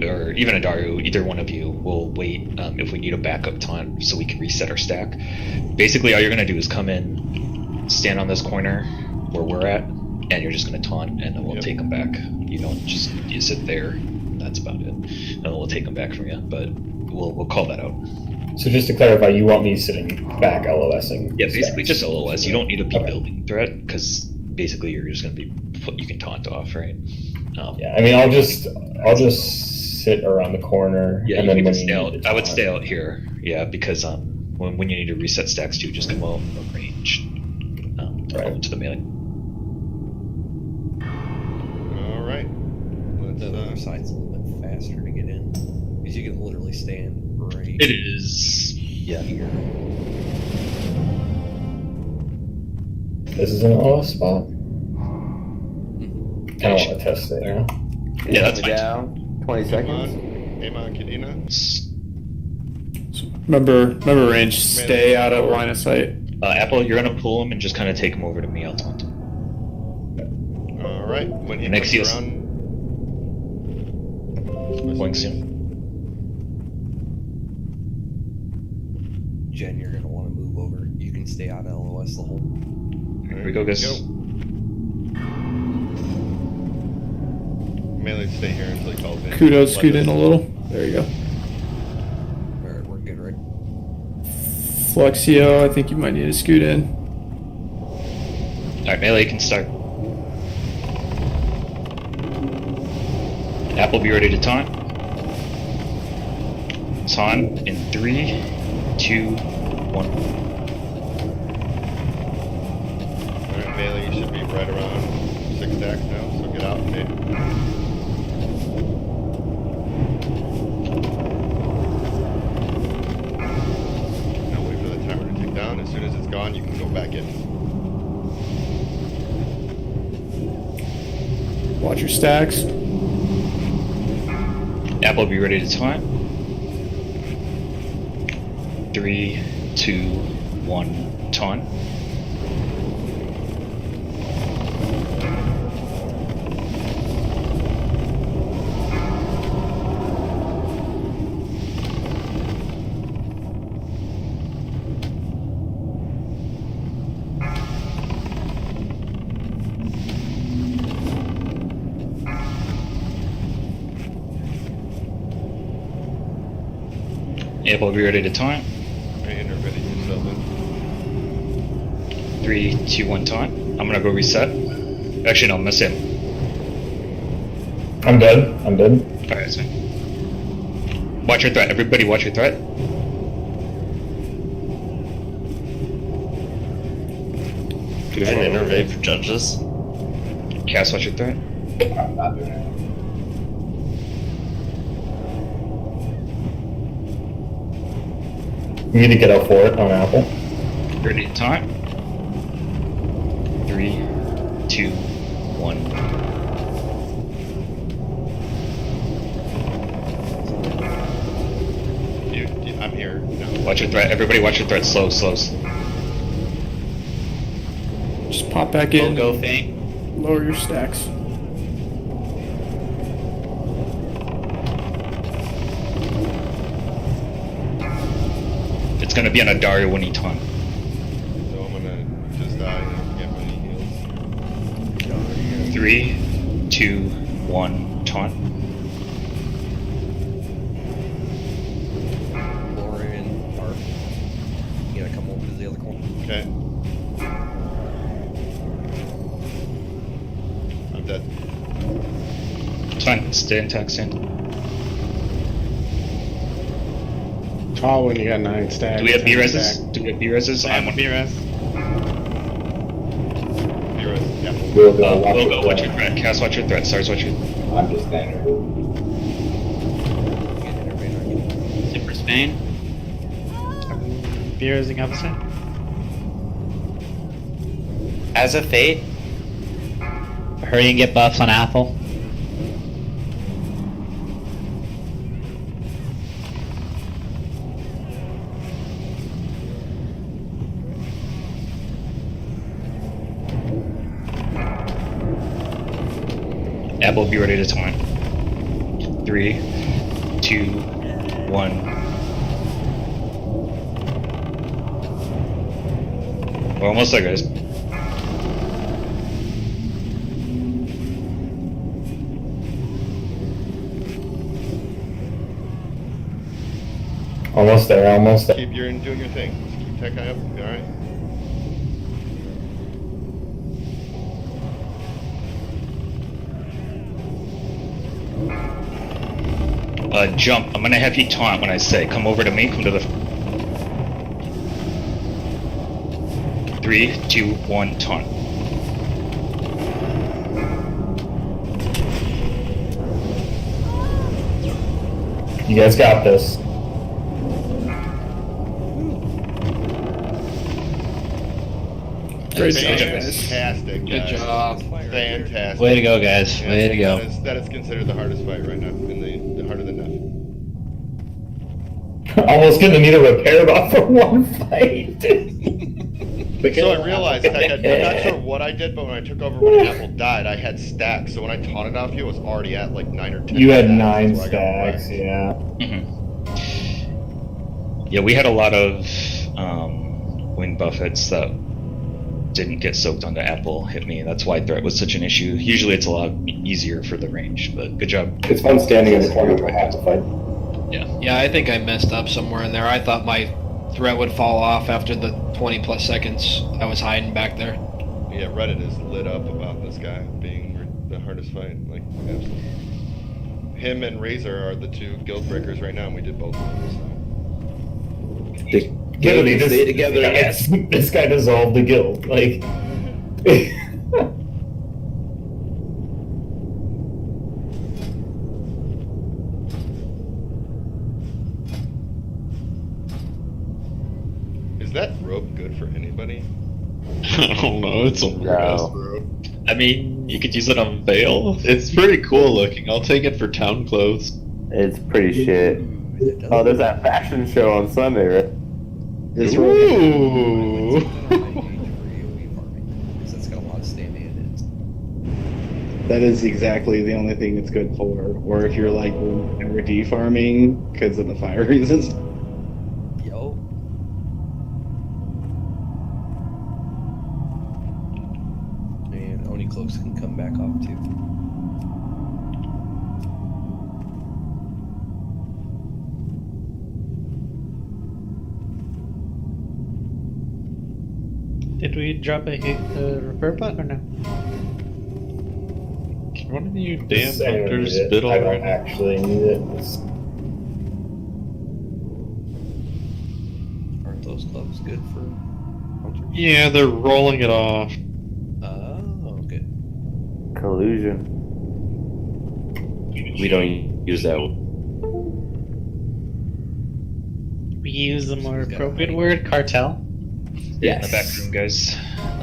or even Adaru, either one of you will wait if we need a backup taunt so we can reset our stack. Basically, all you're gonna do is come in, stand on this corner where we're at, and you're just gonna taunt, and then we'll take them back. You sit there. And that's about it. And we'll take them back from you, but we'll call that out. So just to clarify, you want me sitting back LOSing? Yeah, basically just LOS. You don't need to be building threat because basically you're just gonna you can taunt off, right? Yeah, I mean, I'll just sit around the corner. Yeah, and then you when can stay you out. need to I would taunt- stay out here. Yeah, because when you need to reset stacks too, just come out of range. Into the melee. All right. The other side's a little bit faster to get in because you can literally stand right. It is. Yeah. Here. This is an LOS spot. I don't want to test it now. Yeah, that's fine. Down. 20 seconds. Amon, Kadena. Remember range. Stay out of line of sight. Apple, you're gonna pull him and just kind of take him over to me. I'll taunt him. All right. When he Next comes heals. around, Going soon. Jen, you're gonna want to move over. You can stay out of LOS the whole. Here we go, guys. Melee, stay here until he calls in. Kudos, scoot in a little. There you go. Alright, we're good, right? Flexio, I think you might need to scoot in. Alright, melee can start. Apple, be ready to taunt. Taunt in 3, 2, 1. Alright, Melee, you should be right around 6 stacks now, so get out, okay? Now wait for the timer to tick down. As soon as it's gone, you can go back in. Watch your stacks. Apple, be ready to taunt. 3, 2, 1, taunt. Apple, be ready to taunt. Right, intermitting yourself in. 3, 2, 1, taunt. I'm gonna go reset. Actually, no, miss him. I'm dead. I'm dead. Alright, that's fine. Watch your threat. Everybody, watch your threat. Do you have an intervade for judges? Cass, watch your threat. I'm not doing it. You need to get up for it on Apple. Ready to taunt. 3, 2, 1. I'm here. No. Watch your threat. Everybody, watch your threat. Slow, slow, slow. Just pop back in. Go, Fang. Lower your stacks. It's gonna be on a Dario when he taunt. So I'm gonna just die and get my heals. 3, 2, 1, taunt. Lauren, Art. You gotta come over to the other corner. Okay. I'm dead. It's fine. Stay intact, stand. Call when you got 9 stacks. Do we have 10 B-reses? stacks. Do we have B-reses? I have a B-res. You're right. Yeah. We'll go. We'll go. Watch your threat. Cass, watch your threat. Stars, watch your. I'm just standing here. Super Spain. B-resing opposite. As a fate, Hurry and get buffs on Apple. Apple, be ready to taunt. 3, 2, 1. We're almost there, guys. Almost there. Almost there. Keep doing your thing. Just keep tech eye up. Alright. Jump. I'm gonna have you taunt when I say. Come over to me. Come to the. 3, 2, 1, taunt. You guys got this. Great job, guys. Fantastic, guys. Good job. Fantastic. Way to go, guys. Way to go. That is considered the hardest fight right now, in the harder than Neff. Almost gonna need a repair buff for one fight. So I realized I'm not sure what I did, but when I took over when Apple died, I had stacks. So when I taunted off you, I was already at like 9 or 10. You had stacks. 9 That's where I got stacks, wrecked. yeah. Yeah, we had a lot of wing buffets that didn't get soaked onto Apple hit me. That's why threat was such an issue. Usually it's a lot easier for the range, but good job. It's fun standing in the corner for half the fight. Yeah, I think I messed up somewhere in there. I thought my threat would fall off after the 20 plus seconds I was hiding back there. Yeah, Reddit is lit up about this guy being the hardest fight. Like, absolutely. Him and Razor are the 2 guild breakers right now, and we did both of them. So. Literally, stay together. This guy dissolved the guild. Like, Is that rope good for anybody? I don't know. It's a weird ass No. rope. I mean, you could use it on Veil. It's pretty cool looking. I'll take it for town clothes. It's pretty shit. Oh, there's that fashion show on Sunday, right? This Ooh. That's got a lot of standing in That is exactly the only thing it's good for. Or if you're like RD farming because of the fire reasons. it. Yo. And Oni cloaks can come back off too. Did we drop a repair bot or no? Can one of you damn I don't hunters need it. bid I don't already? actually need it. Aren't those gloves good for hunters? Yeah, they're rolling it off. Oh, good. Collusion. We don't use that. We use the more appropriate word, cartel. Yeah, in the back room, guys.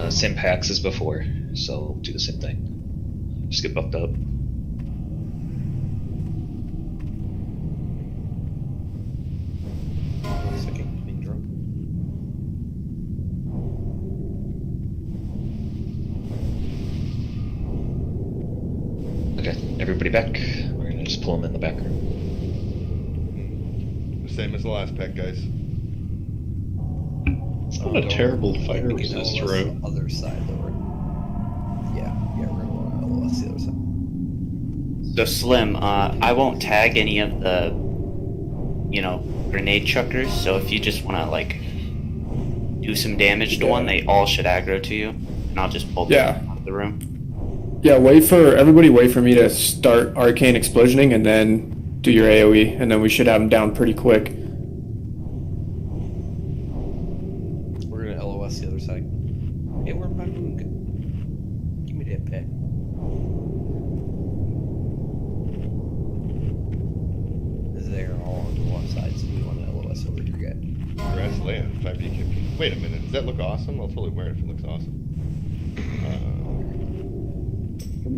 Same packs as before, so do the same thing. Just get buffed up. Second being drunk. Okay, everybody back. We're gonna just pull them in the back room. Same as the last pack, guys. It's not a terrible fire We can resist LOS rope. the other side of the room. Yeah, we're gonna want to LOS the other side. So Slim, I won't tag any of the, grenade chuckers. So if you just want to like do some damage to one, they all should aggro to you, and I'll just pull them out of the room. Yeah, wait for me to start arcane explosioning and then do your AoE, and then we should have them down pretty quick. We're gonna LOS the other side. Hey, where'd my moon go? Give me that pet. Is there all on the one side, so we want to LOS over here yet. Grass land, 5 DKP. Wait a minute, does that look awesome? I'll totally wear it if it looks awesome.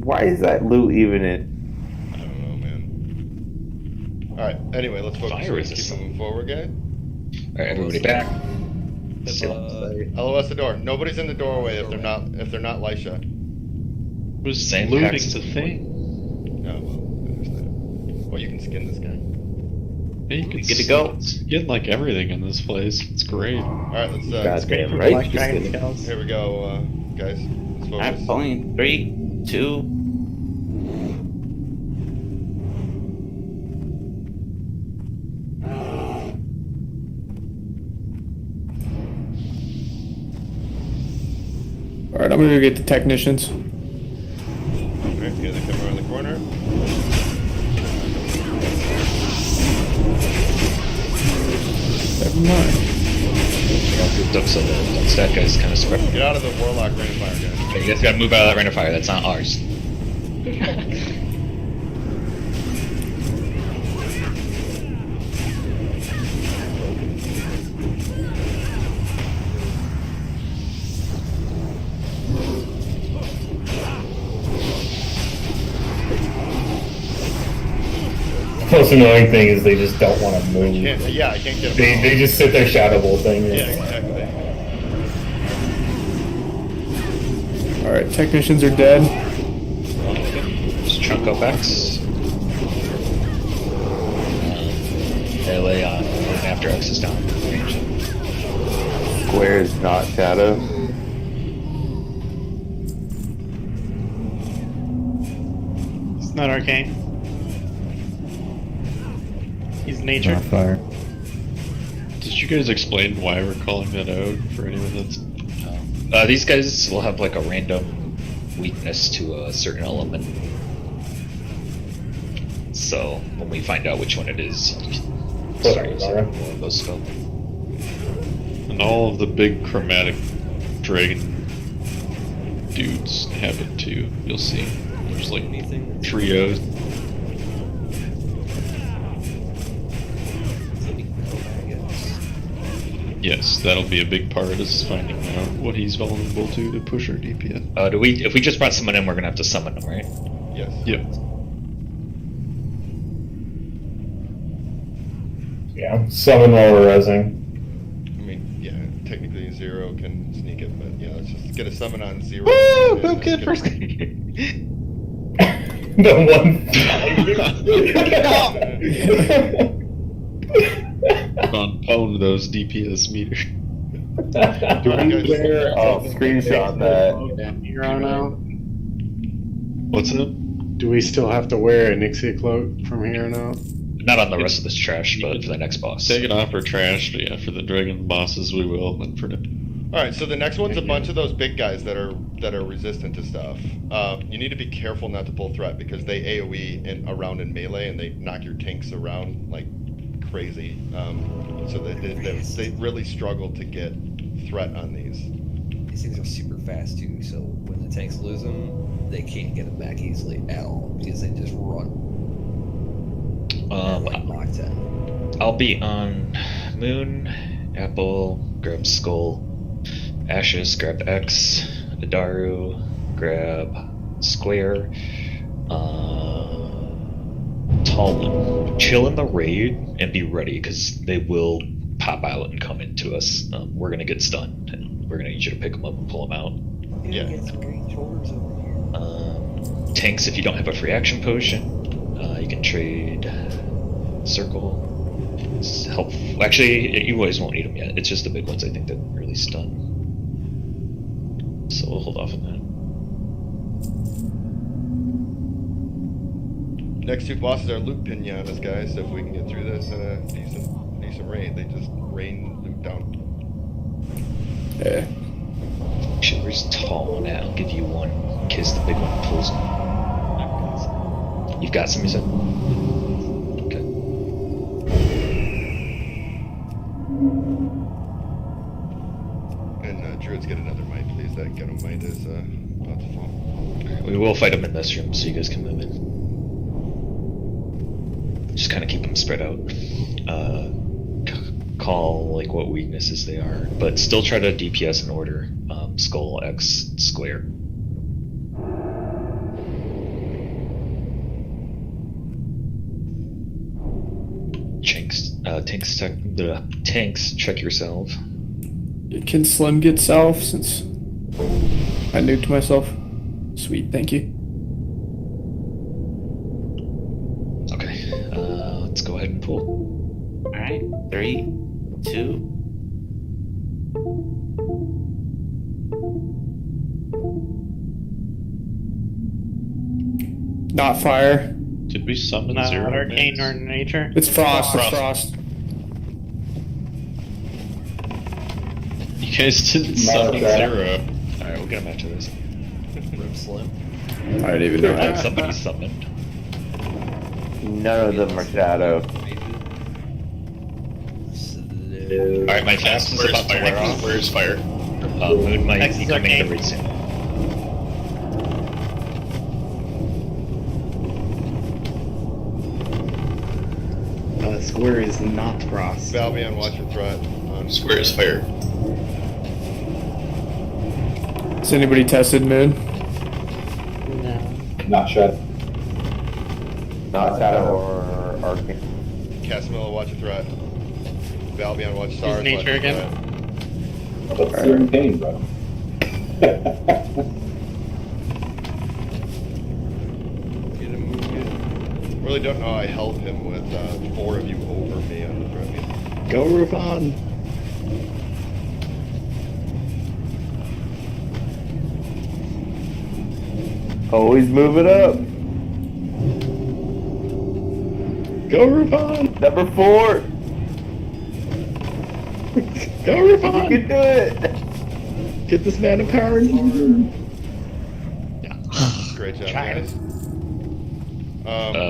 Why is that loot even in? I don't know, man. Alright, anyway, let's focus. Fire Let's keep resistant. moving forward, guys. Alright, everybody back. LOS the door. Nobody's in the doorway if they're not Lisha. Who's Same looting packs. the thing? Oh well, there's that. Well, you can skin this guy. Yeah, you can Good to go. Get like everything in this place. It's great. Alright, let's Goddamn right. Black you dragon skin it. scales. here we go, guys. Let's focus. I'm pulling 3, 2. Alright, I'm gonna go get the technicians. Alright, here they come around the corner. Never mind. So the stat guy's kind of spread. Get out of the warlock rain of fire, guys. You guys gotta move out of that rain of fire. That's not ours. The most annoying thing is they just don't want to move. I can't get them They just sit there shadow bolting. Yeah, exactly. Alright, technicians are dead. Just chunk up X. Melee on after X is down. Square is not shadow. It's not arcane. He's nature. Not fire. Did you guys explain why we're calling that out for anyone that's... These guys will have like a random weakness to a certain element. So when we find out which one it is, you can start using more of those spells. And all of the big chromatic dragon dudes have it too. You'll see. There's like trios. Yes, that'll be a big part is finding out what he's vulnerable to push our DPS. If we just brought someone in, we're gonna have to summon them, right? Yes. Yep. Yeah, summon while we're resing. I mean, yeah, technically 0 can sneak it, but yeah, let's just get a summon on 0. Woo! Boom kid first. The one. Own those DPS meters. Screenshot that. Hero now? What's up? Do we still have to wear a Nixie cloak from here on out? Not on the rest of this trash, but for the next boss. Take it off for trash, but yeah, for the dragon bosses we will, and for the... Alright, so the next one's a bunch of those big guys that are resistant to stuff. You need to be careful not to pull threat because they AoE around in melee and they knock your tanks around like crazy. So they really struggle to get threat on these. These things are super fast too, so when the tanks lose them, they can't get them back easily at all because they just run. Like 10. I'll be on Moon, Apple, grab Skull, Ashes, grab X, Adaru, grab Square, Talon. Chill in the raid and be ready because they will pop out and come into us. We're gonna get stunned and we're gonna need you to pick them up and pull them out. Yeah. Tanks, if you don't have a free action potion, you can trade Circle. It's helpful. Actually, you boys won't need them yet. It's just the big ones I think that really stun. So we'll hold off on that. Next two bosses are loot pinatas, guys. So if we can get through this in a decent raid, they just rain loot down. Yeah. Actually, where's Talon at? I'll give you one in case the big one pulls them. You've got some, you said? Okay. And Druids get another might, please. That Ghetto might is about to fall. We will fight them in this room so you guys can move in. Just kind of keep them spread out. Call like what weaknesses they are, but still try to DPS in order. Skull, X, Square. Tanks, check yourself. Can Slim get self since I nuked myself? Sweet, thank you. Okay, let's go ahead and pull. Alright, 3, 2. Not fire. Did we summon Not 0? arcane or nature. It's frost. It's frost. You guys didn't summon 0. Alright, we'll get him after this. Rip Slim. I don't even know how. Somebody summoned. None of them are shadow. Alright, my fast is about to wear off. Where's fire? Moon might be coming to raid soon. Square is not frost. Valbion, watch your threat. Square is fire. Has anybody tested Moon? No. Not shadow. Not shadow or arcane. Casimilla, watch your threat. Valbion, watch stars. nature watch your again? threat. That's your pain, bro. Really don't know how I held him with 4 of you over me on the threat meter. Go Rufon. Always move it up. Go Rufon. Number 4. Go Rufon. You can do it. Get this man empowered. Great job, guys.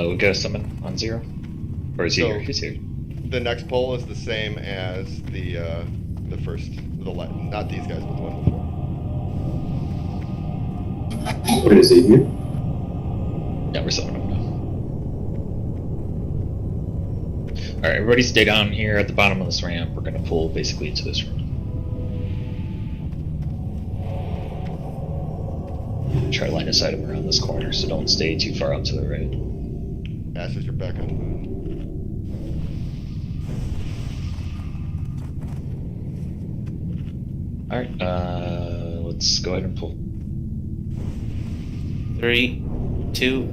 We got a summon on 0? Or is he So- here? He's here. The next poll is the same as the first, not these guys, but the one before. What is he here? Yeah, we're summoning him now. Alright, everybody stay down here at the bottom of this ramp. We're gonna pull basically into this room. Try to line of sight him around this corner, so don't stay too far out to the right. Ashes, you're back on the moon. Alright, let's go ahead and pull. 3, 2.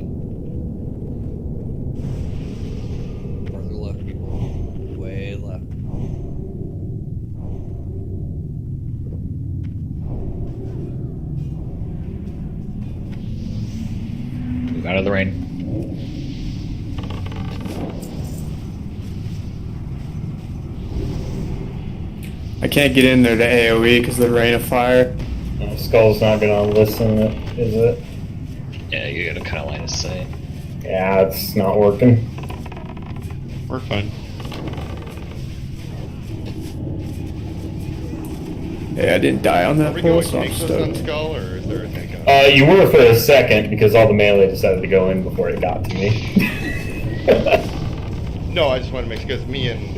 Further left, people. Way left. Move out of the rain. I can't get in there to AoE because of the rain of fire. Skull's not gonna listen, is it? Yeah, you gotta kind of line of sight. Yeah, it's not working. We're fine. Yeah, I didn't die on Are that we pull, going so I'm tankless on stoked. Skull, or is there a tank on? You were for a second because all the melee decided to go in before it got to me. No, I just want to make sure, because me and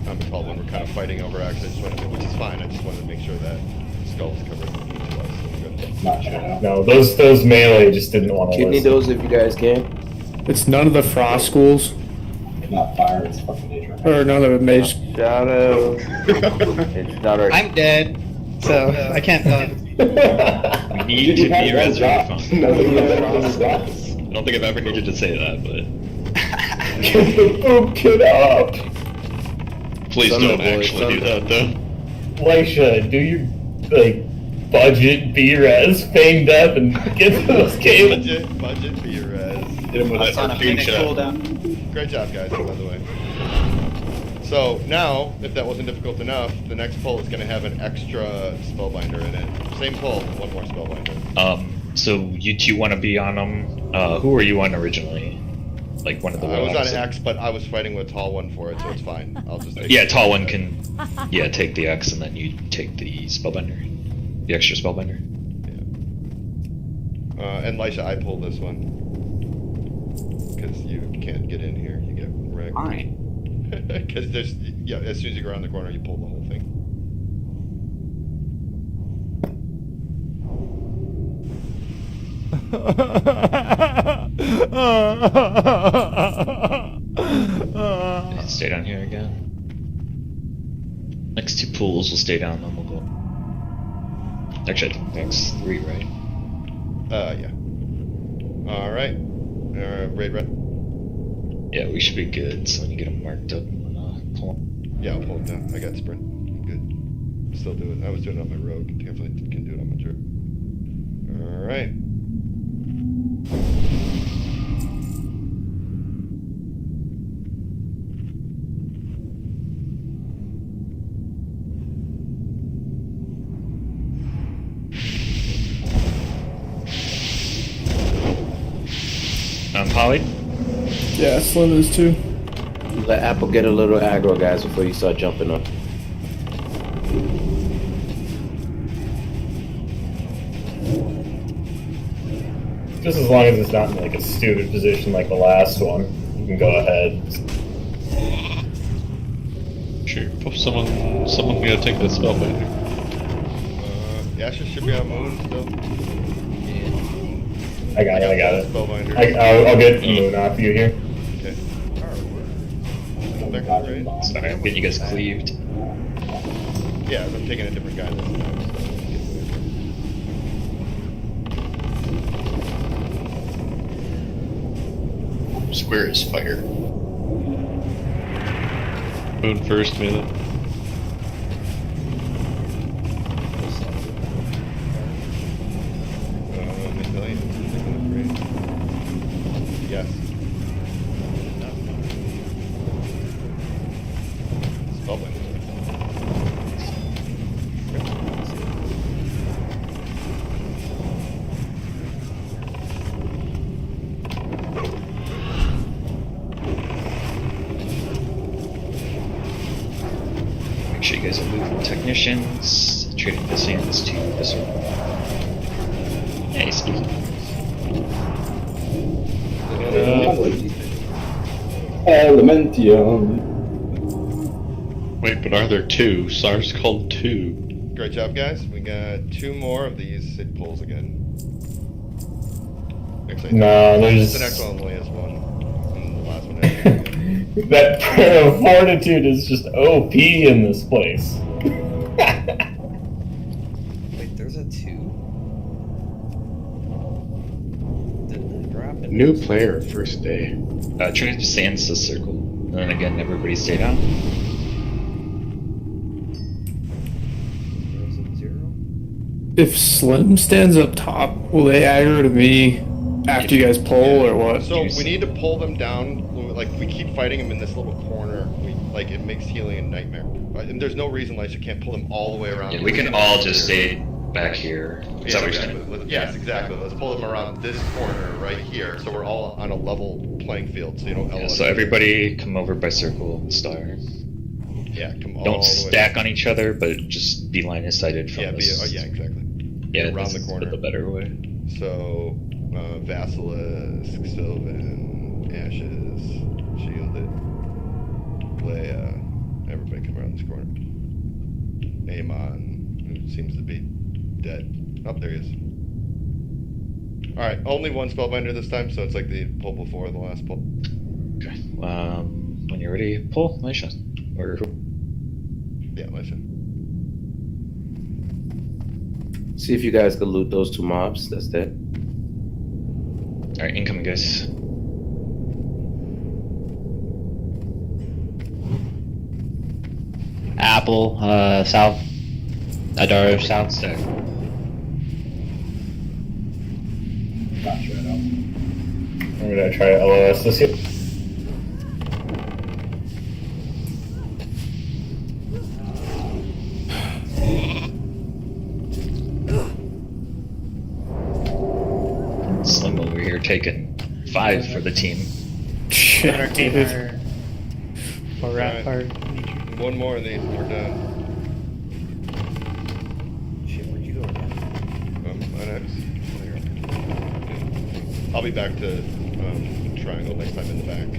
I'm called when we're kind of fighting over Axe, which is fine, I just wanted to make sure that Skull's covered to us. So we're good. Not sure. No, those melee just didn't want to Kidney listen. those if you guys can. It's none of the frost schools, Not fire, it's fucking nature. or none of the mage. Shadow. It's not our. I'm dead, so I can't. We need to be resurrected. No, I don't think I've ever needed to say that, but Get the boom kid up! Please Sunday don't boy, actually do Sunday. that, though. Laisha, do your, budget B-res, feign death, and get to those cables. Budget B-res. Hit him with That's on a arcane minute shot. cooldown. Great job, guys, by the way. So now, if that wasn't difficult enough, the next pull is going to have an extra spellbinder in it. Same pull, one more spellbinder. so you two want to be on them? Who were you on originally? Like one of the I was ones? on X, but I was fighting with Tall One for it, so it's fine. I'll just take Yeah, it. tall one can. Yeah, take the X and then you take the spellbinder, the extra spellbinder. And Lisha, I pulled this one. Because you can't get in here, you get wrecked. Fine. Because there's, yeah, as soon as you go around the corner, you pull the whole thing. Stay down here again. Next two pools will stay down, then we'll go. Actually, I think that's 3, right? Yeah. Alright. Raid red. Yeah, we should be good. So when you get them marked up, pull them. Yeah, I'll pull it down. I got sprint. Good. Still do it. I was doing it on my rogue. Definitely can do it on my druid. Alright. Polly? Yeah, Slim is too. Let Apple get a little aggro, guys, before you start jumping up. Just as long as it's not in like a stupid position like the last one, you can go ahead. Sure. Someone gotta take that spellbinder. Ashes should be on moon still. I got it. Spellbinder. I'll get Moon off you here. Okay. Back on the raid. Sorry, I'm getting you guys cleaved. Yeah, I'm taking a different guy this time. So. Square is fire. Boone first, melee. Yes. Spellbind. Make sure you guys are moving technicians, trading the sands to the circle. Nice. Elementium. Wait, but are there two? SARS called two. Great job, guys. We got 2 more of these Sig pulls again. Actually, No, there's- the next one only has 1. And the last one has 2 again. That prayer of fortitude is just OP in this place. Wait, there's a 2? Didn't it drop it? New player, first day. Try to sands the circle. And then again, everybody stay down. If Slim stands up top, will they aggro to me after you guys pull or what? So we need to pull them down. Like we keep fighting them in this little corner. Like it makes healing a nightmare. And there's no reason like you can't pull them all the way around. Yeah, we can all just stay back here. Is that what you're saying? Yes, exactly. Let's pull them around this corner right here, so we're all on a level playing field. So you don't. Yeah, so everybody come over by circle and star. Yeah, come all Don't the way. stack on each other, but just be line of sighted from this. Yeah, exactly. Yeah, around this the is corner. the better way. So, Valsolus, Sylvan, Ashes, Shielded, Leia, everybody come around this corner. Amon, who seems to be dead. Oh, there he is. Alright, only 1 Spellbinder this time, so it's like the pull before the last pull. Okay. When you're ready, pull, Nisha. Or who? Yeah, Nisha. See if you guys can loot those 2 mobs. That's dead. Alright, incoming, guys. Apple, south. Adara, south. Stack. Not sure, no. I'm gonna try LOS this here. Slim over here taking 5 for the team. Shit, Our team dude. are Alright. our One more of these, and we're done. Shit, where'd you go again? My next. I'll be back to triangle next time in the back.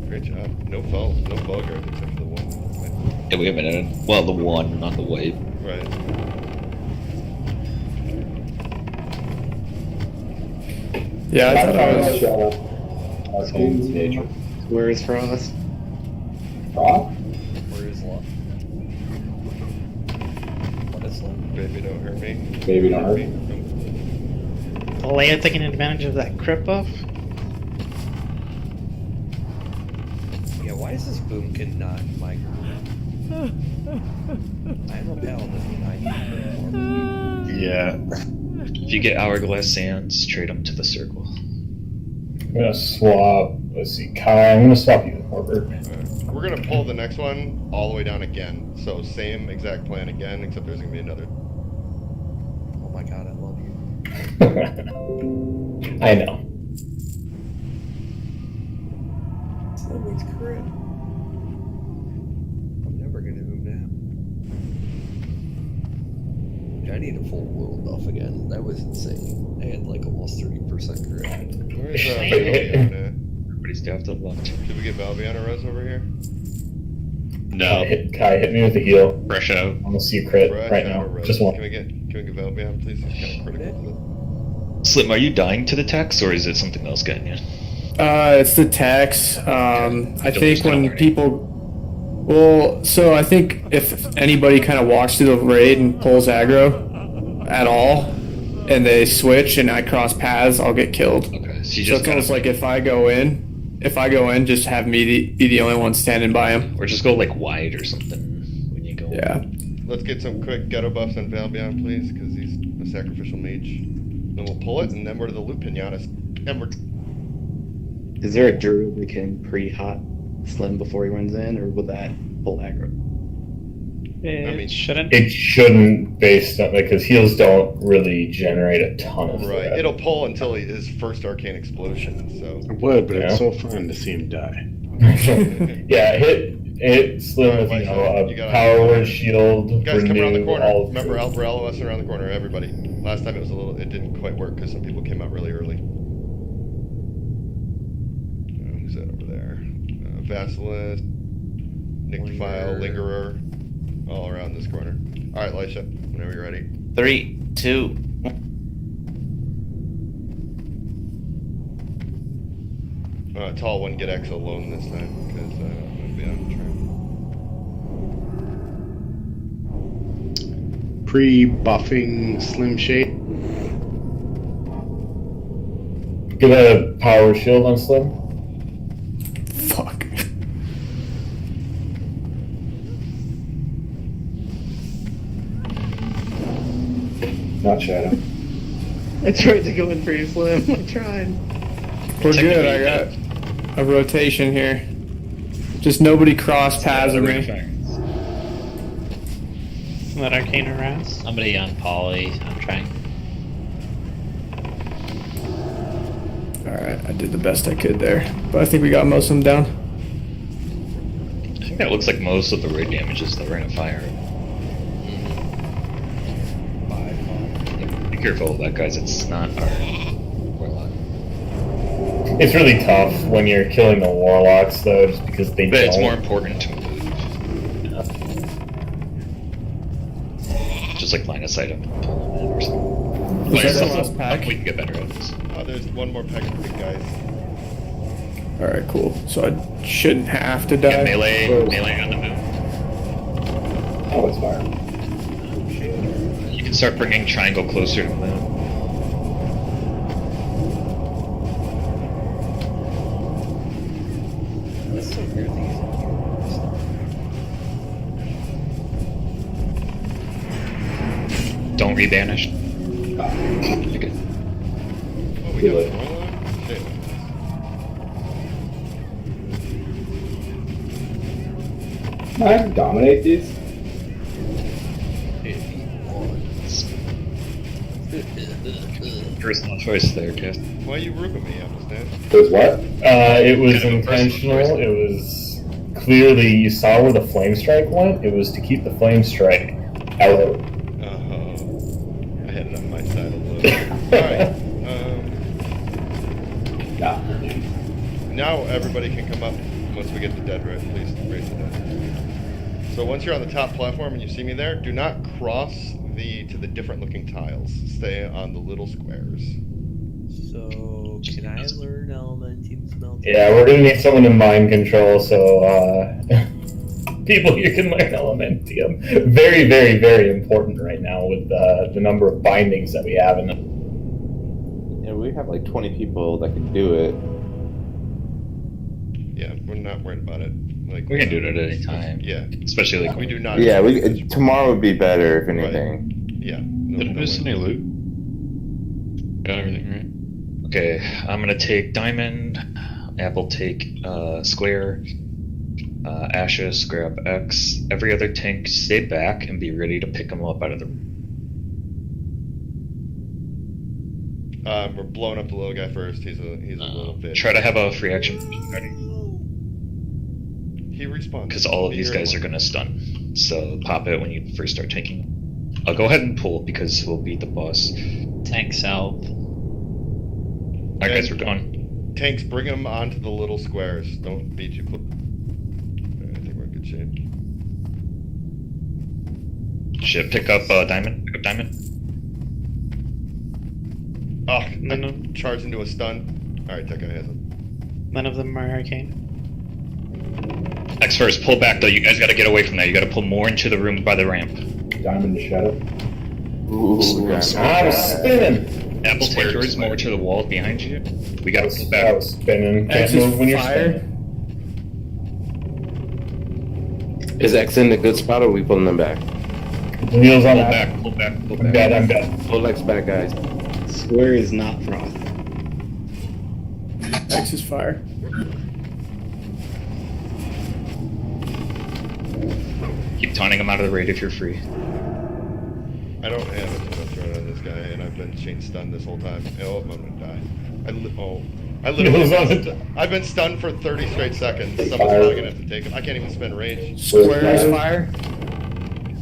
Great job. No falls, no fall guards except for the 1. Yeah, we haven't added. Well, the 1, not the wave. Right. Yeah, I thought I was. Where is Frost? Where is Love? What is Love? Baby, don't hurt me. Baby, don't hurt me. Leia taking advantage of that crit buff. Yeah, why is this boomkin not my... I'm a paladin, I need Yeah. If you get hourglass sands, trade them to the circle. I'm gonna swap. Let's see, Kai. I'm gonna swap you with Norbert. We're gonna pull the next one all the way down again. So same exact plan again, except there's gonna be another. Oh my god, I love you. I know. Someone's crit. I'm never gonna move that. I need a full world buff again. That was insane. I had like almost 30% crit. Where's Valviana? Everybody's down to the left. Did we get Valviana Res over here? No. Kai, hit me with a heal. Fresh out. I want to see you crit Fresh right out now. of Res. Just one. Can we get Valviana, please? He's kind of critical to Slim, are you dying to the tax, or is it something else getting you? It's the tax. I think when people. Well, so I think if anybody kind of walks through the raid and pulls aggro at all, and they switch and I cross paths, I'll get killed. Okay, so you So just it's almost like if I go in, just have me be the only one standing by him. or just go like wide or something when you go. Yeah. Let's get some quick ghetto buffs on Valbion, please, because he's a sacrificial mage. Then we'll pull it, and then we're to the loot pinatas. And we're... Is there a druid that can pre-hot Slim before he runs in, or will that pull aggro? It shouldn't. It shouldn't, based on because heals don't really generate a ton of Right, threat. it'll pull until his first arcane explosion, so... It would, but Yeah. it's so fun to see him die. Yeah, hit Slim with You a gotta- power word shield. Guys, come around the renew, corner. all Remember, we're all of us around the corner, everybody. Last time it didn't quite work because some people came out really early. Who's that over there? Valsolus, Nictophile, Lingerer, all around this corner. All right, Lisha, whenever you're ready. 3, 2. Tall one, get X alone this time because I'm gonna be on track. Pre-buffing Slim Shade. Get a power shield on Slim. Fuck. Not Shadow. I tried to go in pretty Slim. I tried. We're good. I got a rotation here. Just nobody cross paths with me. Let arcane harass. Somebody on Poly. I'm trying. Alright, I did the best I could there. But I think we got most of them down. I think that looks like most of the raid damage is the ring of fire. Be careful of that, guys. It's not our warlock. It's really tough when you're killing the warlocks, though, just because they But don't. it's more important to move. Just like line of sight up and pull them in or something. Was that the Something- last pack? We can get better at this. There's one more pack of big guys. Alright, cool. So I shouldn't have to die. Yeah, melee on the move. Oh, it's fire. You can start bringing triangle closer to the moon. That's so weird thing Don't rebanish. You're good. Oh, we got the warlock? Shit. I can dominate these. Personal choice there, Kid. Why are you roofing me, understand? Does what? It was intentional. It was clearly you saw where the flame strike went. It was to keep the flame strike out. I had it on my side a little. Alright. Nah. Now everybody can come up once we get the dead right. Please raise the dead. So once you're on the top platform and you see me there, do not cross to the different looking tiles. Stay on the little squares. So, can I learn Elementium Smelt? Yeah, we're gonna need someone to mind control. So, people, you can learn Elementium. Very, very, very important right now with the number of bindings that we have in them. Yeah, we have like 20 people that can do it. Yeah, we're not worried about it. Like We can do it at any time. Yeah. Especially like We do not. Yeah, tomorrow would be better if anything. Yeah. Did I miss any loot? Got everything right. Okay, I'm gonna take diamond. Apple take square. Ashes grab X. Every other tank stay back and be ready to pick them up out of the. We're blowing up the little guy first. He's a little bit. Try to have a free action ready. He respawns. Because all of these guys are gonna stun. So pop it when you first start tanking. I'll go ahead and pull because we'll beat the boss. Tank south. Alright, guys, we're going. Tanks, bring them onto the little squares. Don't be too close. I think we're in good shape. Shit, pick up diamond. Pick up diamond. Oh, no. Charge into a stun. Alright, that guy has him. None of them are arcane. X first, pull back though. You guys gotta get away from that. You gotta pull more into the room by the ramp. Diamond to Shadow. Ooh, I'm spinning. Apple, take yours more to the wall behind you. We got to pull I back. was spinning. Can't X is move when you're fire. spinning. Is X in a good spot, or are we pulling them back? Wheels on Pull that. back, pull back, pull I'm back. dead. I'm dead. Pull X back, guys. Square is not froth. X is fire. Keep taunting him out of the raid if you're free. I don't have a ton of threat on this guy, and I've been chain stunned this whole time. Oh, I'm gonna die. I've been stunned for 30 straight seconds. Someone's probably gonna have to take him. I can't even spend rage. Square is fire.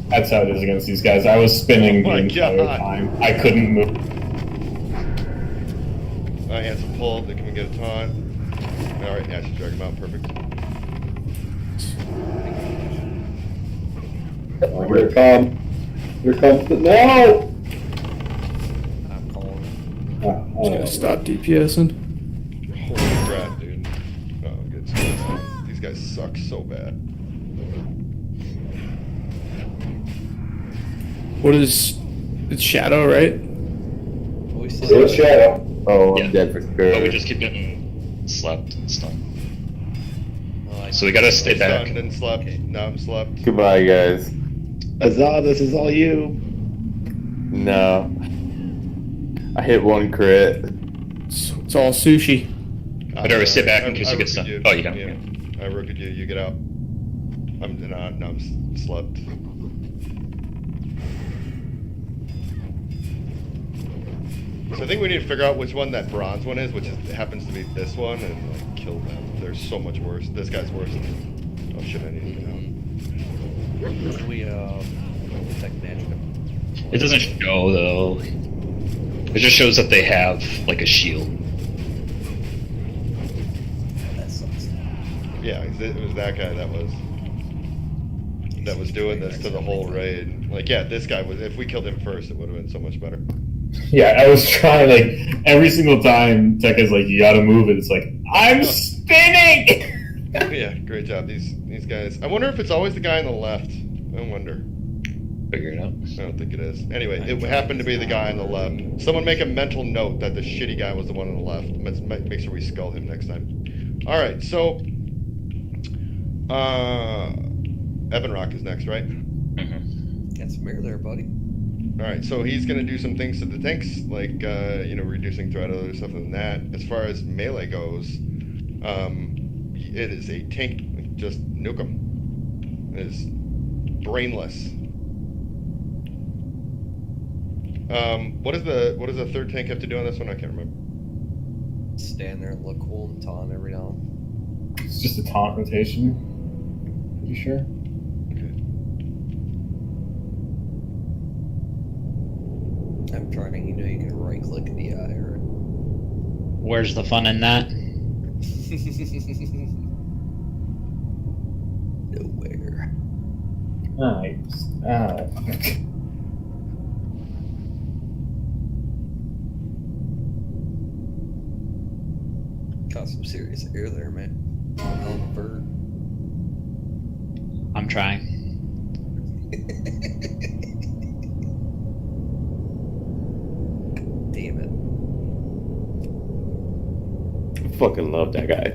That's how it is against these guys. I was spinning Oh my the entire God. time. I couldn't move. Handsome pull. Can we get a taunt? Alright, yeah, I should drag him out. Perfect. Oh, here it comes. Here comes the no. I'm calling. Just gotta stop DPSing. Holy crap, dude. Oh, good stuff. These guys suck so bad. What is it's Shadow, right? It's Shadow. Oh, Yeah. I'm dead for But sure. we just keep getting slapped and stunned. So we gotta stay back. Stunned and slept. Now I'm slept. Goodbye, guys. Azza, this is all you. No. I hit one crit. It's all sushi. Whatever, stay back in I case you get rooked stunned. you. Oh, you got Yeah. I rooked you. You get out. I'm slept. So I think we need to figure out which one that bronze one is, happens to be this one, and like kill them. They're so much worse. This guy's worse than. Oh shit! I need to get out. We detect magic. It doesn't show though. It just shows that they have like a shield. That sucks. Yeah, it was that guy that was doing this to the whole raid. Like, yeah, this guy was. If we killed him first, it would have been so much better. Yeah, I was trying, like, every single time Tech is like, you gotta move it, it's like, I'm spinning! Yeah, great job. These guys. I wonder if it's always the guy on the left. I wonder. Figure it out. I don't think it is. Anyway, it happened to be the guy on the left. Someone make a mental note that the shitty guy was the one on the left. Let's make sure we skull him next time. All right, so Evan Rock is next, right? Got some air there, buddy. All right, so he's gonna do some things to the tanks, like reducing threat, other stuff than that. As far as melee goes, it is a tank. Just nuke him. It is brainless. What does the third tank have to do on this one? I can't remember. Stand there and look cool and taunt every now and then. It's just a taunt rotation. Pretty sure. I'm trying, you can right click the eye or Where's the fun in that? nowhere. Nice. Got some serious air there, man. Hell of a bird. I'm trying. Damn it. I fucking love that guy.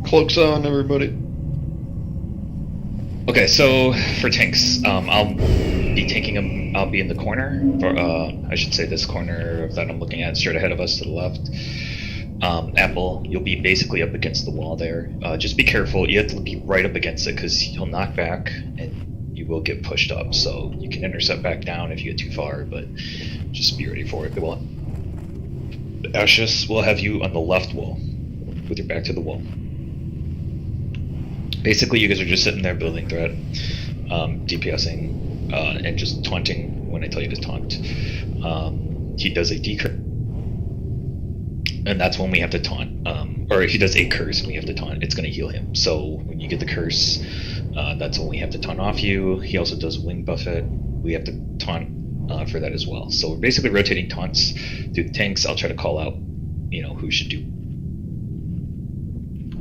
Cloaks on, everybody. Okay, so for tanks, I'll be taking them. I'll be in the corner, or I should say this corner that I'm looking at, straight ahead of us to the left. Apple, you'll be basically up against the wall there. Just be careful. You have to be right up against it because he'll knock back and you will get pushed up. So you can intercept back down if you get too far, but just be ready for it. Well, Ashes will have you on the left wall with your back to the wall. Basically, you guys are just sitting there building threat, DPSing, and just taunting when I tell you to taunt. He does a decurse, and that's when we have to taunt. Or if he does a curse and we have to taunt, it's going to heal him. So when you get the curse, that's when we have to taunt off you. He also does wing buffet. We have to taunt for that as well. So we're basically rotating taunts through the tanks. I'll try to call out, who should do.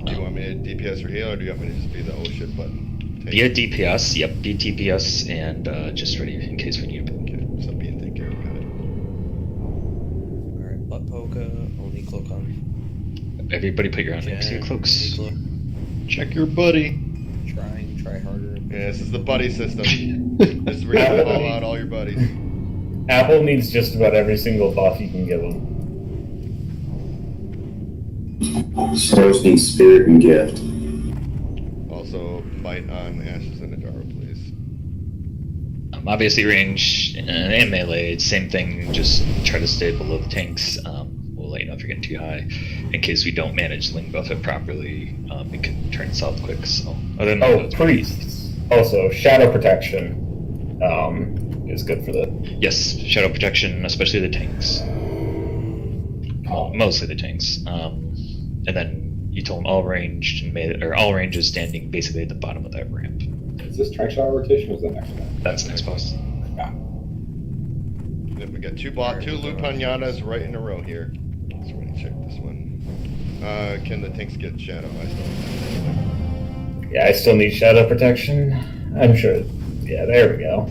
Do you want me to DPS or heal, or do you want me to just be the oh shit button Be a DPS, yep, be DPS, and just ready in case we need it. Okay, so be in thinker. Got it. Alright, butt polka, only cloak on. Everybody put your own names to your cloaks. Check your buddy. Try harder. Yeah, this is the buddy system. This is where you call out all your buddies. Apple needs just about every single buff you can give him. Source needs spirit and gift. Also, bite on ashes in a jar, please. Obviously, range and melee, same thing. Just try to stay below the tanks. We'll let you know if you're getting too high. In case we don't manage Ling buff it properly, it can turn south quick. So, other than that, priests. Also, shadow protection is good for the. Yes, shadow protection, especially the tanks. Mostly the tanks. And then you told them all ranged and all ranges standing basically at the bottom of that ramp. Is this track shot rotation or is that next one? That's next boss. Then we got two Lupananas right in a row here. So we're gonna check this one. Can the tanks get shadow? I still have Yeah, I still need shadow protection. I'm sure. Yeah, there we go.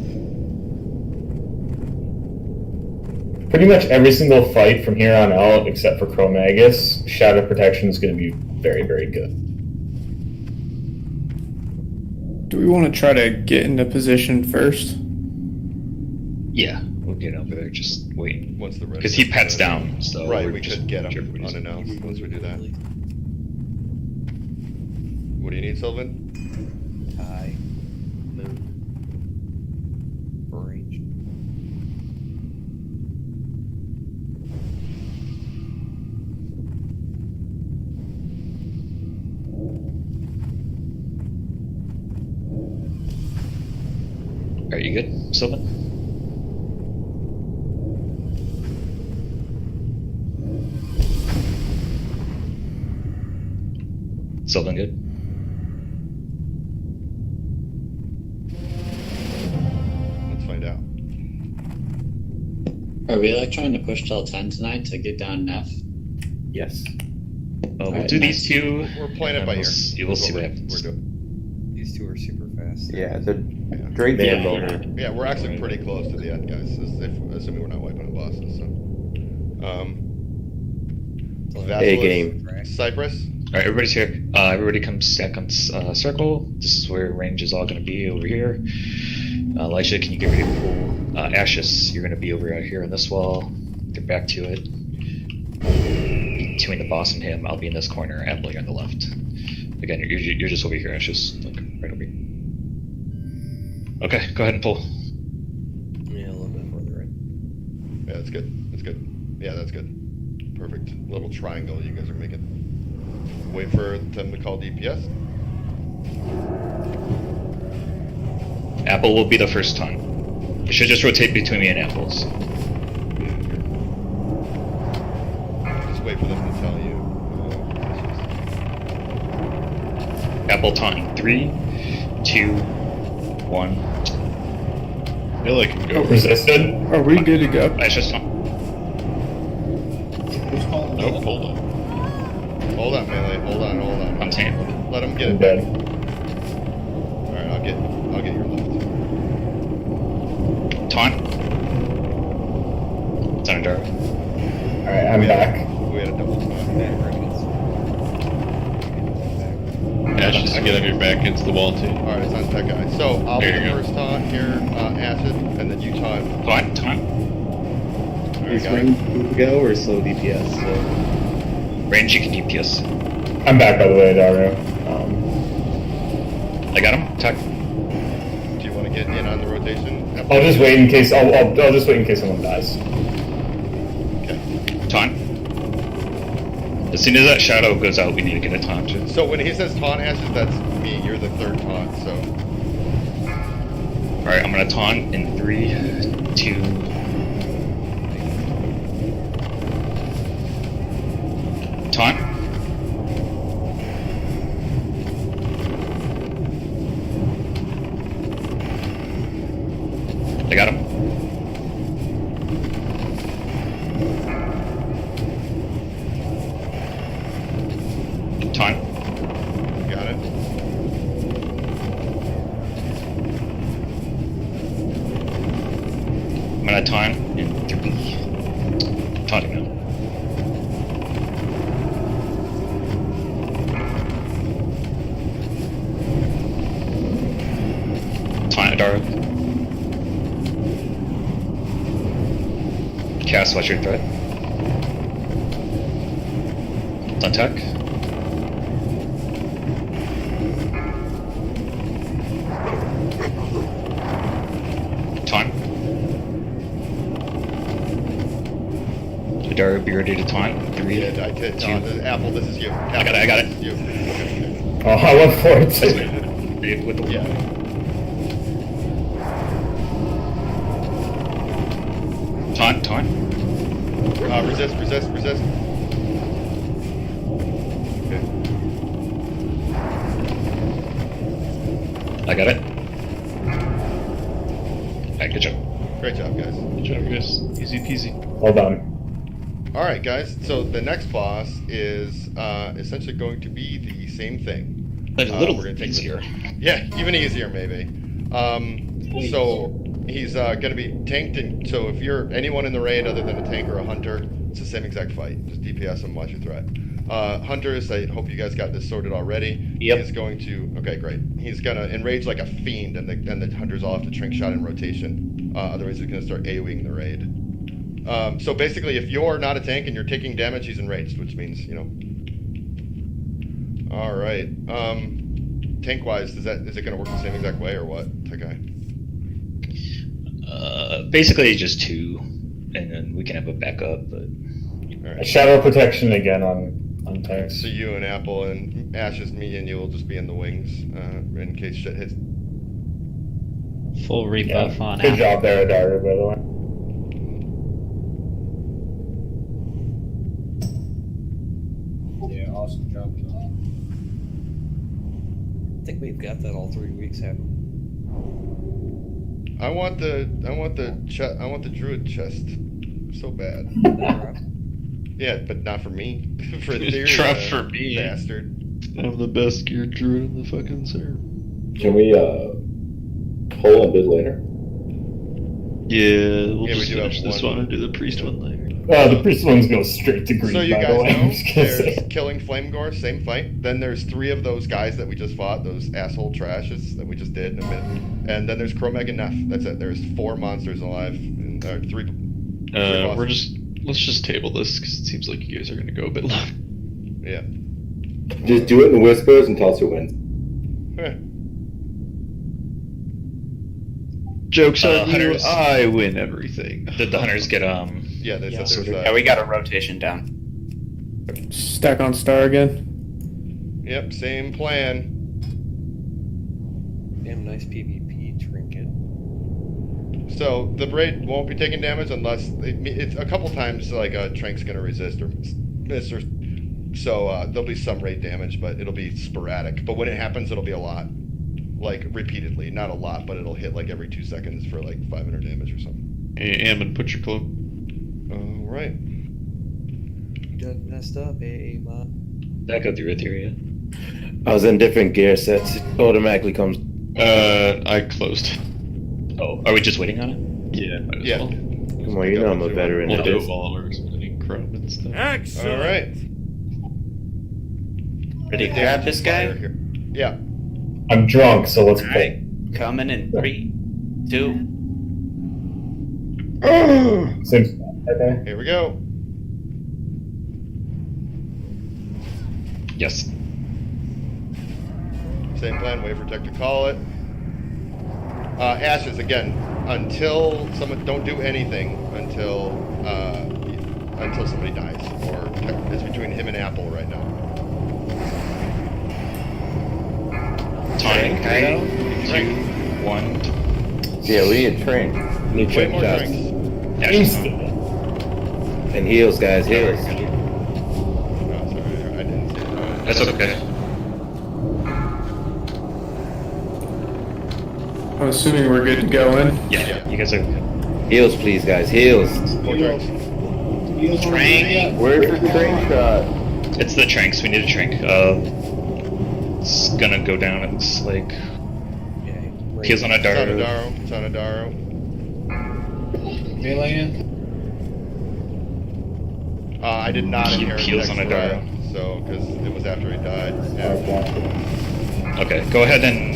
Pretty much every single fight from here on out, except for Chromagus, shadow protection is going to be very, very good. Do we want to try to get into position first? Yeah, we'll get over there. Just wait. Once the because he pets down, so right, we're we just could get him unannounced once we do that. What do you need, Sylvan? Tie. Moon. Range. Are you good, Sylvan? Sylvan good? Let's find out. Are we like trying to push till 10 tonight to get down F? Yes. We'll Alright, do nice. these two. We're playing it by ear. You will see what happens. We're doing. These two are super fast. Yeah, the Drake Man motor. Yeah, we're actually pretty close to the end, guys. Assuming we're not wiping the bosses. So, A game. Cypress. All right, everybody's here. Everybody come stack on circle. This is where range is all going to be over here. Elisha, can you get ready to pull? Ashes, you're going to be over out here on this wall. Get back to it. Between the boss and him, I'll be in this corner. Apple, you're on the left. Again, you're just over here, Ashes. Look, right over here. Okay, go ahead and pull. Yeah, a little bit further in. Yeah, that's good. That's good. Yeah, that's good. Perfect. Little triangle you guys are making. Wait for them to call DPS. Apple will be the first time. You should just rotate between me and Apples. Just wait for them to tell you. Apple time. 3, 2, 1. I feel like I can go. Resisted? Are we good to go? Ashes time. Nope, hold on. Hold on, melee. Hold on. I'm saying. Let them get it Dead. back. All right, I'll get your left. Taunt. Thunder. Alright, I'm back. We had a double taunt. Ashes, get up your back against the wall too. All right, it's on that guy. So I'll be There the you go. first taunt here, acid, and then you taunt. Taunt. All right, Is got it. range good to go or slow DPS? Range, you can DPS. I'm back, by the way, Dario. I got him. Attack. Do you want to get in on the rotation? I'll just wait in case. I'll just wait in case someone dies. Okay. Taunt. As soon as that shadow goes out, we need to get a taunt. So when he says taunt ashes, that's me. You're the third taunt. So Alright, I'm gonna taunt in 3, 2. Taunt. I got him. Taunt. got it. on a time in 3. Taunting now. Taunt Adara. Cast Watch Your Threat. It's on tech. Taunt. Adara, be ready to taunt. 3, Yeah, I did. 2. Apple, this is you. I got it, I got it. This is you. Okay. Oh, I went for it too. With the Yeah. Taunt. Resist. Okay. I got it. Alright, good job. Great job, guys. Good job, guys. Easy peasy. Well done. All right, guys. So the next boss is essentially going to be the same thing. But a little we're gonna take easier. Yeah, even easier maybe. So he's going to be tanked, and so if you're anyone in the raid other than a tank or a hunter, it's the same exact fight. Just DPS and watch your threat. Hunters, I hope you guys got this sorted already. Yep. He's going to, okay, great. He's going to enrage like a fiend, and the hunters all have to trink shot in rotation. Otherwise, he's going to start AoEing the raid. So basically, if you're not a tank and you're taking damage, he's enraged, which means, you know. All right. Tank-wise, is it going to work the same exact way or what? Okay. Basically just 2, and then we can have a backup, but... All right. Shadow protection again on tanks. So you and Apple and Ashes, me and you will just be in the wings in case shit hits. Full rebuff on Good Apple. job there, Adaru, by the way. Yeah, awesome job, John. I think we've got that all 3 weeks, haven't we? I want the druid chest so bad. Yeah, but not for me. For theory, Trap for me. bastard. I'm the best geared druid in the fucking server. Can we pull a bit later? Yeah, we'll Yeah, we just do have finish this one. one and do the priest one later. The priest ones go straight to green, So you by guys the way. I'm know just gonna there's say. Killing Flame Gore, same fight. Then there's 3 of those guys that we just fought, those asshole trashes that we just did in a minute. And then there's Chromeg and Neff. That's it. There's 4 monsters alive. And, 3 bosses. Let's just table this because it seems like you guys are gonna go a bit long. Yeah. Just do it in whispers and tell us who wins. Jokes on Hunters. you, I win everything. Did the hunters get, Yeah, they said there's Yeah, we got a rotation down. Stack on star again. Yep, same plan. Damn nice PvP trinket. So the braid won't be taking damage unless it's a couple times like Trank's gonna resist or miss or so there'll be some raid damage, but it'll be sporadic. But when it happens, it'll be a lot, like repeatedly. Not a lot, but it'll hit like every 2 seconds for like 500 damage or something. Hey, Ammon, put your cloak. All right. You done messed up, man. Back up through Etheria. I was in different gear sets. It automatically comes. I closed. Oh, are we just waiting on it? Yeah. might as Yeah. well. Come on, you know I'm a veteran We'll at do this. it while we're explaining Chrome and stuff. All right. Ready to grab this guy? Here. Yeah. I'm drunk, so let's play. Alright, coming in 3, 2. Seems okay. Here we go. Yes. Same plan. Wait for Tech to call it. Ashes again. Until someone don't do anything until somebody dies, or it's between him and Apple right now. Time. Okay. 3, 2, 1. Yeah, we need a train. Need Way trick more shots. drinks. Ashes. And heals, guys, heals. Oh, sorry, I didn't see it. That's okay. I'm assuming we're good to go in. Yeah, you guys are good. Heals, please, guys, heals. More drinks. Train. Where's the train shot? It's the tranks. We need a trank. It's gonna go down. It looks like. Heals on a Daru. It's on a Daru. melee in? I did not He inherit heals on a Dexter, so because it was after he died. Yeah. Okay, go ahead and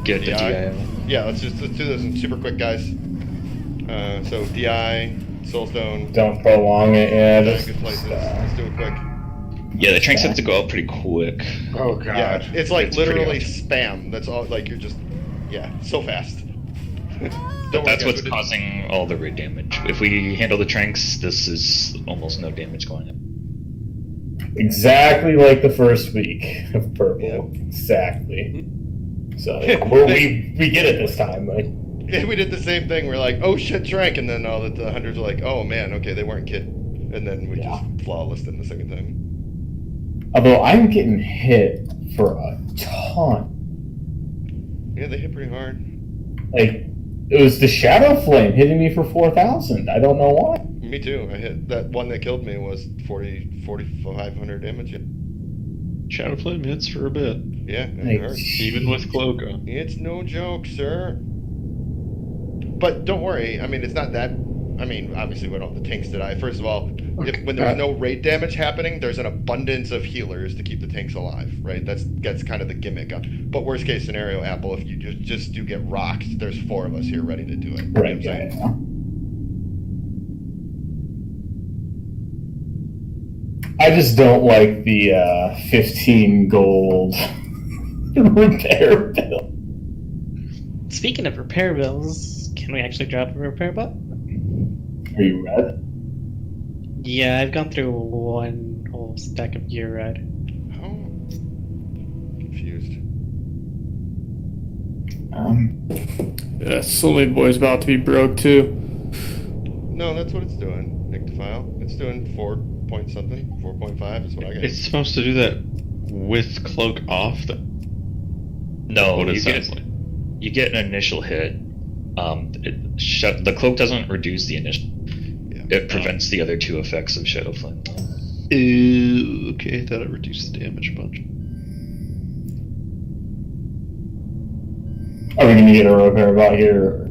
get the DI. Yeah, let's do this in super quick, guys. So DI, Soulstone. Don't prolong it, yeah. They're in Just good places. Let's do it quick. Yeah, the tranks have to go up pretty quick. Oh god. Yeah, it's like It's pretty literally awesome. spam. That's all. Like you're just, yeah, so fast. But that's what's causing all the raid damage. If we handle the tranks, this is almost no damage going up. Exactly like the first week of purple. Exactly. So we get it this time. Like Yeah, we did the same thing. We're like, oh shit, trank, and then all the hunters were like, oh man, okay, they weren't kidding, and then we just flawlessed in the second time. although I'm getting hit for a ton. Yeah, they hit pretty hard. Like it was the Shadow Flame hitting me for 4,000. I don't know why. Me too. I hit that one that killed me was 4,500 damage. Shadow Flame hits for a bit. Yeah, it hurts. Even with cloak on. It's no joke, sir. But don't worry. I mean, it's not that. I mean, obviously, we don't have the tanks to die. First of all, when there's no raid damage happening, there's an abundance of healers to keep the tanks alive, right? That's kind of the gimmick. But worst case scenario, Apple, if you just do get rocked, there's 4 of us here ready to do it. You know what I'm saying? I just don't like the 15 gold repair bill. Speaking of repair bills, can we actually drop a repair bot? Are you red? Yeah, I've gone through one whole stack of gear red. Confused. Yeah, Slowly Boy's about to be broke too. No, that's what it's doing. Nictofile. It's doing 4 point something. 4.5 is what I get. It's supposed to do that with cloak off. No, what it you sounds get like. you get an initial hit. The cloak doesn't reduce the initial. It prevents the other 2 effects of Shadow Flame. Ooh, okay, I thought it reduced the damage a bunch. Are we gonna get a repair bot here?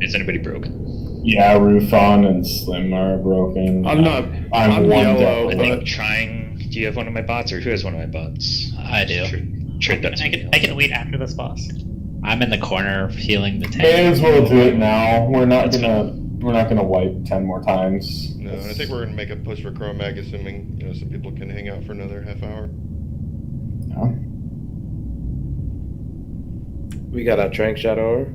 Is anybody broken? Yeah, Rufon and Slim are broken. I'm not. I'm one yellow, I down. think trying. Do you have one of my bots, or who has one of my bots? I do. Trade that to me. I can wait after this boss. I'm in the corner healing the tank. May as well do it now. We're not gonna wipe 10 more times. No, and I think we're gonna make a push for Chromag, assuming some people can hang out for another half hour. We got our trank shot order.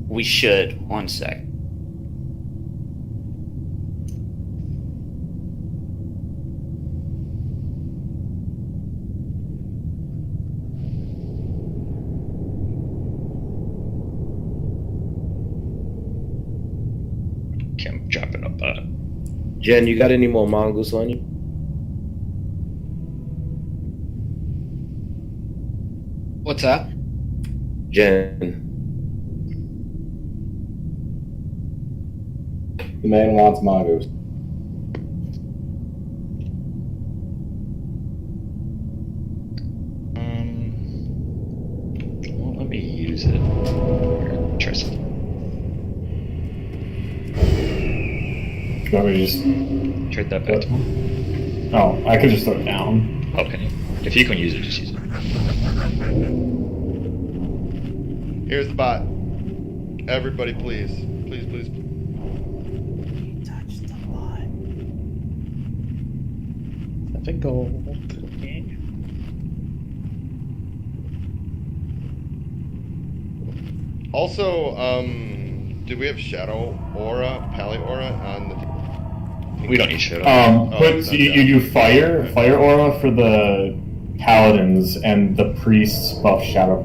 We should. 1 sec. Okay, I'm dropping a bot. Jen, you got any more mongoose on you? What's that? Jen. The man wants mongoose. Well, let me use it. Here, try something. You want me to just Trade that back to me. Oh, I could just throw it down. Okay. If you can use it, just use it. Here's the bot. Everybody, please. Please, please. Touch the bot. 7 gold. Okay. Also, do we have Shadow Aura, Pally Aura on the... We don't need Shadow. You do fire aura for the paladins, and the priests buff shadow.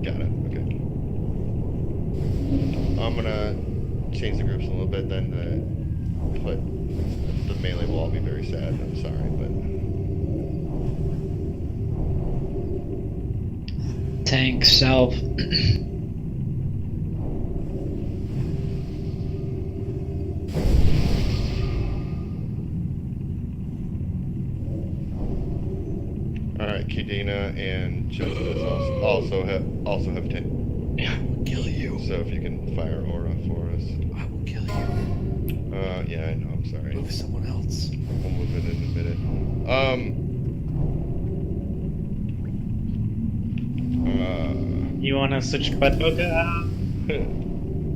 Got it, okay. I'm gonna change the groups a little bit, then put... The melee will all be very sad, I'm sorry, but... Tank, salve. Alright, Kidina and Justice also have 10. soon, so if you can fire aura for us. I will kill you. Yeah, I know. I'm sorry. Move someone else. We'll move it in a minute. You want to switch Quedboga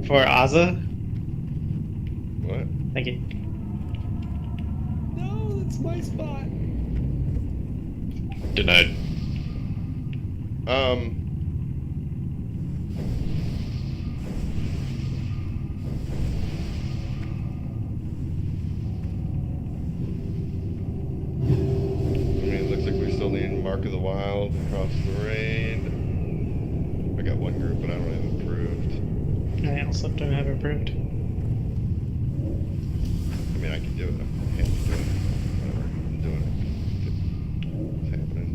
for Aza? What? Thank you. No, that's my spot. Denied. It looks like we still need Mark of the Wild across the raid. I got one group, but I don't have approved. I also don't have approved. I mean, I can do it. I can't do it. Whatever. I'm doing it. It's happening.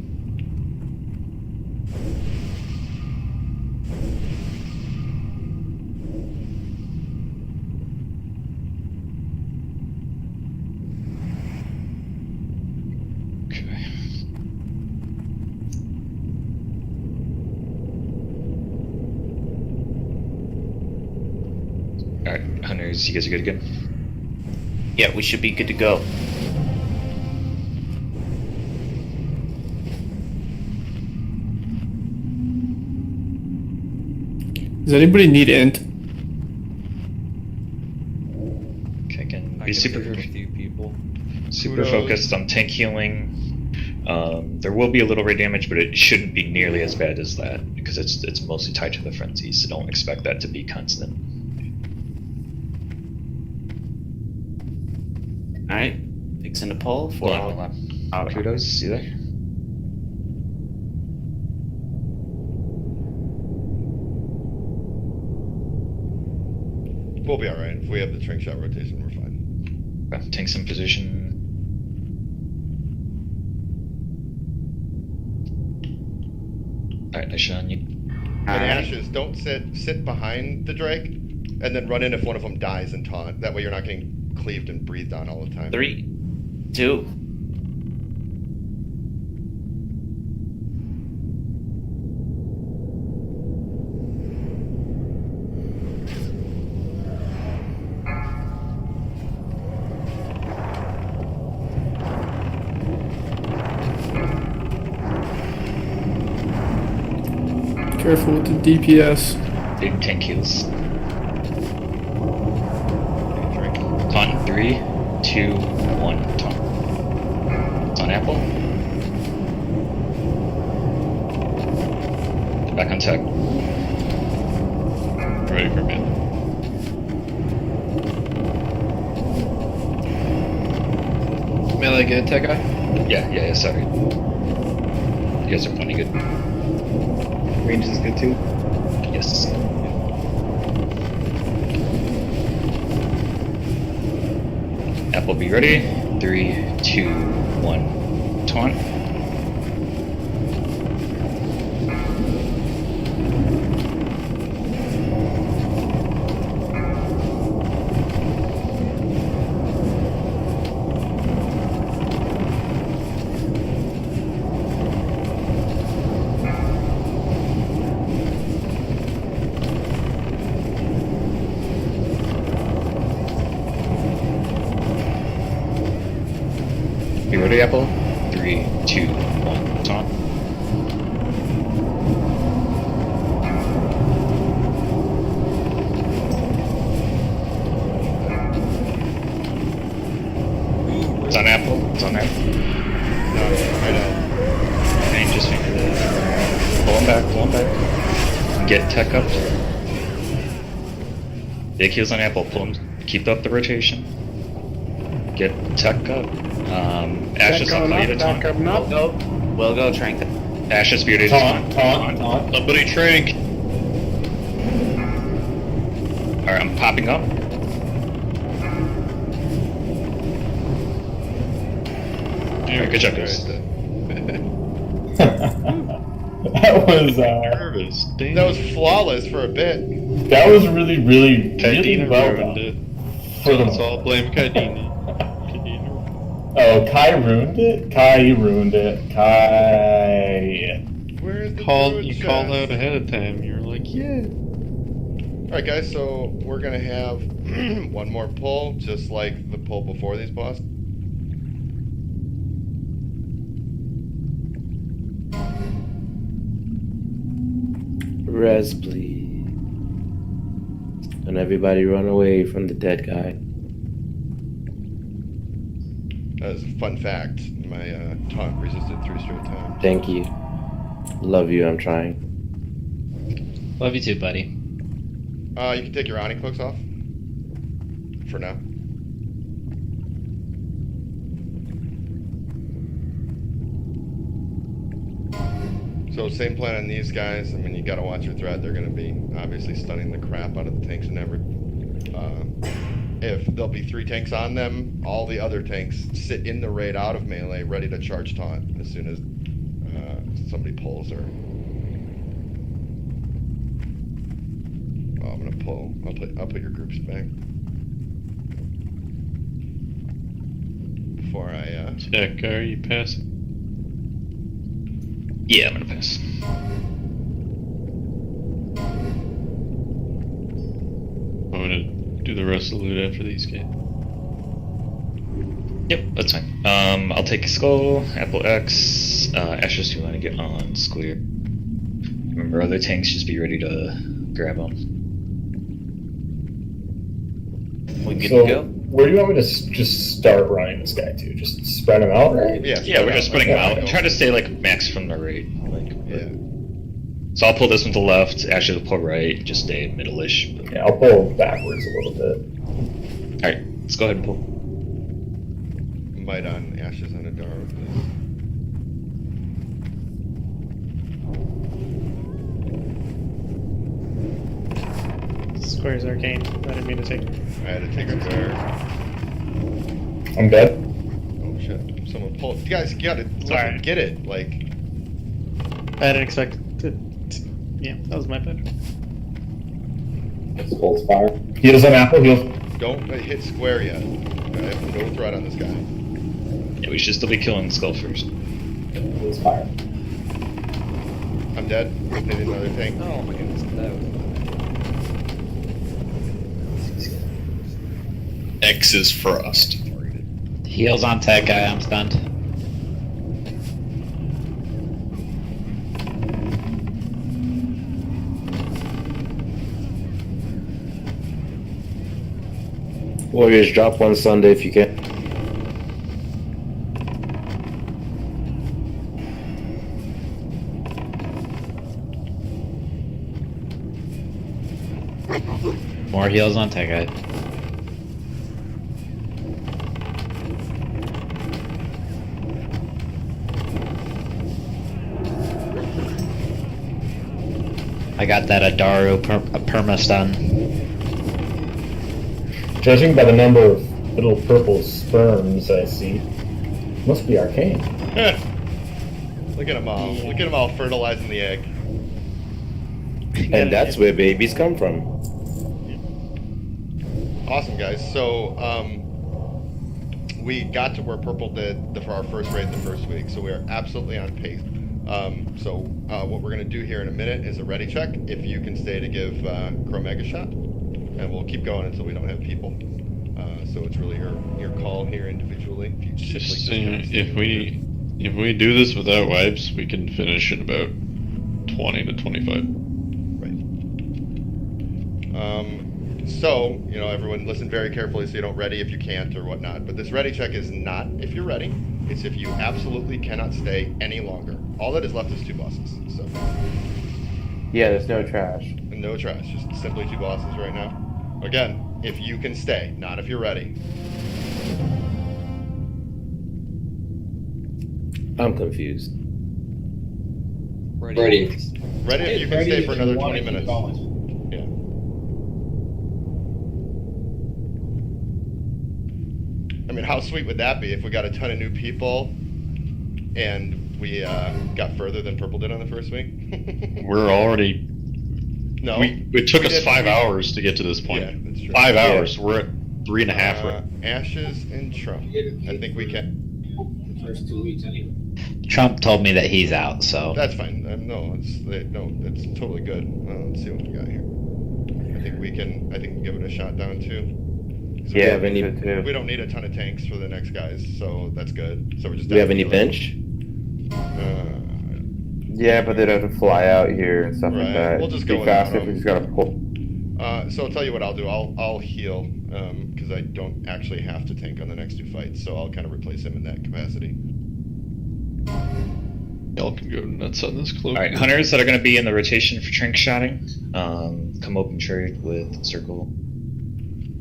Alright, hunters, you guys are good again? Yeah, we should be good to go. Does anybody need int? Okay, again, I be can super, pick a few people. super focused on tank healing. There will be a little rate damage, but it shouldn't be nearly as bad as that because it's mostly tied to the frenzy, so don't expect that to be constant. Alright, fixing to pull for Hold on. Kudos, see there? We'll be alright. If we have the trink shot rotation, we're fine. Okay, tank's in position. Alright, nice shot on you. And Ashes, don't sit behind the Drake, and then run in if one of them dies and taunt. That way you're not getting cleaved and breathed on all the time. 3, 2. Careful with the DPS. Big tank heals. Taunt, 3, 2, 1, taunt. It's on Apple. Back on tech. Ready for me. Melee good, tech guy? Yeah, sorry. You guys are plenty good. Range is good too. Yes. Apple, be ready. 3, 2, 1, taunt. Be ready, Apple. 3, 2, 1, taunt. It's on Apple. It's on Apple. No, right on. Okay, just finger that. Pull him back, pull him back. Get tech up. Big heals on Apple. Pull him. Keep up the rotation. Get tech up. Ashes on Lita taunt. Go. We'll go trank. Ashes bearded taunt. Somebody trank. Alright, I'm popping up. Alright, good job, guys. That was Nervous. Damn. That was flawless for a bit. that was really, really, really Kaidina well ruined done. it. For the Let's all blame Kaidina. Oh, Kai ruined it. Kai ruined it. Kai. Where's the You druid called chest? out ahead of time. You were like, yeah. Alright guys, so we're gonna have one more pull, just like the pull before these bosses. Res, please. And everybody run away from the dead guy. As a fun fact, my taunt resisted 3 straight times. Thank you. Love you, I'm trying. Love you too, buddy. You can take your Oni cloaks off. For now. So same plan on these guys. I mean, you gotta watch your threat. They're gonna be obviously stunning the crap out of the tanks and everything. If there'll be 3 tanks on them, all the other tanks sit in the raid out of melee, ready to charge taunt as soon as somebody pulls or. Oh, I'm gonna pull. I'll put your groups back before I. Tech, are you passing? Yeah, I'm gonna pass. I'm gonna do the rest of the loot after these guys. Yep, that's fine. I'll take Skull, Apple X, Ashes. You want to get on Square. Remember, other tanks, just be ready to grab them. We good to go? Where do you want me to just start running this guy to? Just spread him out? Or? Yeah, we're just spreading them out. Try to stay like max from the raid. Yeah. So I'll pull this one to the left. Ashes will pull right. Just stay middle-ish. Yeah, I'll pull backwards a little bit. All right, let's go ahead and pull. Might on Ashes on a Adara. Square's arcane. I didn't mean to take. I had to take a Square. I'm dead. Oh shit! Someone pull. You guys got it. Sorry. Get it. Like. I didn't expect to. Yeah, that was my bad. Cold fire. Heals on Apple, heals. Don't hit Square yet. I have no threat on this guy. Yeah, we should still be killing Skull first. Heals fire. I'm dead. Need another tank. Oh my goodness, that was. X is frost. Heals on tech guy, I'm stunned. Warriors, drop one Sunday if you can. More heals on tech guy. I got that Adaru perma stun. Judging by the number of little purple sperms I see, must be arcane. Look at them all. Look at them all fertilizing the egg. And that's where babies come from. Awesome, guys. So, we got to where Purple did for our first raid the first week, so we are absolutely on pace. What we're going to do here in a minute is a ready check. If you can stay to give Chromega a shot, and we'll keep going until we don't have people. So it's really your call here individually. If you if we do this without wipes, we can finish in about 20 to 25. So, everyone listen very carefully so you don't ready if you can't or whatnot. But this ready check is not if you're ready. It's if you absolutely cannot stay any longer. All that is left is 2 bosses. So. Yeah, there's no trash. No trash. Just simply 2 bosses right now. Again, if you can stay, not if you're ready. I'm confused. Ready if you can stay for another 20 minutes. Yeah. I mean, how sweet would that be if we got a ton of new people and we got further than Purple did on the first week? We're already. No. It took us 5 hours to get to this point. Yeah, that's true. 5 hours. We're at 3.5 right. Ashes and Trump. I think we can. The first 2 weeks anyway. Trump told me that he's out, so. That's fine. No, it's totally good. Let's see what we got here. I think we we can, I think, give it a shot down too. So Yeah, we have any too. We don't need a ton of tanks for the next guys, so that's good. So we're just. Do we have any down bench? Yeah, but they'd have to fly out here and stuff like Right, that. we'll just Be go faster without if we just gotta pull. So I'll tell you what I'll do. I'll heal because I don't actually have to tank on the next 2 fights, so I'll kind of replace him in that capacity. Y'all can go nuts on this cloak. Alright, hunters that are going to be in the rotation for trink shotting, come open trade with circle.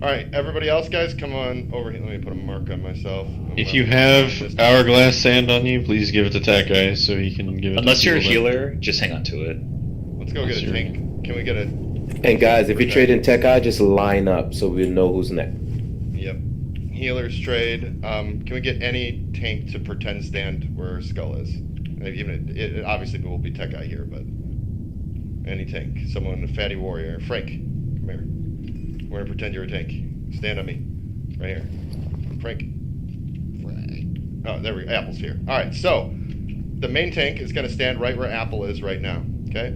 All right, everybody else, guys, come on over here. Let me put a mark on myself. If you have hourglass sand on you, please give it to Tack Guy so he can give it. Unless to you're a people that- healer, just hang on to it. Let's go get a tank. Can we get a... And guys, if you trade in Tech Eye, just line up so we know who's next. Yep. Healers trade. Can we get any tank to pretend stand where Skull is? And even it obviously will be Tech Eye here, but any tank. Someone, a fatty warrior. Frank, come here. We're gonna pretend you're a tank. Stand on me, right here. Frank. Oh, there we go. Apple's here. All right. So the main tank is gonna stand right where Apple is right now. Okay.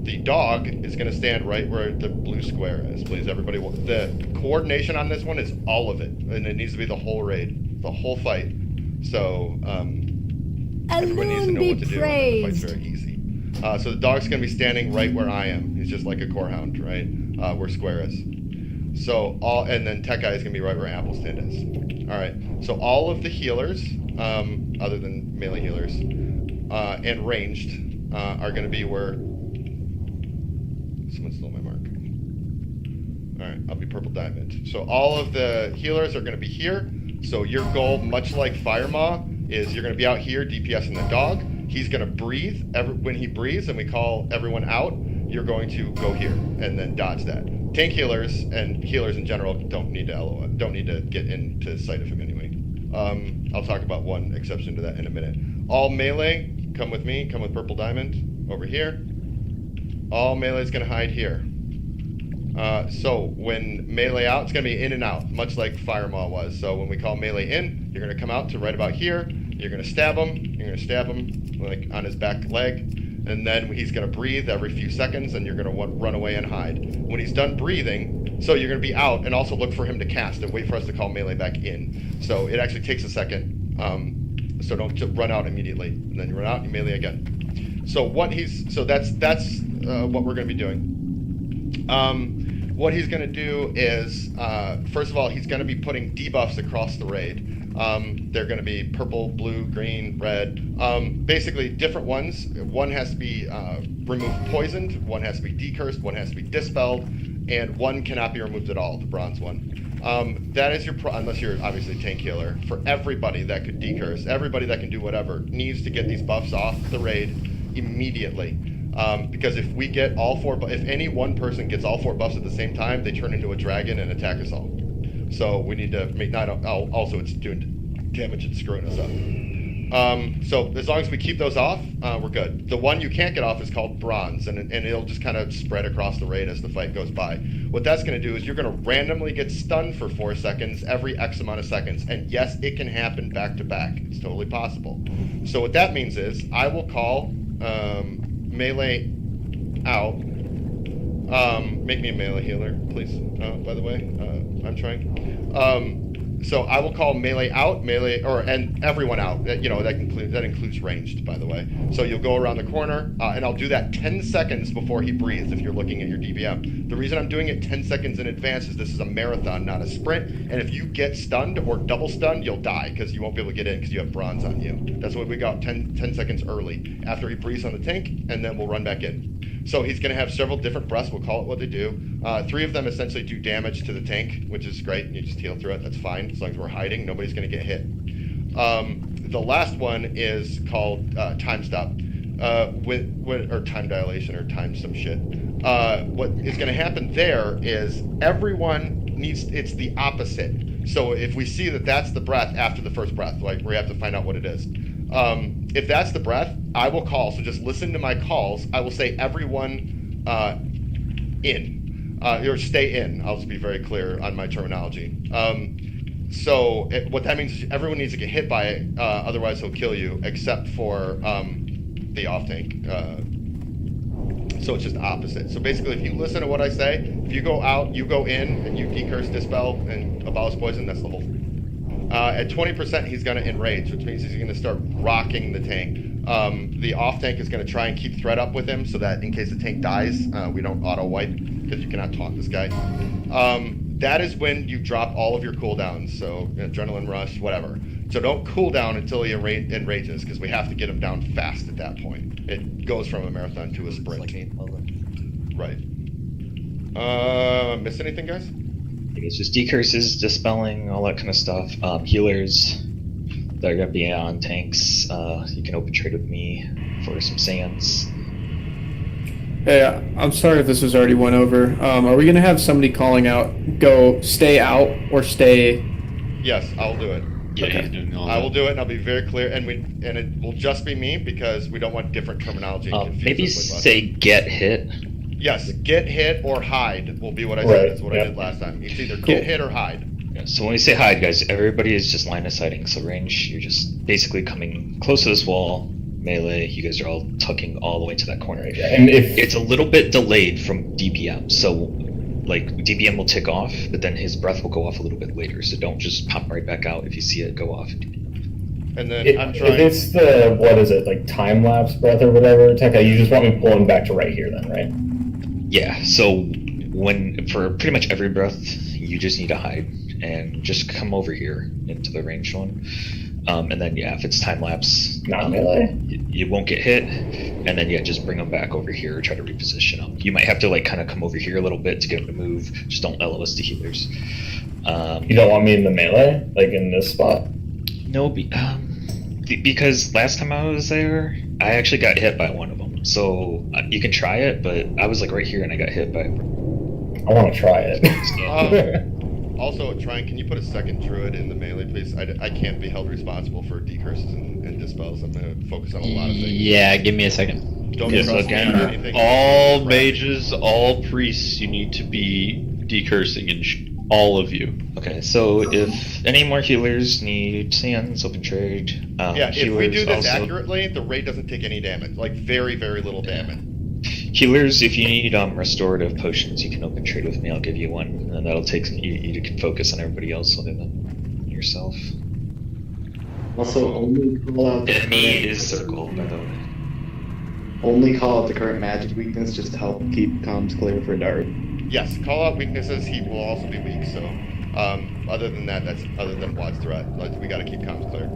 The dog is gonna stand right where the blue square is. Please, everybody. The coordination on this one is all of it, and it needs to be the whole raid, the whole fight. So everybody needs to know what to do. And the fight's very easy. So the dog's gonna be standing right where I am. He's just like a core hound, right? Where square is. So and then Tech Eye is gonna be right where Apple stand is. All right. So all of the healers, other than melee healers, and ranged, are gonna be where. Someone stole my mark. All right, I'll be purple diamond. So all of the healers are gonna be here. So your goal, much like Fire Maw, is you're gonna be out here DPSing the dog. He's gonna breathe. When he breathes and we call everyone out, you're going to go here and then dodge that. Tank healers and healers in general don't need to get into sight of him anyway. I'll talk about one exception to that in a minute. All melee, come with me, come with purple diamond over here. All melee is going to hide here. So when melee out, it's going to be in and out, much like Fire Maw was. So when we call melee in, you're going to come out to right about here. You're going to stab him. You're going to stab him like on his back leg. And then he's going to breathe every few seconds, and you're going to run away and hide. When he's done breathing, so you're going to be out and also look for him to cast and wait for us to call melee back in. So it actually takes a second. So don't just run out immediately, and then you run out and you melee again. So that's what we're going to be doing. What he's going to do is, first of all, he's going to be putting debuffs across the raid. They're going to be purple, blue, green, red. Basically, different ones. One has to be removed poisoned, one has to be decursed, one has to be dispelled, and one cannot be removed at all, the bronze one. That is unless you're obviously tank healer. For everybody that could decurse, everybody that can do whatever, needs to get these buffs off the raid immediately. Because if we get all if any one person gets all 4 buffs at the same time, they turn into a dragon and attack us all. So we need to make also it's doing damage and screwing us up. So as long as we keep those off, we're good. The one you can't get off is called bronze, and it'll just kind of spread across the raid as the fight goes by. What that's going to do is you're going to randomly get stunned for 4 seconds every X amount of seconds, and yes, it can happen back to back. It's totally possible. So what that means is I will call melee out. Make me a melee healer, please. By the way, I'm trying. So I will call melee out, and everyone out. That includes ranged, by the way. So you'll go around the corner, and I'll do that 10 seconds before he breathes. If you're looking at your DBM, the reason I'm doing it 10 seconds in advance is this is a marathon, not a sprint. And if you get stunned or double stunned, you'll die because you won't be able to get in because you have bronze on you. That's why we got 10 seconds early after he breathes on the tank, and then we'll run back in. So he's going to have several different breaths. We'll call it what they do. 3 of them essentially do damage to the tank, which is great. You just heal through it. That's fine. As long as we're hiding, nobody's going to get hit. The last one is called time stop, or time dilation, or time some shit. What is going to happen there is everyone it's the opposite. So if we see that that's the breath after the first breath, like we have to find out what it is. If that's the breath, I will call. So just listen to my calls. I will say everyone in, or stay in. I'll just be very clear on my terminology. What that means is everyone needs to get hit by it, otherwise he'll kill you, except for the off tank. So it's just opposite. So basically, if you listen to what I say, if you go out, you go in, and you decurse, dispel, and abolish poison, that's the whole thing. At 20%, he's going to enrage, which means he's going to start rocking the tank. The off tank is going to try and keep threat up with him so that in case the tank dies, we don't auto wipe because you cannot taunt this guy. That is when you drop all of your cooldowns, so adrenaline rush, whatever. So don't cool down until he enrages because we have to get him down fast at that point. It goes from a marathon to a sprint. Right. Miss anything, guys? It's just decurses, dispelling, all that kind of stuff. Healers that are going to be on tanks. You can open trade with me for some sands. Hey, I'm sorry if this was already went over. Are we going to have somebody calling out, go stay out or stay? Yes, I'll do it. Yeah, Okay. he's doing all I that. will do it, and I'll be very clear, and it will just be me because we don't want different terminology. And confuse Maybe us with say get hit. Yes, get hit or hide will be what I Right, said. That's what I yep. did last time. It's either Cool. get hit or hide. Yeah, so when we say hide, guys, everybody is just line of sighting. So range, you're just basically coming close to this wall. Melee, you guys are all tucking all the way to that corner. And if it's a little bit delayed from DPM, so like DPM will tick off, but then his breath will go off a little bit later. So don't just pop right back out if you see it go off. And then If it's the, what is it, like time lapse breath or whatever, Tekka, you just want me pulling back to right here then, right? Yeah, so for pretty much every breath, you just need to hide and just come over here into the ranged one. And then, yeah, if it's time lapse, not melee, you won't get hit. And then, yeah, just bring them back over here, try to reposition them. You might have to, like, kind of come over here a little bit to get them to move. Just don't LOS the healers. You don't want me in the melee, like in this spot? No, because last time I was there, I actually got hit by one of them. So you can try it, but I was like right here and I got hit by. I want to try it. Also, Trine, can you put a second druid in the melee, please? I can't be held responsible for decurses and dispels. I'm going to focus on a lot of things. Yeah, give me a second. Don't Yes, trust me on again, anything. all mages, all priests, you need to be decursing, and all of you. Okay, so if any more healers need sands, open trade. Yeah, if we do healers this also- accurately, the raid doesn't take any damage. Like, very, very little damage. Healers, if you need restorative potions, you can open trade with me. I'll give you one, and that'll take you can focus on everybody else other than yourself. Also, only call out the Enemy current, is circle, by the way. only call out the current magic weakness just to help keep comms clear for Dart. Yes, call out weaknesses. He will also be weak. So, other than that, that's other than Wad's threat. Like, we got to keep comms clear.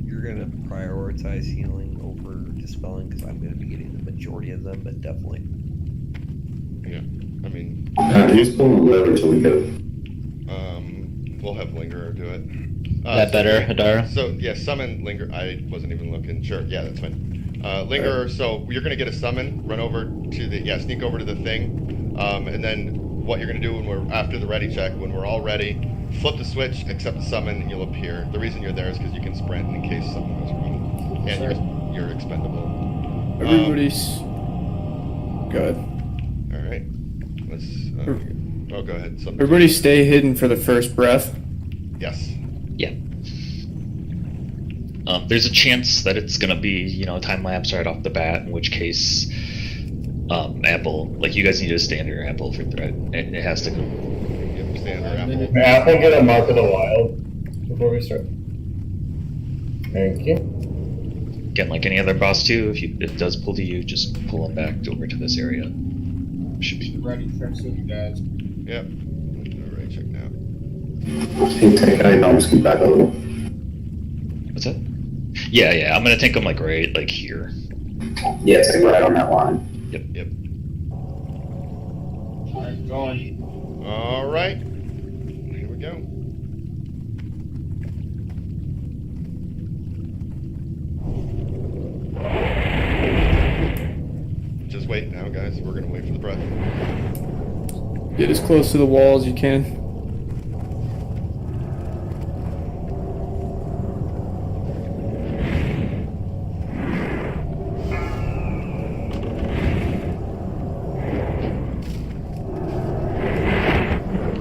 You're gonna prioritize healing over dispelling because I'm gonna be getting the majority of them, but definitely. Yeah, I mean, Just pull the lever until we go. we'll have Lingerer do it. That better, Hadara? So yeah, summon Linger. I wasn't even looking. Sure, yeah, that's fine. Lingerer. So you're gonna get a summon. Run over to the sneak over to the thing, and then what you're gonna do when we're after the ready check, when we're all ready, flip the switch, accept the summon, and you'll appear. The reason you're there is because you can sprint in case something goes wrong, and you're expendable. Everybody's good. All right. Let's. Oh, go ahead. Something. Everybody stay hidden for the first breath. Yes. Yeah. There's a chance that it's gonna be, time lapse right off the bat, in which case, Apple, like you guys need to stay under your Apple for threat. It has to go. Stay under Apple. May Apple get a Mark of the Wild before we start? Thank you. Again, like any other boss too, if it does pull to you, just pull them back over to this area. Should be Ready, you guys. Yep. Ready check now. Hey, take I almost get back a little. What's that? Yeah, I'm gonna take them like right, like here. Yeah, take right on that line. Yep. Alright, going. All right. Here we go. Just wait now, guys. We're gonna wait for the breath. Get as close to the wall as you can.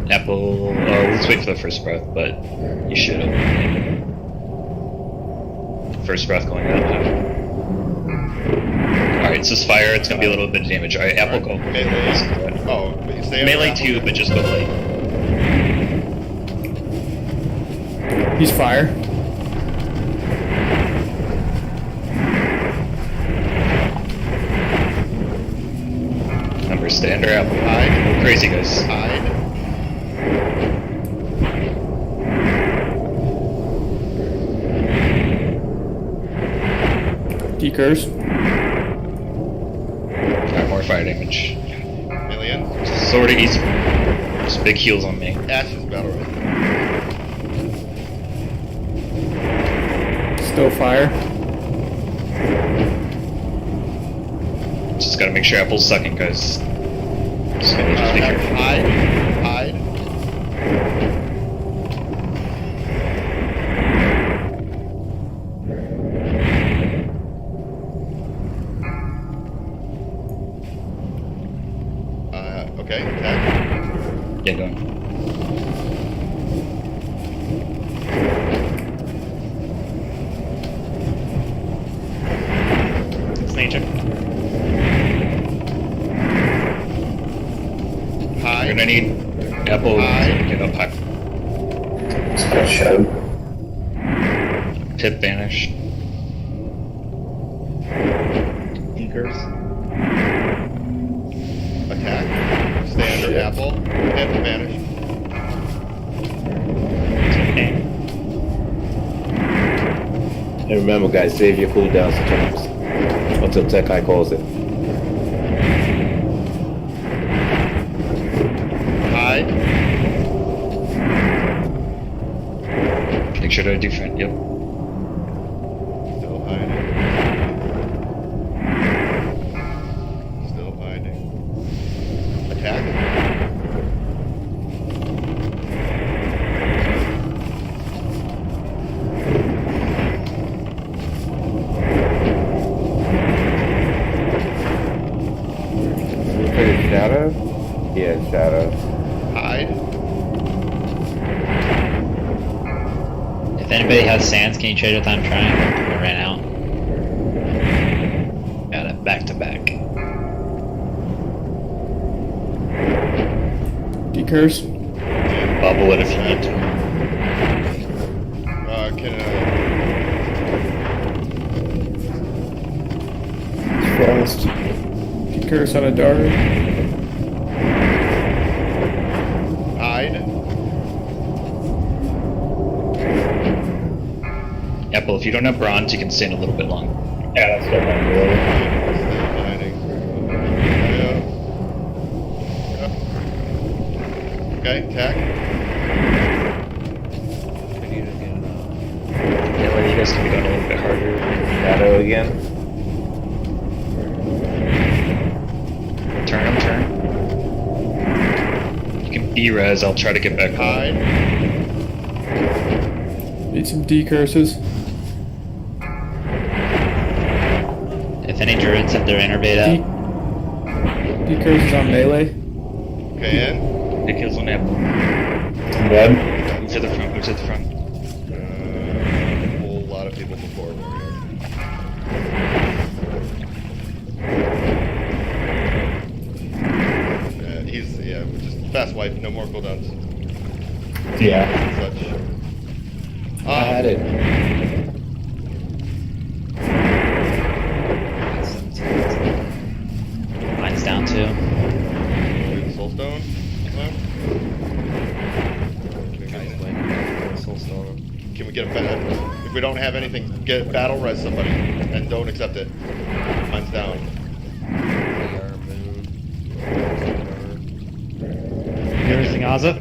Apple, let's wait for the first breath, but you should have. First breath going out. Alright, Alright, so fire, it's gonna be a little bit of damage. Alright, Apple, go. Melee. Oh, but you stay Melee under 2, but just go light. He's fire. Number stay under Apple. Hide. Crazy guys. Hide. Decurs. Alright, more fire damage. Alien. Sort of easy. Just big heals on me. Ashes battle right. Still fire. Just gotta make sure Apple's sucking, guys. Just gotta just be careful. Hide. Hide. Okay, attack. Yeah, go on. It's nature. Hide. We're gonna need Apple to get up high. Spell show. Pip vanish. Decurs. Attack. Stay under Apple. Pip vanish. And remember, guys, save your cooldowns sometimes until Tech Eye calls it. Hide. Make sure to do front. Yep. Still hiding. Still hiding. Attack. Shadow? Yeah, shadow. Hide. If anybody has sands, can you trade with I'm trying? I ran out. Got it back to back. Decurs. Bubble it if you need to. Frost. Decurs on a dart. Hide. Apple, if you don't have bronze, you can stand a little bit long. Yeah, that's good. Okay, attack. Yeah, well, you guys can be going a little bit harder. Shadow again. Turn him, turn. You can B-res, I'll try to get back. Hide. Need some decurses. If any druids have their innervate out. Decurses on melee. Okay, in. Big kills on Apple. Good. Move to the front, move to the front. A whole lot of people before warrior. He's just fast wipe, no more cooldowns. Yeah. Such. I had it. Mine's down too. Do the soul stone. Can we get a battle? If we don't have anything, get battle res somebody and don't accept it. Mine's down. Everything Ozza?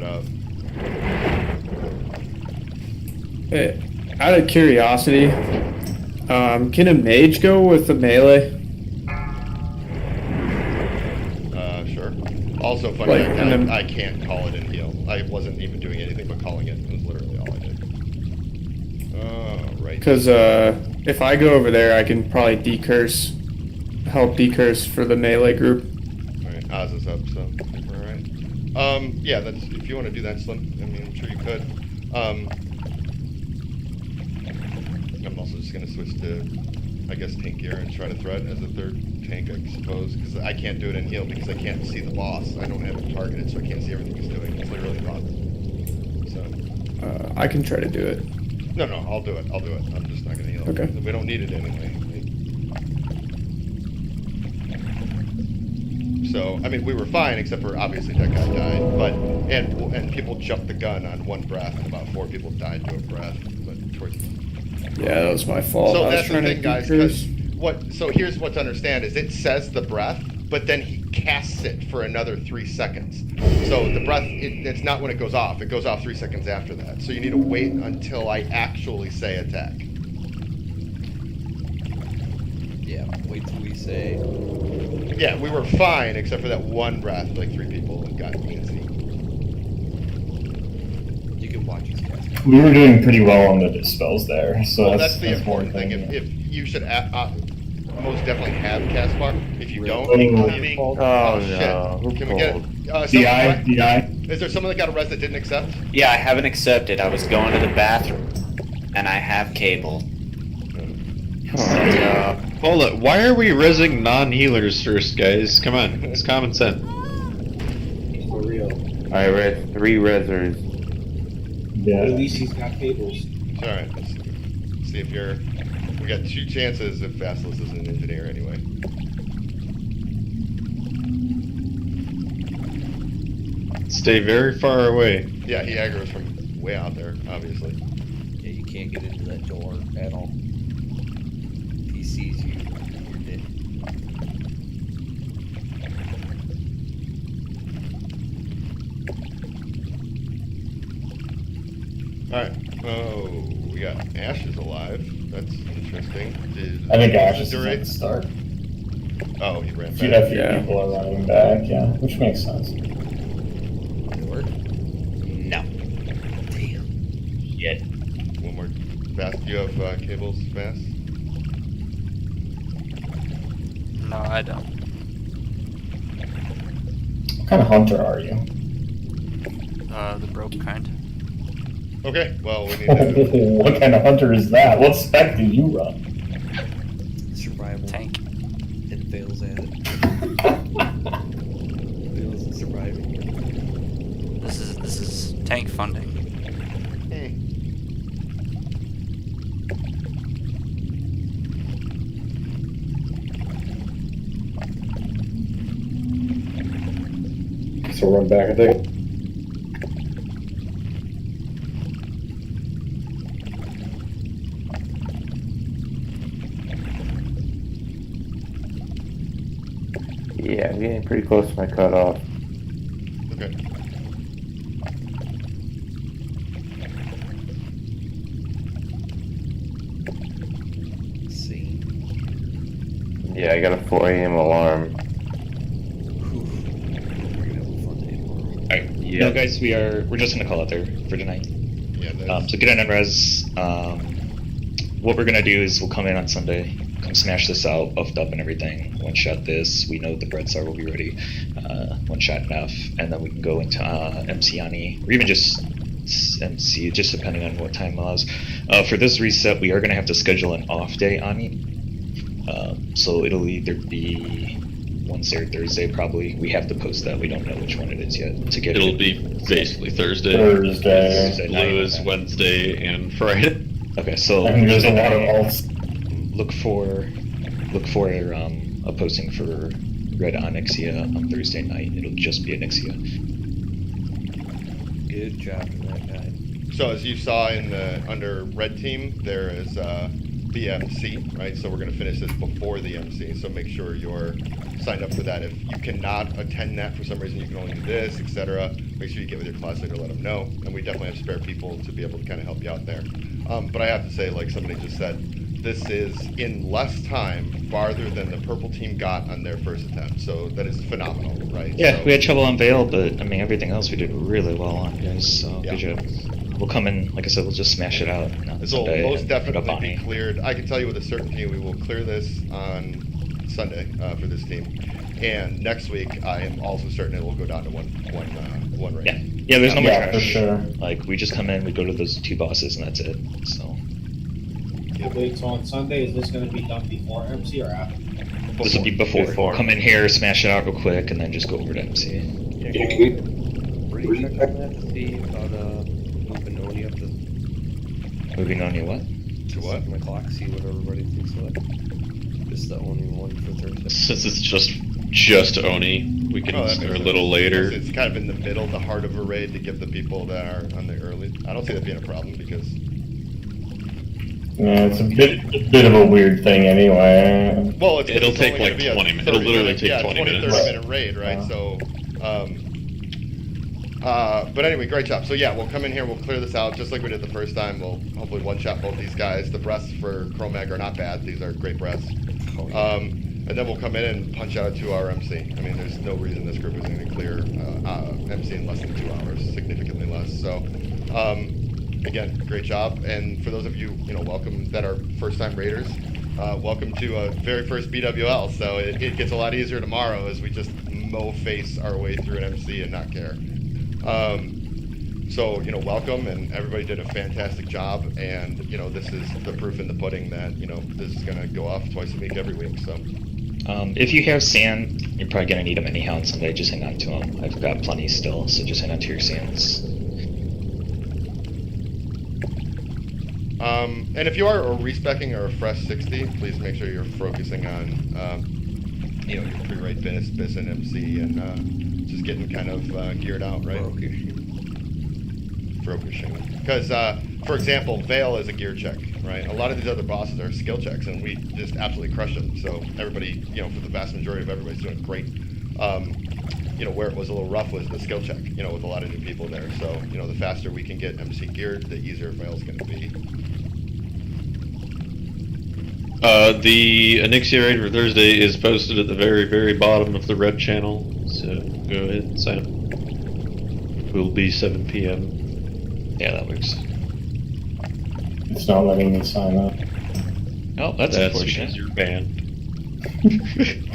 Out of curiosity, can a mage go with the melee? Sure. Also, funny, Like, I can't call it in heal. I wasn't even doing anything but calling it. It was literally all I did. Right. Because if I go over there, I can probably help decurse for the melee group. Alright, Oz is up, so we're alright. Yeah, that's if you want to do that, Slim. I mean, I'm sure you could. I'm also just gonna switch to I guess, tank gear and try to threat as a third tank, I suppose, because I can't do it in heal because I can't see the boss. I don't have him targeted, so I can't see everything he's doing. It's literally bot. So. I can try to do it. No, I'll do it. I'm just not gonna heal. Okay. We don't need it anyway. So, I mean, we were fine, except for obviously that guy died. But and people jumped the gun on one breath, and about 4 people died to a breath. But towards. Yeah, that was my fault. So I was that's the trying thing, to guys. decrease. So here's what to understand: is it says the breath, but then he casts it for another 3 seconds. So the breath, it's not when it goes off. It goes off 3 seconds after that. So you need to wait until I actually say attack. Yeah, wait till we say. Yeah, we were fine except for that one breath. Like 3 people got antsy. You can watch his cast. We were doing pretty well on the dispels there, so Well, that's the important thing. If you should most definitely have cast bar. If you don't, Oh, shit. no. Can we get DI? Is there someone that got a res that didn't accept? Yeah, I haven't accepted. I was going to the bathroom, and I have cable. Hold it. Why are we rezzing non-healers first, guys? Come on, it's common sense. For real. Alright, res 3 resers. Yeah. At least he's got cables. Alright, let's see if you're. We got 2 chances if Valsolus is an engineer anyway. Stay very far away. Yeah, he aggroes from way out there, obviously. Yeah, you can't get into that door at all. If he sees you, you're dead. Alright. Oh, we got Ashes alive. That's interesting. I think Ashes is at the start. Oh, he ran A back. few people are running back, yeah, which makes sense. No. Damn. Shit. One more. Fast, do you have cables, Fast? No, I don't. What kind of hunter are you? The broke kind. Okay, well, we need to... What kind of hunter is that? What spec do you run? Survival. Tank. And fails at it. Fails at surviving. This is tank funding. So run back, I think. Yeah, I'm getting pretty close to my cutoff. Okay. See. Yeah, I got a 4 a.m. alarm. Alright, no guys, we're just gonna call it there for tonight. Yeah, so get in and res. What we're gonna do is we'll come in on Sunday, come smash this out, buffed up and everything. One shot this. We know the bread star will be ready. One shot enough, and then we can go into MC Ani, or even just MC, just depending on what time allows. For this reset, we are gonna have to schedule an off day Ani. So it'll either be Wednesday or Thursday, probably. We have to post that. We don't know which one it is yet to get. It'll be basically Thursday. Thursday. Blue is Wednesday and Friday. Okay, so I think there's a lot of alts. look for a posting for Red Onyxia on Thursday night. It'll just be Onyxia. Good job to that guy. So as you saw in the under red team, there is BMC, right? So we're going to finish this before the MC. So make sure you're signed up for that. If you cannot attend that for some reason, you can only do this, etc. Make sure you get with your class leader, let them know. And we definitely have spare people to be able to kind of help you out there. But I have to say, like somebody just said, this is in less time farther than the purple team got on their first attempt. So that is phenomenal, right? Yeah, so, we had trouble on Veil, but I mean everything else we did really well on, guys. So Yeah. good job. We'll come in, like I said, we'll just smash it out on This will Sunday. most and put up definitely be Ani. cleared. I can tell you with a certainty we will clear this on Sunday for this team. And next week, I am also certain it will go down to one raid. Yeah, there's no more Yeah, trash. for sure. Like we just come in, we go to those 2 bosses, and that's it. So Wait, so on Sunday, is this going to be done before MC or after? This will be before. Come in here, smash it out real quick, and then just go over to MC. Yeah, can we check on that to see about moving Oni up to... Moving Oni what? To what? My clock, see what everybody thinks of it. This is the only one for Thursday. Since it's just Oni, we can start a little later. It's kind of in the middle, the heart of a raid, to give the people that are on the early. I don't see that being a problem because. Yeah, it's a bit of a weird thing anyway. Well, it'll take like 20 minutes. It'll literally take 20 minutes. 30-minute raid, right? So, but anyway, great job. So yeah, we'll come in here, we'll clear this out just like we did the first time. We'll hopefully one-shot both these guys. The breasts for Chromag are not bad. These are great breasts. And then we'll come in and punch out a 2-hour MC. I mean, there's no reason this group is going to clear MC in less than 2 hours, significantly less. So, again, great job. And for those of you, welcome that are first-time raiders, welcome to a very first BWL. So it gets a lot easier tomorrow as we just face our way through an MC and not care. So, welcome, and everybody did a fantastic job, and, this is the proof in the pudding that, this is going to go off twice a week, every week, so. If you have sand, you're probably going to need them anyhow on Sunday. Just hang on to them. I've got plenty still, so just hang on to your sands. And if you are a respecking or a fresh 60, please make sure you're focusing on, your pre-raid bis and MC, and just getting kind of geared out, right? Brokishing. Because, for example, Veil is a gear check, right? A lot of these other bosses are skill checks, and we just absolutely crush them. So everybody, for the vast majority of everybody's doing great. Where it was a little rough was the skill check, with a lot of new people there. So, the faster we can get MC geared, the easier Veil's going to be. The Anixia raid for Thursday is posted at the very, very bottom of the red channel, so go ahead and sign up. It will be 7 p.m. Yeah, that works. It's not letting me sign up. Oh, that's unfortunate. Because you're banned.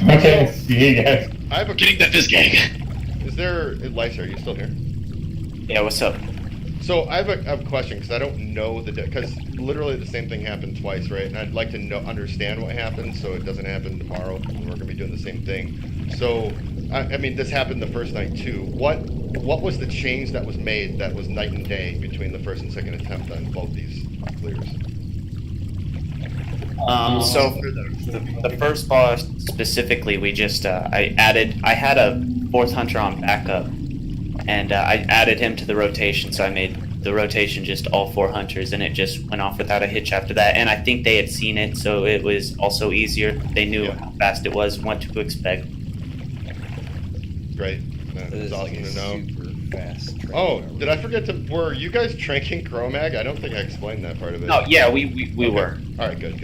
Okay, see you guys. I have a getting that this gang. Is there Lysa? Are you still here? Yeah, what's up? So I have a question because I don't know because literally the same thing happened twice, right? And I'd like to understand what happened so it doesn't happen tomorrow. And we're gonna be doing the same thing. So I mean, this happened the first night too. What was the change that was made that was night and day between the first and second attempt on both these clears? So for the first boss specifically, we just I had a 4th hunter on backup, and I added him to the rotation, so I made the rotation just all 4 hunters, and it just went off without a hitch after that. And I think they had seen it, so it was also easier. They knew how fast it was, what to expect. Great. That's awesome to know. Fast oh, did I forget to? Were you guys tranking Chromag? I don't think I explained that part of it. No, yeah, we okay. were. All right, good.